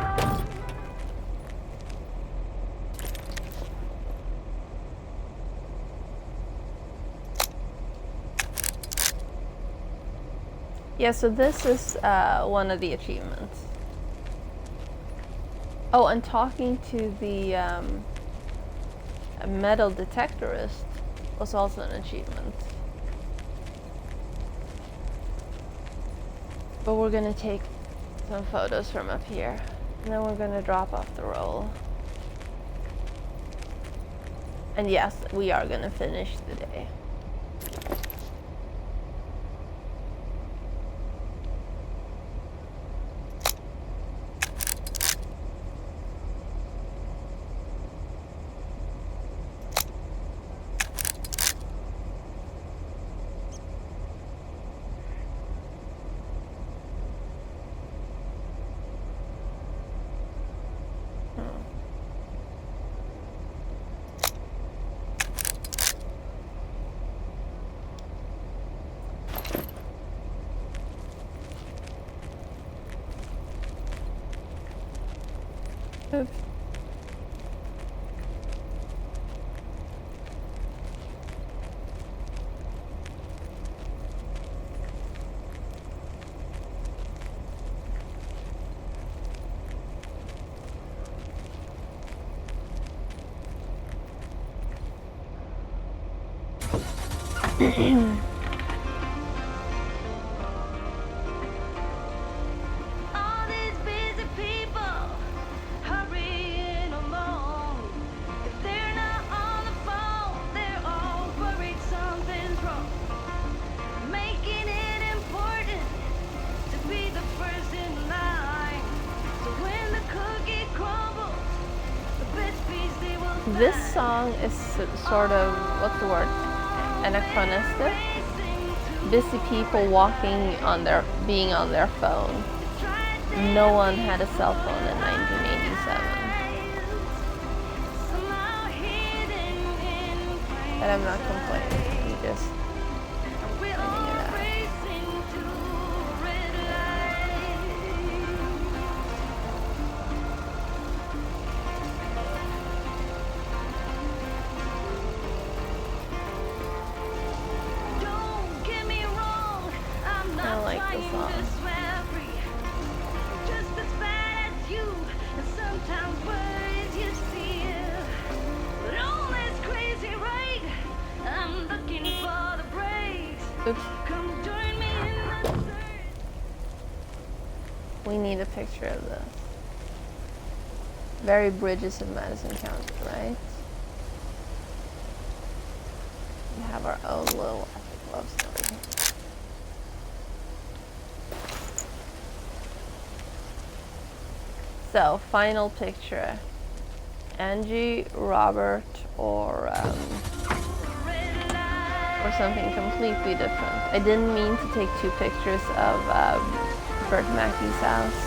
Yeah, so this is one of the achievements. Oh, and talking to the metal detectorist was also an achievement. But we're gonna take some photos from up here, and then we're gonna drop off the roll. And yes, we are gonna finish the day. Oops. All these busy people hurrying along. If they're not on the phone, they're all worried something's wrong. Making it important to be the first in line. So when the cookie crumbles, the best piece they will This song is sort of, what's the word? Anachronistic. Busy people walking on being on their phone. No one had a cell phone in 1987. But I'm not complaining. I'm just pointing it out. I like the song. Just as bad as you, and sometimes worries you steal. But all this crazy right, I'm looking for the breaks. Oops. Come join me in the search. We need a picture of this. Very Bridges of Madison County, right? We have our own little epic love story. So, final picture. Angie, Robert, or something completely different. I didn't mean to take two pictures of Bert Mackey's house.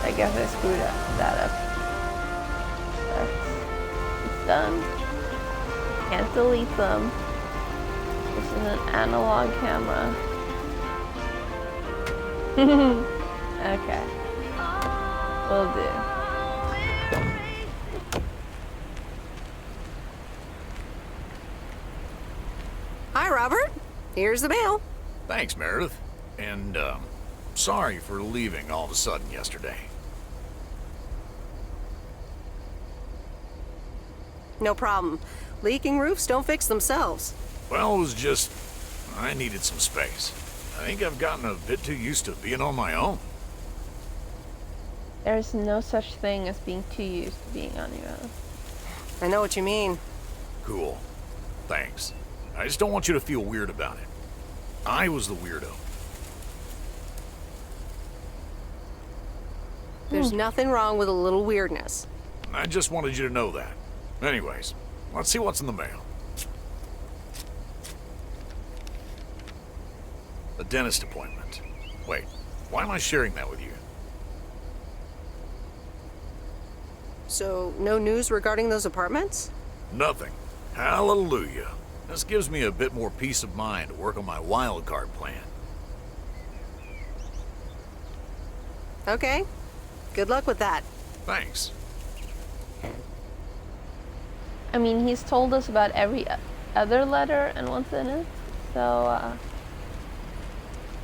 I guess I screwed that up. But it's done. Can't delete them. This is an analog camera. Okay. Will do. Hi, Robert. Here's the mail. Thanks, Meredith. And, sorry for leaving all of a sudden yesterday. No problem. Leaking roofs don't fix themselves. Well, it was just... I needed some space. I think I've gotten a bit too used to being on my own. There's no such thing as being too used to being on your own. I know what you mean. Cool. Thanks. I just don't want you to feel weird about it. I was the weirdo. There's nothing wrong with a little weirdness. I just wanted you to know that. Anyways, let's see what's in the mail. A dentist appointment. Wait, why am I sharing that with you? So, no news regarding those apartments? Nothing. Hallelujah. This gives me a bit more peace of mind to work on my wild card plan. Okay. Good luck with that. Thanks. I mean, he's told us about every other letter and what's in it, so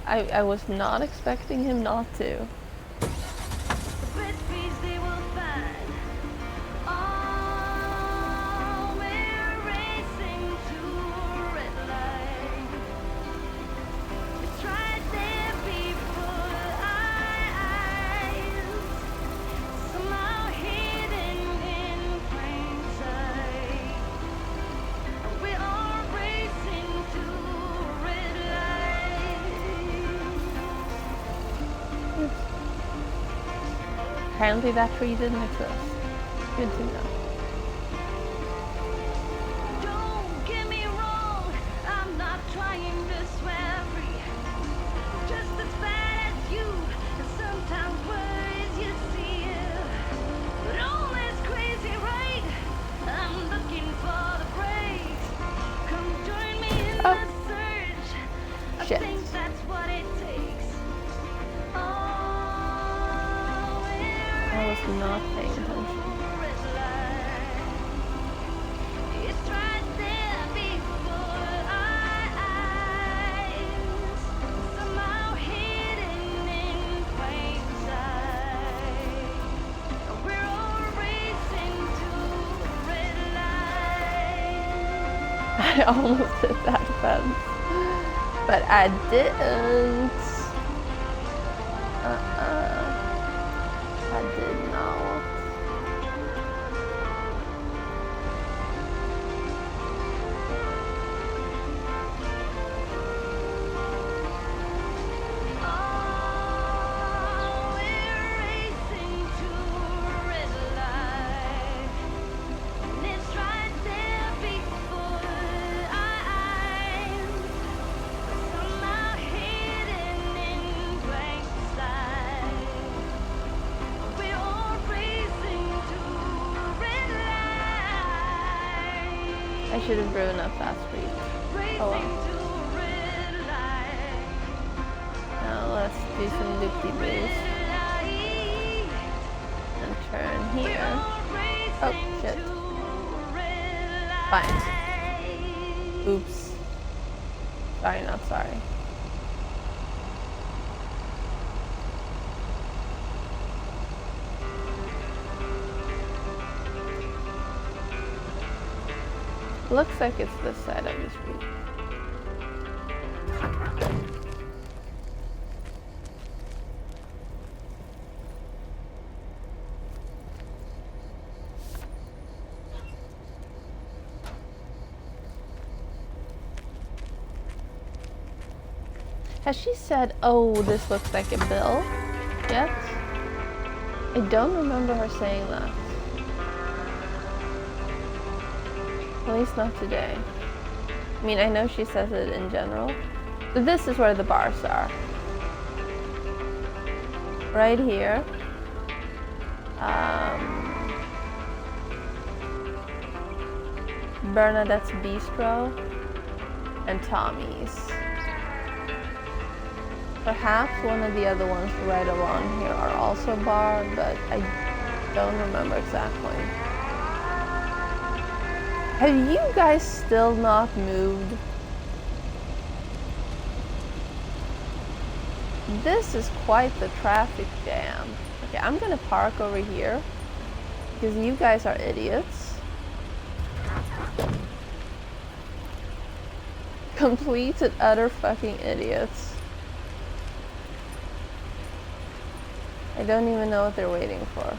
I was not expecting him not to. Apparently that tree didn't exist. Good to know. Don't get me wrong, I'm not trying to swear free. Just as bad as you, and sometimes worries you see. But all this crazy right, I'm looking for the breaks. Come join me in the search. I think that's what it takes. I was not paying attention. It's right there before our eyes, somehow hidden in plain sight. We're all racing to a red light. I almost hit that fence, but I didn't. I did not. I should have driven up that street. Oh well. Now let's do some loop-de-loos. And turn here. Oh, shit. Fine. Oops. Sorry, not sorry. Looks like it's this side of the street. Has she said, oh, this looks like a bill yet? I don't remember her saying that. At least not today. I mean, I know she says it in general. But this is where the bars are. Right here. Bernadette's Bistro and Tommy's. Perhaps one of the other ones right along here are also bar, but I don't remember exactly. Have you guys still not moved? This is quite the traffic jam. Okay, I'm gonna park over here because you guys are idiots. Complete and utter fucking idiots. I don't even know what they're waiting for.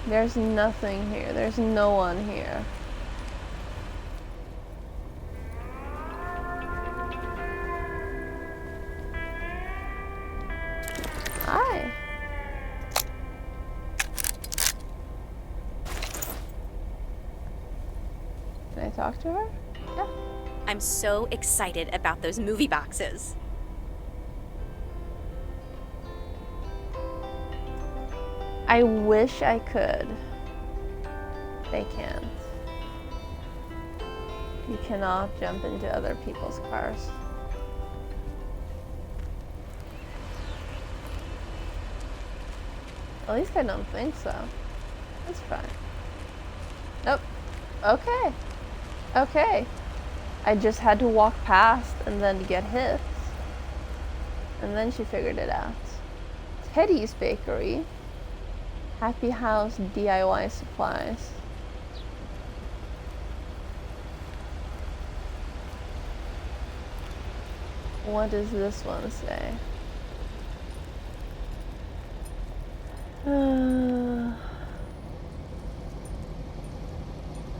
There's nothing here. There's no one here. Hi. Can I talk to her? Yeah. I'm so excited about those movie boxes. I wish I could. They can't. You cannot jump into other people's cars. At least I don't think so. It's fine. Nope. Okay. Okay. I just had to walk past and then get hit. And then she figured it out. Teddy's Bakery. Happy House DIY supplies. What does this one say?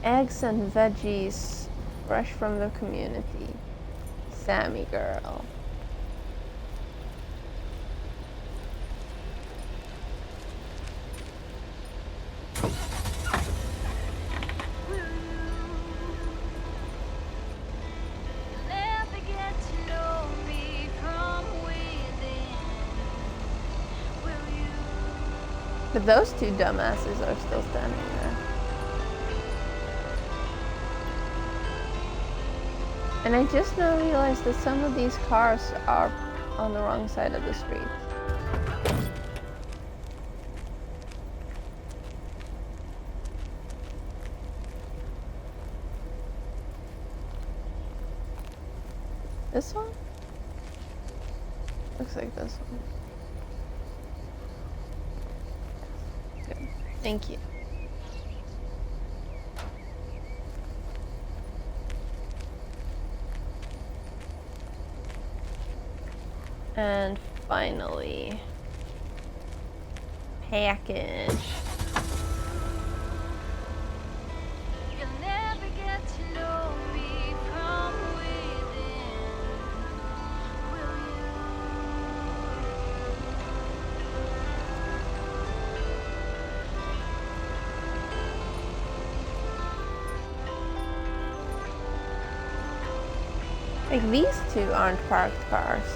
Eggs and veggies fresh from the community. Sammy girl. But those two dumbasses are still standing there. And I just now realized that some of these cars are on the wrong side of the street. This one? Looks like this one. Good. Thank you. And finally, package. You'll never get to know me from within, will you? Like these two aren't parked cars.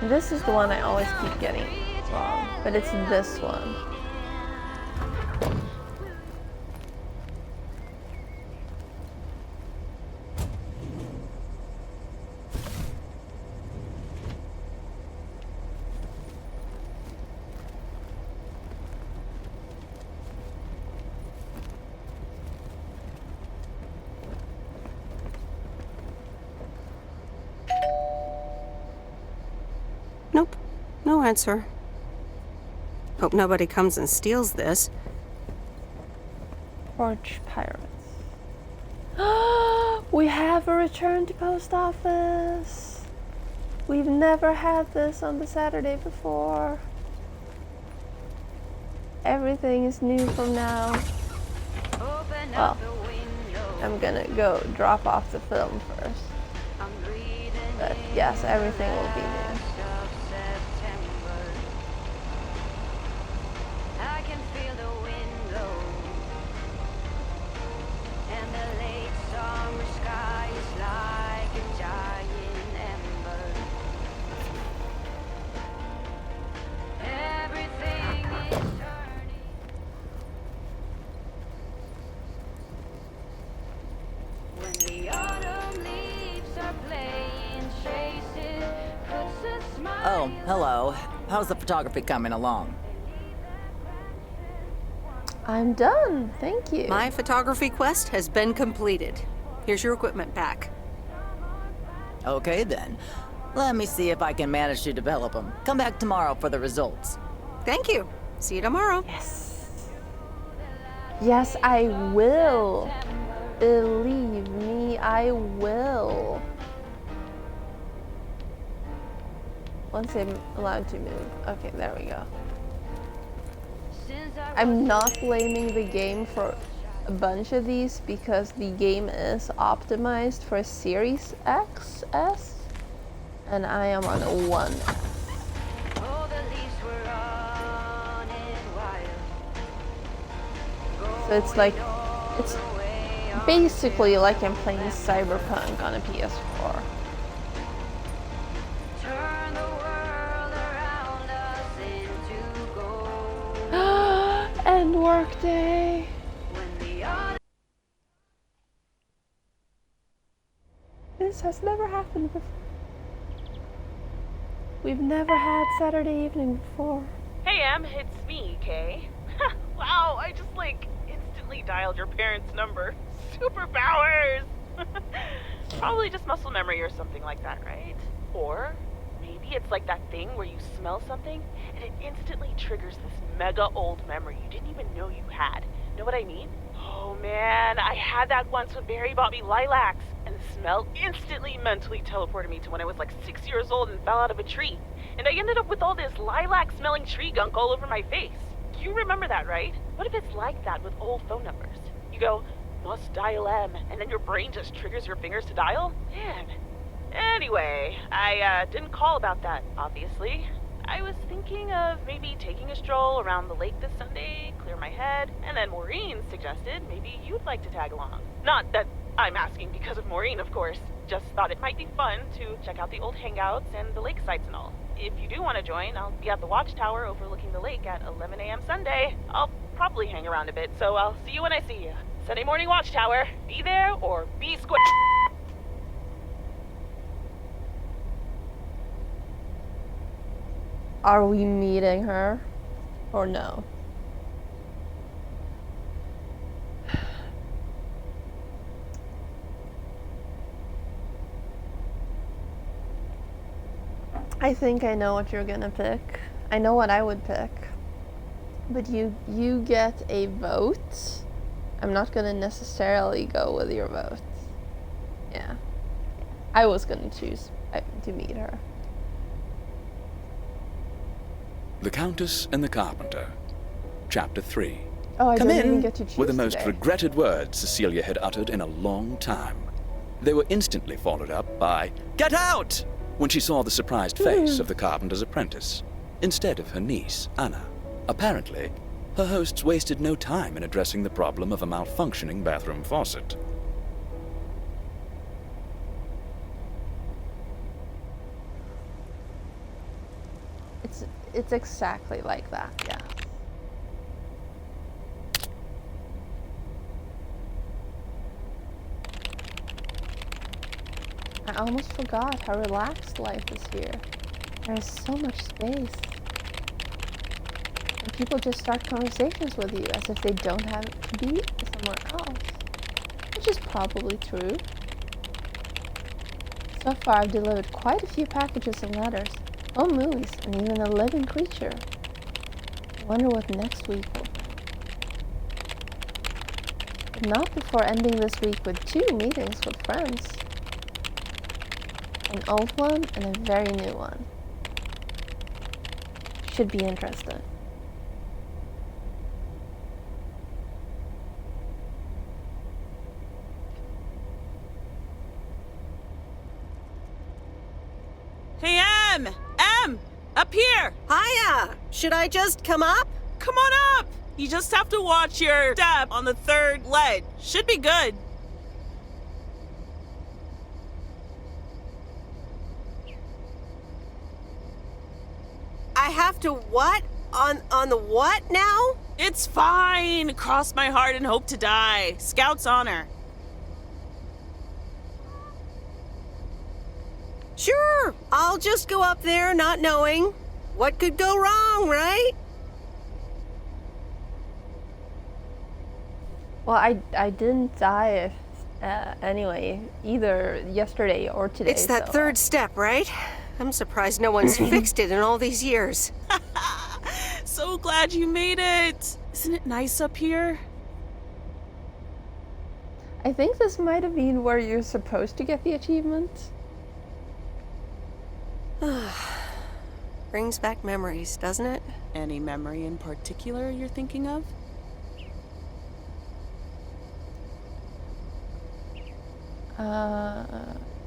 This is the one I always keep getting wrong, but it's this one. Nope, no answer. Hope nobody comes and steals this. Porch Pirates. We have a return to post office. We've never had this on the Saturday before. Everything is new from now. Well, I'm gonna go drop off the film first. But yes, everything will be new. I can feel the wind blow, and the late summer sky is like a giant ember. Everything is turning. When the autumn leaves are playing chases, puts a smile. Oh, hello. How's the photography coming along? I'm done, thank you. My photography quest has been completed. Here's your equipment back. Okay then. Let me see if I can manage to develop them. Come back tomorrow for the results. Thank you. See you tomorrow. Yes. Yes, I will. Believe me, I will. Once I'm allowed to move. Okay, there we go. I'm not blaming the game for a bunch of these because the game is optimized for a Series XS and I am on a 1S. So it's like, it's basically like I'm playing Cyberpunk on a PS4. End workday. This has never happened before. We've never had Saturday evening before. Hey, Em, it's me, Kay. Wow, I just, instantly dialed your parents' number. Superpowers! Probably just muscle memory or something like that, right? Or maybe it's like that thing where you smell something and it instantly triggers this mega old memory you didn't even know you had. Know what I mean? Oh man, I had that once when Barry bought me lilacs, and the smell instantly mentally teleported me to when I was 6 years old and fell out of a tree. And I ended up with all this lilac-smelling tree gunk all over my face. You remember that, right? What if it's like that with old phone numbers? You go, must dial M, and then your brain just triggers your fingers to dial? Man. Anyway, I didn't call about that, obviously. I was thinking of maybe taking a stroll around the lake this Sunday, clear my head, and then Maureen suggested maybe you'd like to tag along. Not that I'm asking because of Maureen, of course. Just thought it might be fun to check out the old hangouts and the lake sites and all. If you do want to join, I'll be at the watchtower overlooking the lake at 11 a.m. Sunday. I'll probably hang around a bit, so I'll see you when I see you. Sunday morning watchtower. Be there or be square. Are we meeting her or no? I think I know what you're gonna pick. I know what I would pick. But you get a vote. I'm not gonna necessarily go with your vote. Yeah. I was gonna choose to meet her. The Countess and the Carpenter. Chapter 3. Oh, I Come don't even in, get to choose were the most today. regretted words Cecilia had uttered in a long time. They were instantly followed up by, "Get out!" when she saw the surprised face of the carpenter's apprentice, instead of her niece, Anna. Apparently, her hosts wasted no time in addressing the problem of a malfunctioning bathroom faucet. It's exactly like that, yeah. I almost forgot how relaxed life is here. There is so much space. And people just start conversations with you as if they don't have to be somewhere else. Which is probably true. So far I've delivered quite a few packages and letters, home movies, and even a living creature. I wonder what next week will bring. But not before ending this week with 2 meetings with friends. An old one and a very new one. Should be interesting. Hey, Em! Em! Up here! Hiya! Should I just come up? Come on up! You just have to watch your step on the 3rd ledge. Should be good. I have to what? On the what now? It's fine. Cross my heart and hope to die. Scout's honor. Sure, I'll just go up there not knowing. What could go wrong, right? Well, I didn't die anyway, either yesterday or today. It's that so, 3rd step, right? I'm surprised no one's fixed it in all these years. So glad you made it. Isn't it nice up here? I think this might have been where you're supposed to get the achievement. Brings back memories, doesn't it? Any memory in particular you're thinking of?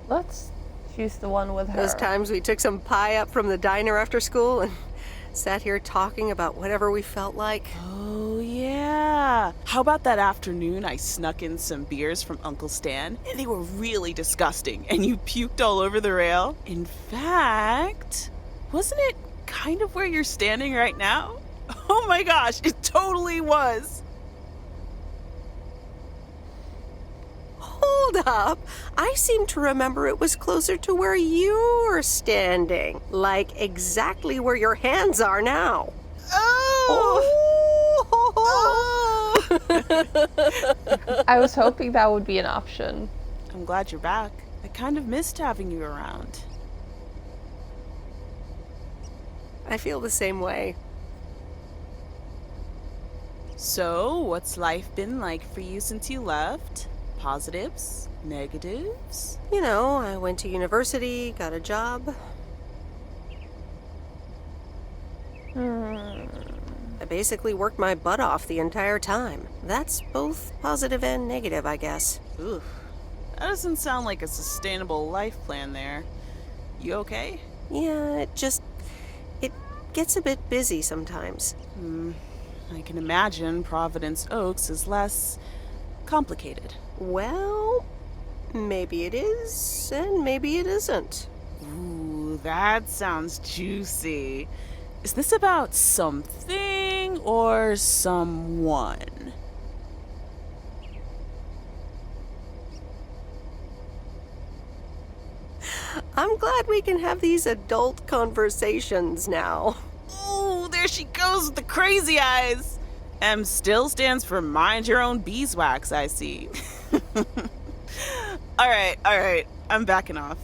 Let's choose the one with her. Those times we took some pie up from the diner after school and sat here talking about whatever we felt like. Oh, yeah. How about that afternoon I snuck in some beers from Uncle Stan, and they were really disgusting, and you puked all over the rail? In fact, wasn't it kind of where you're standing right now? Oh my gosh, it totally was. Hold up! I seem to remember it was closer to where you're standing. Like exactly where your hands are now. I was hoping that would be an option. I'm glad you're back. I kind of missed having you around. I feel the same way. So, what's life been like for you since you left? Positives? Negatives? You know, I went to university, got a job. I basically worked my butt off the entire time. That's both positive and negative, I guess. Oof. That doesn't sound like a sustainable life plan there. You okay? Yeah, it gets a bit busy sometimes. I can imagine Providence Oaks is less complicated. Well, maybe it is, and maybe it isn't. Ooh, that sounds juicy. Is this about something something or someone? I'm glad we can have these adult conversations now. Oh, there she goes with the crazy eyes. M still stands for mind your own beeswax, I see. All right. I'm backing off.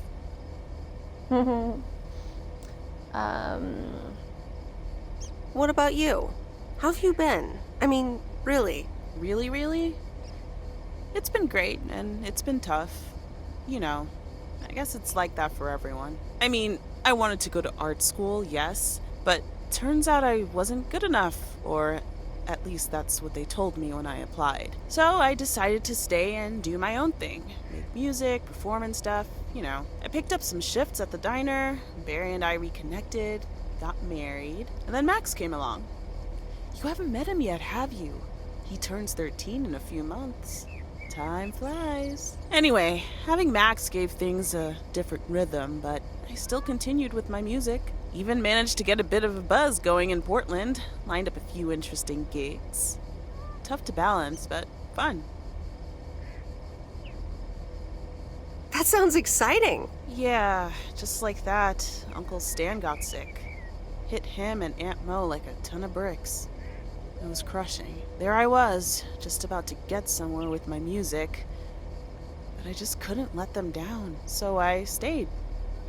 What about you? How have you been? I mean, really? Really? It's been great, and it's been tough. You know, I guess it's like that for everyone. I mean, I wanted to go to art school, yes, but turns out I wasn't good enough, or at least that's what they told me when I applied. So I decided to stay and do my own thing. Make music, perform and stuff, you know. I picked up some shifts at the diner, Barry and I reconnected, got married, and then Max came along. You haven't met him yet, have you? He turns 13 in a few months. Time flies. Anyway, having Max gave things a different rhythm, but I still continued with my music. Even managed to get a bit of a buzz going in Portland. Lined up a few interesting gigs. Tough to balance, but fun. That sounds exciting. Yeah, just like that, Uncle Stan got sick. Hit him and Aunt Mo like a ton of bricks. It was crushing. There I was, just about to get somewhere with my music. But I just couldn't let them down, so I stayed.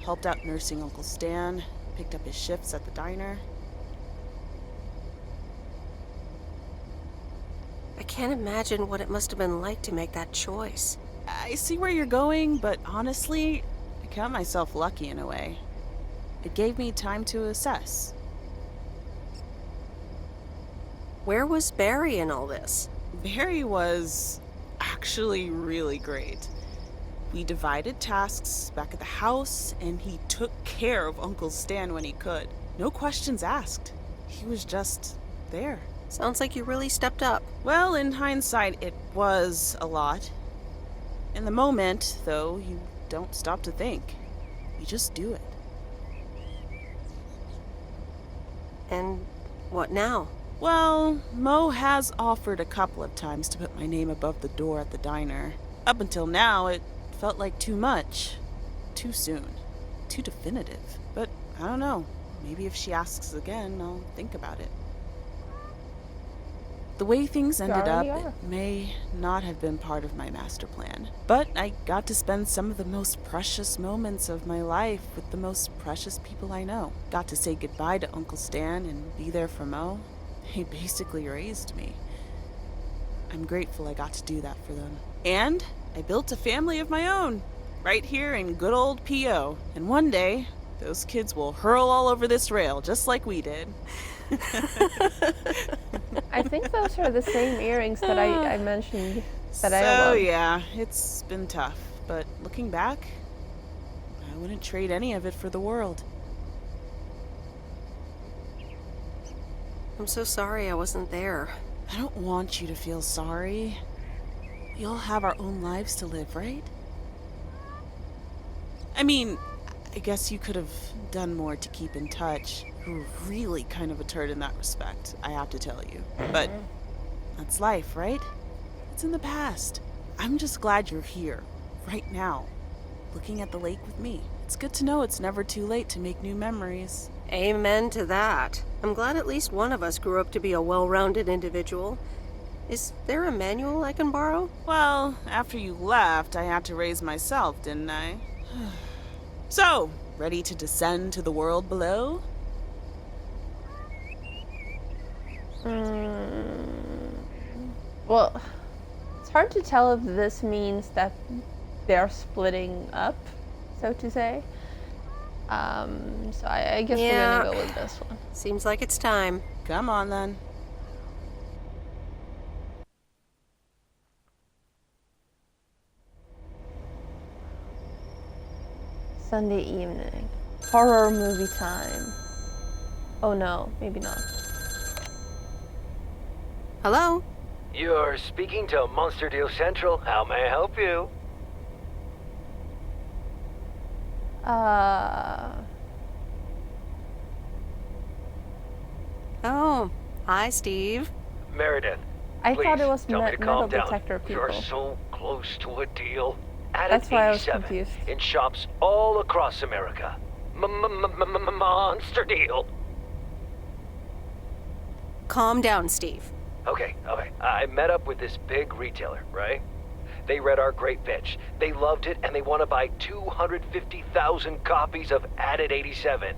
Helped out nursing Uncle Stan, picked up his shifts at the diner. I can't imagine what it must have been like to make that choice. I see where you're going, but honestly, I count myself lucky in a way. It gave me time to assess. Where was Barry in all this? Barry was actually really great. We divided tasks back at the house, and he took care of Uncle Stan when he could. No questions asked. He was just there. Sounds like you really stepped up. Well, in hindsight, it was a lot. In the moment, though, you don't stop to think. You just do it. And what now? Well, Mo has offered a couple of times to put my name above the door at the diner. Up until now, it felt like too much. Too soon. Too definitive. But I don't know. Maybe if she asks again, I'll think about it. The way things ended up, it may not have been part of my master plan. But I got to spend some of the most precious moments of my life with the most precious people I know. Got to say goodbye to Uncle Stan and be there for Mo. They basically raised me. I'm grateful I got to do that for them. And I built a family of my own, right here in good old P.O. And one day, those kids will hurl all over this rail, just like we did. I think those are the same earrings that I mentioned that I So love. yeah, it's been tough, but looking back, I wouldn't trade any of it for the world. I'm so sorry I wasn't there. I don't want you to feel sorry. We all have our own lives to live, right? I mean, I guess you could have done more to keep in touch. You were really kind of a turd in that respect, I have to tell you. But that's life, right? It's in the past. I'm just glad you're here, right now, looking at the lake with me. It's good to know it's never too late to make new memories. Amen to that. I'm glad at least one of us grew up to be a well-rounded individual. Is there a manual I can borrow? Well, after you left, I had to raise myself, didn't I? So, ready to descend to the world below? Well, it's hard to tell if this means that they're splitting up, so to say. So I guess we're gonna go with this one. Seems like it's time. Come on, then. Sunday evening. Horror movie time. Oh no, maybe not. Hello? You're speaking to Monster Deal Central. How may I help you? Oh, Hi, Steve. Meredith, I please thought it was tell me to metal calm down. detector You're people. so close to a deal. Added That's why I was 87 confused. in shops all across America. Monster deal. Calm down, Steve. Okay. I met up with this big retailer, right? They read our great pitch. They loved it, and they want to buy 250,000 copies of Added 87.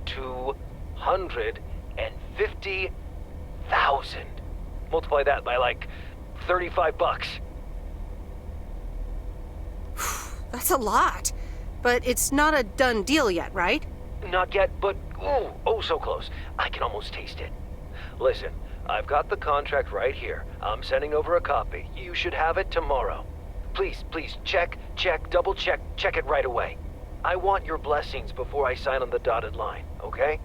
250,000. Multiply that by like $35. That's a lot. But it's not a done deal yet, right? Not yet, but oh, so close. I can almost taste it. Listen, I've got the contract right here. I'm sending over a copy. You should have it tomorrow. Please, check, double check it right away. I want your blessings before I sign on the dotted line, okay?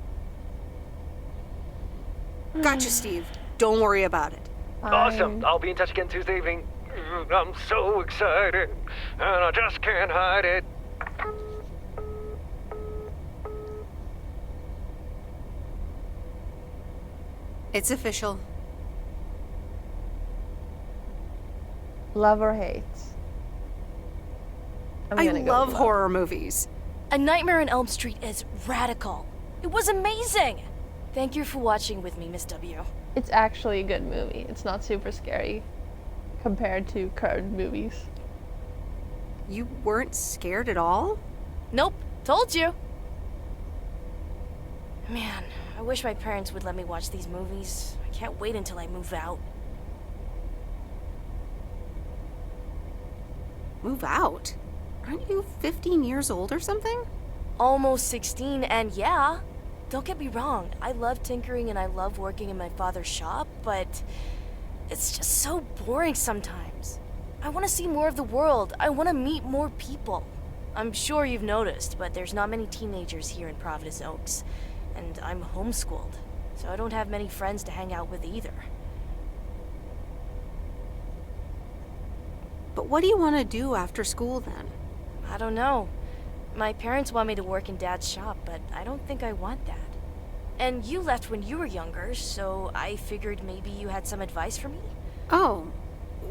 Gotcha, Steve. Don't worry about it. Awesome. I'll be in touch again Tuesday evening. I'm so excited, and I just can't hide it. It's official. Love or hate? I love horror movies. A Nightmare on Elm Street is radical. It was amazing. Thank you for watching with me, Miss W. It's actually a good movie. It's not super scary compared to current movies. You weren't scared at all? Nope, told you. Man, I wish my parents would let me watch these movies. I can't wait until I move out. Move out? Aren't you 15 years old or something? Almost 16, and yeah, don't get me wrong, I love tinkering and I love working in my father's shop, but it's just so boring sometimes. I want to see more of the world. I want to meet more people. I'm sure you've noticed, but there's not many teenagers here in Providence Oaks, and I'm homeschooled, so I don't have many friends to hang out with either. But what do you want to do after school then? I don't know. My parents want me to work in Dad's shop, but I don't think I want that. And you left when you were younger, so I figured maybe you had some advice for me? Oh,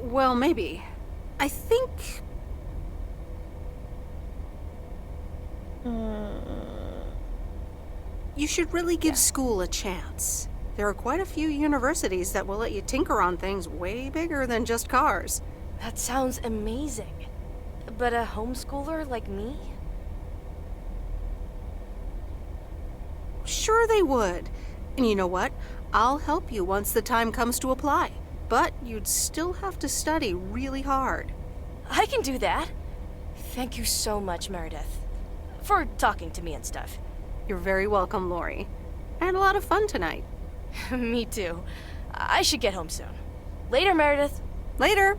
well, maybe. I think... You should really give school a chance. There are quite a few universities that will let you tinker on things way bigger than just cars. That sounds amazing. But a homeschooler like me? Sure they would. And you know what? I'll help you once the time comes to apply. But you'd still have to study really hard. I can do that. Thank you so much, Meredith. For talking to me and stuff. You're very welcome, Lori. I had a lot of fun tonight. Me too. I should get home soon. Later, Meredith. Later.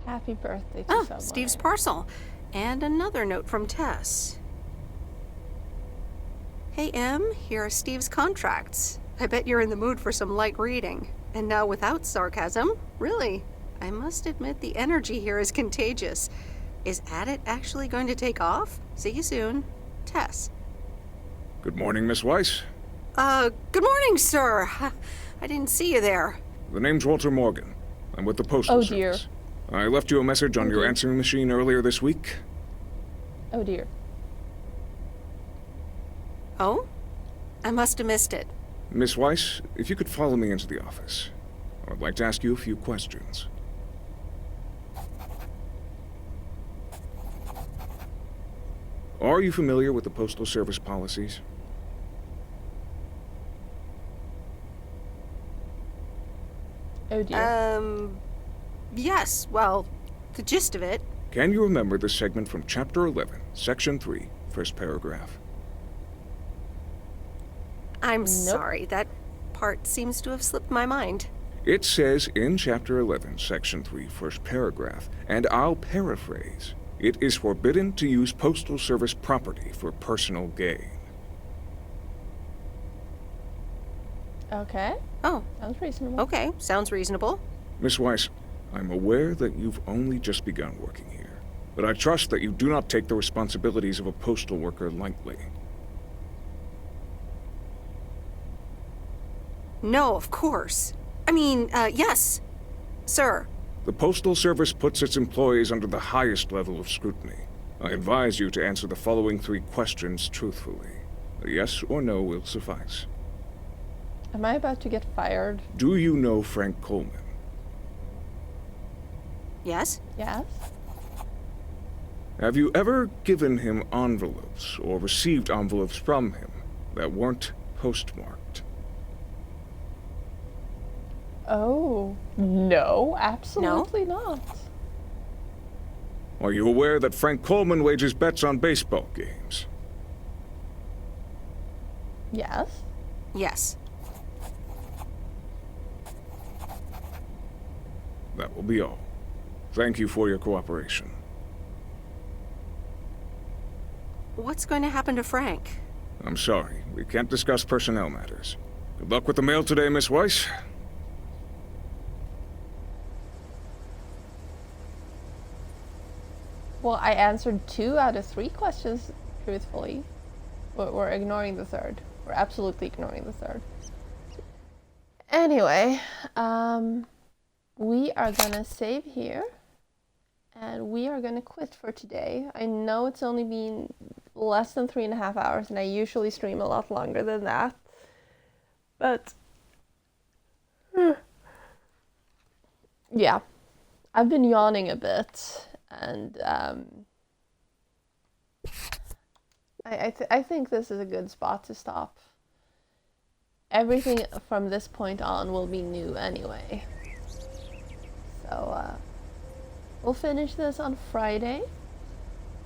Happy birthday to someone. Steve's parcel. And another note from Tess. Hey, Em, here are Steve's contracts. I bet you're in the mood for some light reading. And now without sarcasm, really. I must admit the energy here is contagious. Is Addit actually going to take off? See you soon. Tess. Good morning, Miss Weiss. Good morning, sir. I didn't see you there. The name's Walter Morgan. I'm with the Postal Service. I left you a message on your answering machine earlier this week. Oh dear. Oh? I must have missed it. Miss Weiss, if you could follow me into the office. I'd like to ask you a few questions. Are you familiar with the Postal Service policies? Oh dear. Yes, well, the gist of it. Can you remember the segment from Chapter 11, Section 3, first paragraph? I'm sorry, that part seems to have slipped my mind. It says in Chapter 11, Section 3, first paragraph, and I'll paraphrase, it is forbidden to use Postal Service property for personal gain. Okay. Oh. Sounds reasonable. Okay, sounds reasonable. Miss Weiss, I'm aware that you've only just begun working here, but I trust that you do not take the responsibilities of a postal worker lightly. No, of course. I mean, yes, sir. The Postal Service puts its employees under the highest level of scrutiny. I advise you to answer the following 3 questions truthfully. A yes or no will suffice. Am I about to get fired? Do you know Frank Coleman? Yes? Yes. Have you ever given him envelopes or received envelopes from him that weren't postmarked? Oh, no, absolutely not. Are you aware that Frank Coleman wages bets on baseball games? Yes. Yes. That will be all. Thank you for your cooperation. What's going to happen to Frank? I'm sorry, we can't discuss personnel matters. Good luck with the mail today, Miss Weiss. Well, I answered 2 out of 3 questions truthfully. But we're ignoring the third. We're absolutely ignoring the third. Anyway, we are gonna save here. And we are gonna quit for today. I know it's only been less than 3.5 hours, and I usually stream a lot longer than that. But yeah, I've been yawning a bit, and I think this is a good spot to stop. Everything from this point on will be new anyway. So we'll finish this on Friday.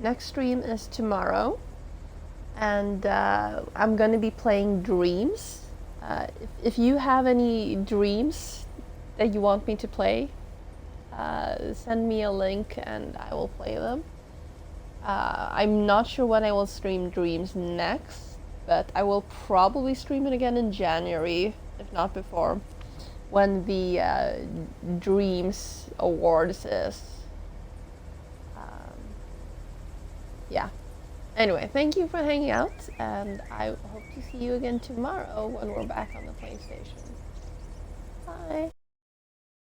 Next stream is tomorrow, and I'm gonna be playing Dreams. If you have any dreams that you want me to play, send me a link and I will play them. I'm not sure when I will stream Dreams next, but I will probably stream it again in January, if not before, when the Dreams Awards is. Yeah. Anyway, thank you for hanging out, and I hope to see you again tomorrow when we're back on the PlayStation. Bye.